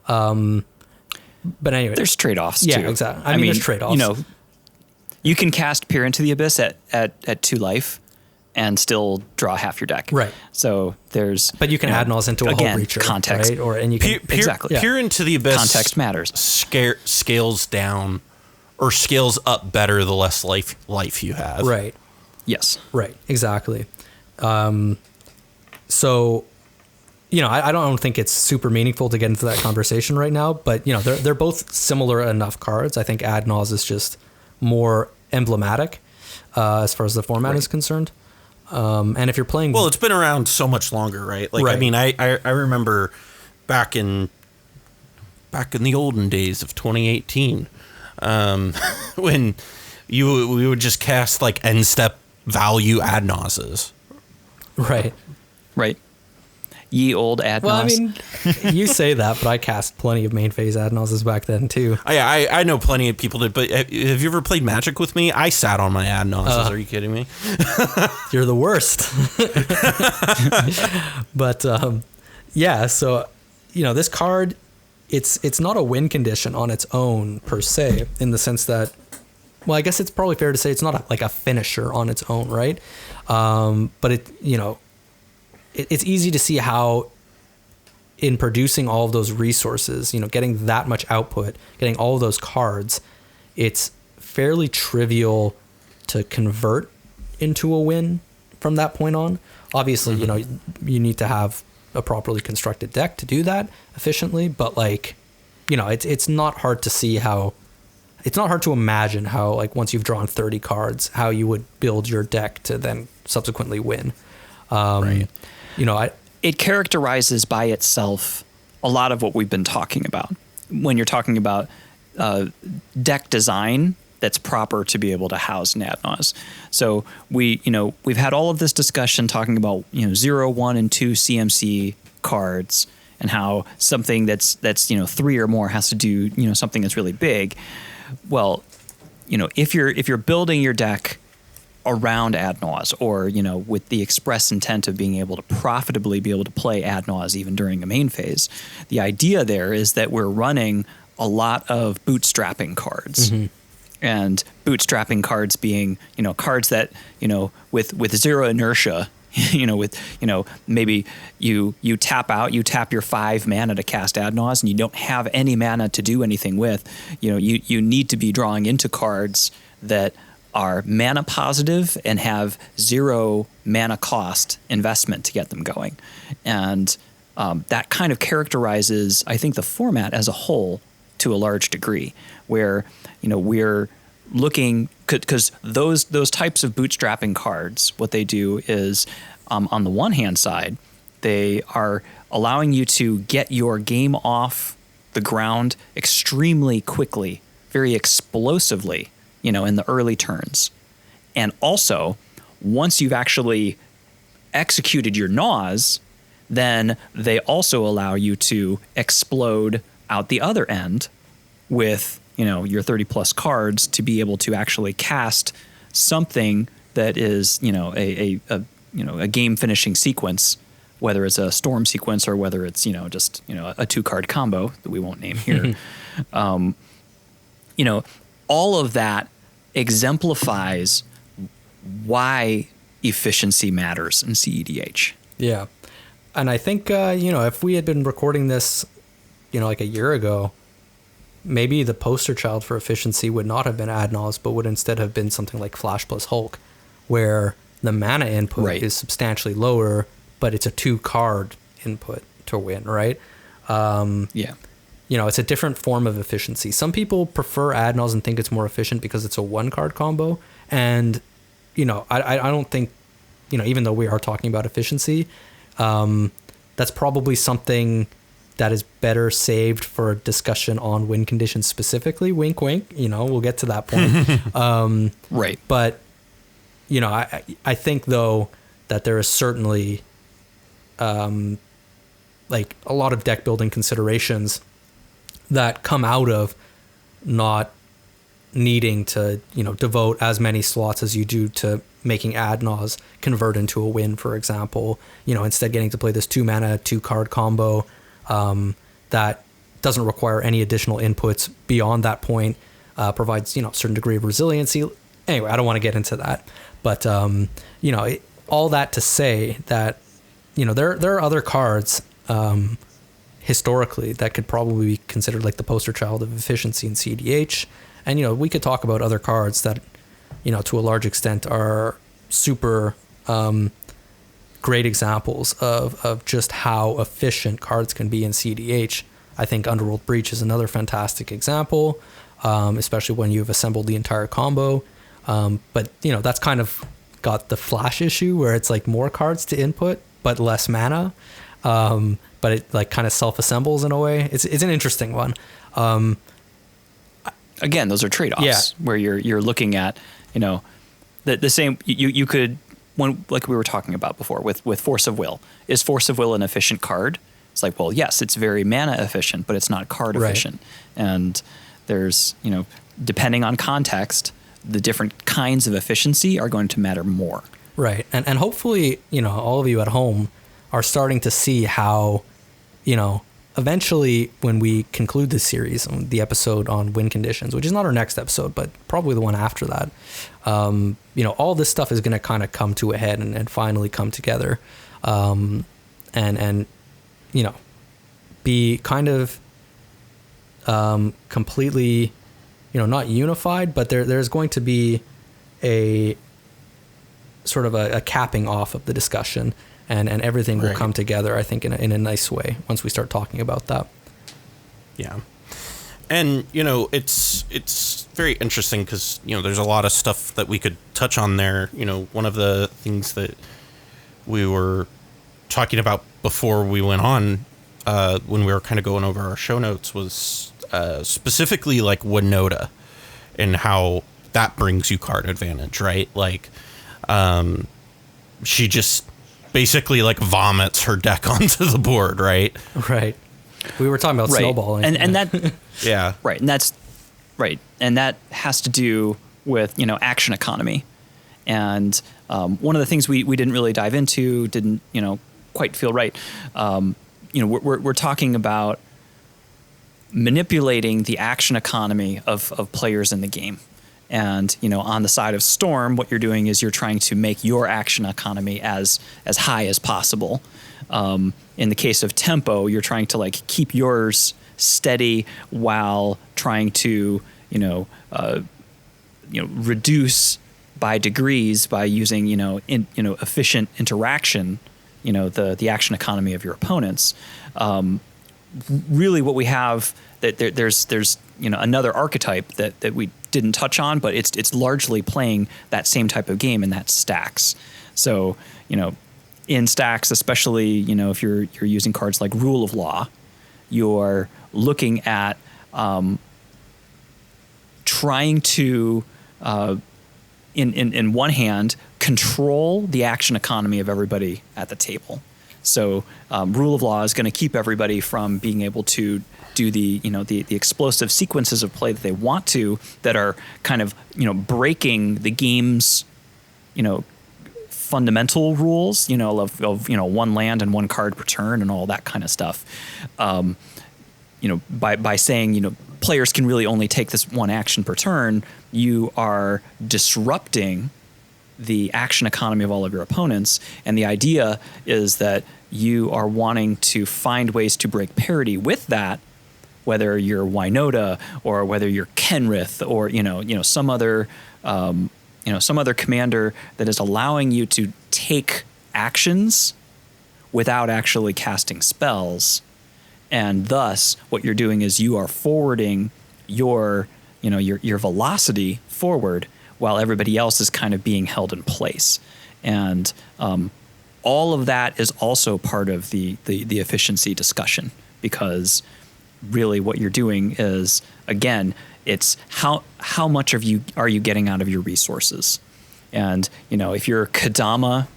But anyway, there's trade-offs too. Yeah, exactly. I mean, there's trade-offs. You can cast Peer into the Abyss at 2 life and still draw half your deck. Right. So there's... But you can add Nulls into a whole Reacher, context. right? And you can... Exactly. Peer into the Abyss... Context matters. Scales down or scales up better the less life you have. Right. Yes. Right. Exactly. So... I don't think it's super meaningful to get into that conversation right now, but they're both similar enough cards. I think Ad Naus is just more emblematic as far as the format is concerned. And if you're playing, well, it's been around so much longer, right? Like, right. I mean, I remember back in the olden days of 2018, when we would just cast like end step value Ad Nauses. Right. Right. Ye old Ad Naus. Well, I mean, you say that, but I cast plenty of main phase Ad Nauses back then too. I know plenty of people did, but have you ever played Magic with me? I sat on my Ad Nauses. Are you kidding me? You're the worst. But yeah, so this card, it's not a win condition on its own per se, in the sense that, well, I guess it's probably fair to say it's not like a finisher on its own, right? But it's easy to see how in producing all of those resources, getting that much output, getting all of those cards, it's fairly trivial to convert into a win from that point on. Obviously, you need to have a properly constructed deck to do that efficiently, but it's not hard to see how, it's not hard to imagine how, like, once you've drawn 30 cards, how you would build your deck to then subsequently win. Right. It characterizes by itself a lot of what we've been talking about when you're talking about deck design that's proper to be able to house an Ad Naus. So we've had all of this discussion talking about 0, 1, and 2 CMC cards and how something that's 3 or more has to do something that's really big. Well, if you're building your deck around Ad Naus, or with the express intent of being able to profitably be able to play Ad Naus even during a main phase, the idea there is that we're running a lot of bootstrapping cards. Mm-hmm. And bootstrapping cards being cards that with 0 inertia, maybe you tap out, you tap your 5 mana to cast Ad Naus, and you don't have any mana to do anything with. You need to be drawing into cards that are mana positive and have 0 mana cost investment to get them going. And that kind of characterizes, I think, the format as a whole to a large degree, where, we're looking, because those types of bootstrapping cards, what they do is, on the one hand side, they are allowing you to get your game off the ground extremely quickly, very explosively, in the early turns. And also, once you've actually executed your Naus, then they also allow you to explode out the other end with, your 30 plus cards to be able to actually cast something that is, a game finishing sequence, whether it's a storm sequence or whether it's, just, a 2-card combo that we won't name here. All of that exemplifies why efficiency matters in CEDH. Yeah. And I think, if we had been recording this like a year ago, maybe the poster child for efficiency would not have been Ad Nauseam, but would instead have been something like Flash plus Hulk, where the mana input is substantially lower, but it's a 2-card input to win, right? It's a different form of efficiency. Some people prefer Ad Nauseam and think it's more efficient because it's a 1-card combo. And, I don't think, even though we are talking about efficiency, that's probably something that is better saved for a discussion on win conditions specifically. Wink, wink. We'll get to that point. Right. But, I think, though, that there is certainly like a lot of deck building considerations that come out of not needing to, devote as many slots as you do to making Ad Nauseam convert into a win, for example. Instead getting to play this 2-mana, 2-card combo that doesn't require any additional inputs beyond that point, provides, a certain degree of resiliency. Anyway, I don't want to get into that. But, all that to say that, there are other cards historically that could probably be considered like the poster child of efficiency in CDH. And, we could talk about other cards that, to a large extent are super great examples of just how efficient cards can be in CDH. I think Underworld Breach is another fantastic example, especially when you've assembled the entire combo. But, that's kind of got the Flash issue where it's like more cards to input, but less mana. But it like kind of self-assembles in a way. It's an interesting one. Again, those are trade-offs where you're looking at, the same, you could, like we were talking about before with Force of Will. Is Force of Will an efficient card? It's like, well, yes, it's very mana efficient, but it's not card efficient. And there's, depending on context, the different kinds of efficiency are going to matter more. Right. And hopefully, all of you at home are starting to see how, eventually when we conclude this series, the episode on win conditions, which is not our next episode, but probably the one after that, all this stuff is going to kind of come to a head and finally come together, and be kind of completely, not unified, but there's going to be a sort of a capping off of the discussion, and everything will come together, I think, in a nice way once we start talking about that. Yeah. And, it's very interesting because, there's a lot of stuff that we could touch on there. One of the things that we were talking about before we went on, when we were kind of going over our show notes, was specifically like Winota and how that brings you card advantage, right? Like, she just basically like vomits her deck onto the board, right? Right. We were talking about snowballing. And that yeah. Right. And that's right. And that has to do with, action economy. And one of the things we didn't really dive into, didn't, quite feel right. We're talking about manipulating the action economy of players in the game. And, on the side of Storm, what you're doing is you're trying to make your action economy as high as possible. In the case of Tempo, you're trying to like keep yours steady while trying to, reduce by degrees by using, efficient interaction, the action economy of your opponents. Really what we have, that there's another archetype that we didn't touch on, but it's largely playing that same type of game, and that's stacks. So, in stacks, especially, if you're using cards like Rule of Law, you're looking at trying to, in one hand, control the action economy of everybody at the table. So Rule of Law is going to keep everybody from being able to do the explosive sequences of play that they want to, that are kind of, breaking the game's, fundamental rules, of one land and one card per turn and all that kind of stuff. By saying, players can really only take this one action per turn, you are disrupting the action economy of all of your opponents. And the idea is that you are wanting to find ways to break parity with that whether you're Wynota or whether you're Kenrith or some other some other commander that is allowing you to take actions without actually casting spells, and thus what you're doing is you are forwarding your velocity forward while everybody else is kind of being held in place. And all of that is also part of the efficiency discussion, because really what you're doing is, again, it's how much of you are you getting out of your resources. And if you're Kadama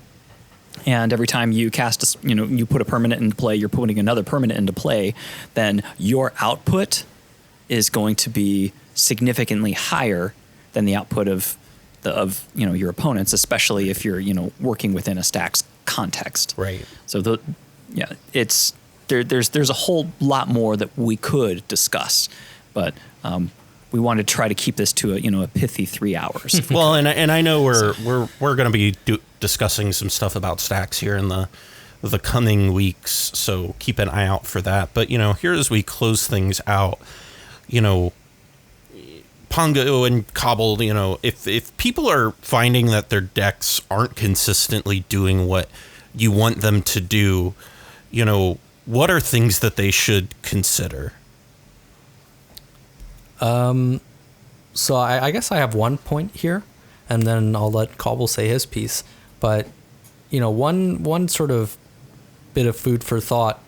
and every time you cast you put a permanent into play, you're putting another permanent into play, then your output is going to be significantly higher than the output of your opponents, especially if you're working within a stack's context. Right. So there's a whole lot more that we could discuss, but we wanted to try to keep this to a pithy 3 hours. Well, and I know we're going to be discussing some stuff about stacks here in the coming weeks, so keep an eye out for that. But here as we close things out, Pongo and Cobble, if people are finding that their decks aren't consistently doing what you want them to do, what are things that they should consider? So I guess I have one point here, and then I'll let Cobble say his piece. But one sort of bit of food for thought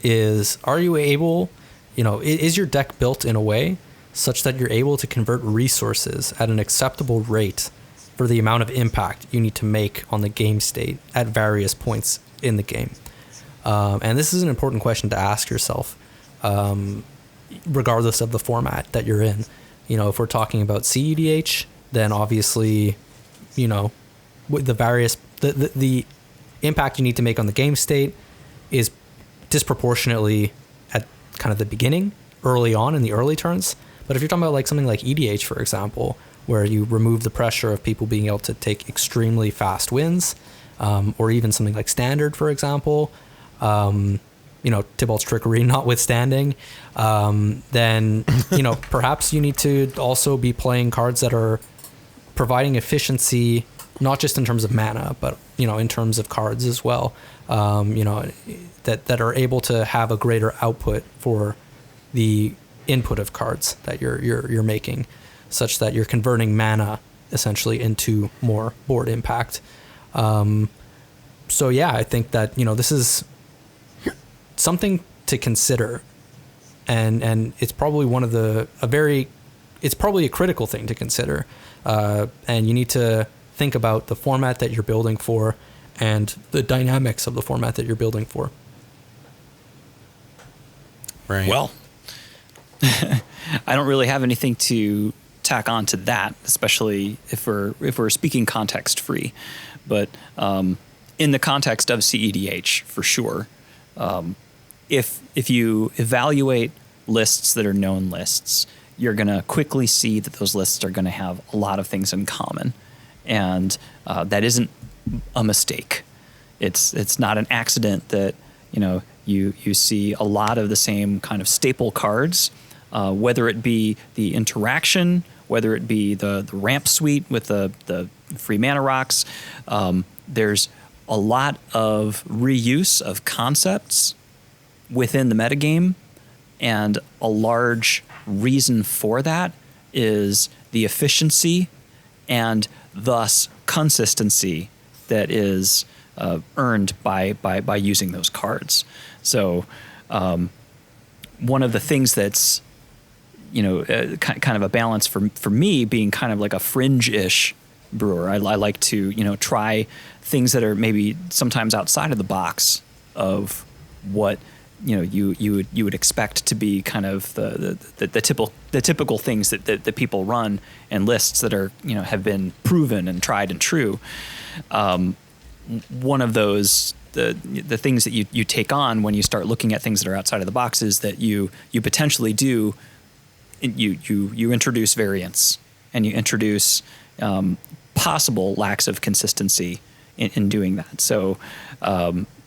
is: are you able, is your deck built in a way such that you're able to convert resources at an acceptable rate for the amount of impact you need to make on the game state at various points in the game? And this is an important question to ask yourself, regardless of the format that you're in. If we're talking about CEDH, then obviously, with the impact you need to make on the game state is disproportionately at kind of the beginning, early on in the early turns. But if you're talking about like something like EDH, for example, where you remove the pressure of people being able to take extremely fast wins, or even something like Standard, for example, Tybalt's Trickery notwithstanding, then, perhaps you need to also be playing cards that are providing efficiency, not just in terms of mana, but, in terms of cards as well, that are able to have a greater output for the input of cards that you're making, such that you're converting mana essentially into more board impact. So yeah, I think that, this is something to consider, and it's probably it's probably a critical thing to consider, and you need to think about the format that you're building for and the dynamics of the format that you're building for. Right. Well, I don't really have anything to tack on to that, especially if we're speaking context free, but in the context of CEDH, for sure. If you evaluate lists that are known lists, you're going to quickly see that those lists are going to have a lot of things in common, and that isn't a mistake. It's not an accident that you see a lot of the same kind of staple cards, whether it be the interaction, whether it be the ramp suite with the free mana rocks. There's a lot of reuse of concepts within the metagame, and a large reason for that is the efficiency and thus consistency that is earned by using those cards. So one of the things that's kind of a balance for me, being kind of like a fringe-ish brewer, I like to try things that are maybe sometimes outside of the box of what you would expect to be kind of the typical things that people run, and lists that are have been proven and tried and true. One of those the things that you take on when you start looking at things that are outside of the box is that you potentially do you introduce variance, and you introduce possible lacks of consistency in doing that. So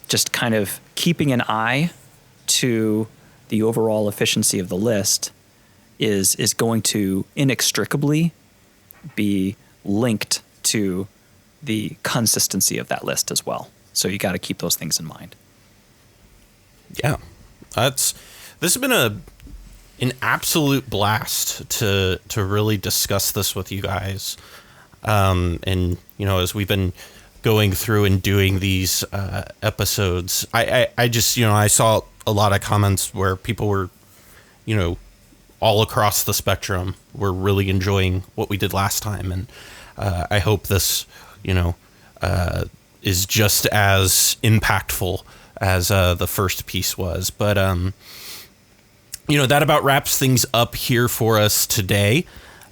just kind of keeping an eye to the overall efficiency of the list is going to inextricably be linked to the consistency of that list as well. So you got to keep those things in mind. Yeah, this has been an absolute blast to really discuss this with you guys. And as we've been going through and doing these episodes, I just I saw a lot of comments where people were all across the spectrum were really enjoying what we did last time, and I hope this is just as impactful as the first piece was. But that about wraps things up here for us today.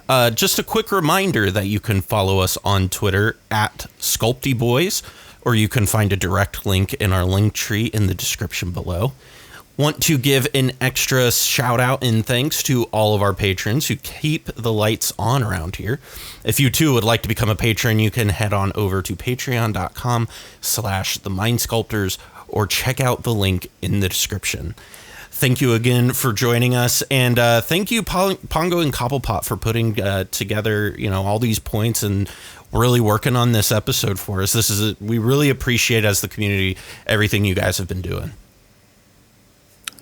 Just a quick reminder that you can follow us on Twitter at SculptyBoys, or you can find a direct link in our link tree in the description below. Want to give an extra shout out and thanks to all of our patrons who keep the lights on around here. If you too would like to become a patron, you can head on over to patreon.com/themindsculptors or check out the link in the description. Thank you again for joining us, and thank you, Pongo and Cobblepott, for putting together, all these points and really working on this episode for us. We really appreciate, as the community, everything you guys have been doing.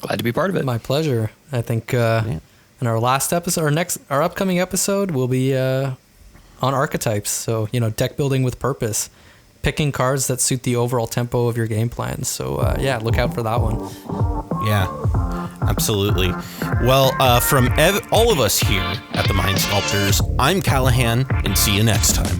Glad to be part of it. My pleasure. I think in our last episode, our upcoming episode will be on archetypes. So deck building with purpose, picking cards that suit the overall tempo of your game plan. So look out for that one. Yeah, absolutely. Well, from all of us here at the Mind Sculptors, I'm Callahan, and see you next time.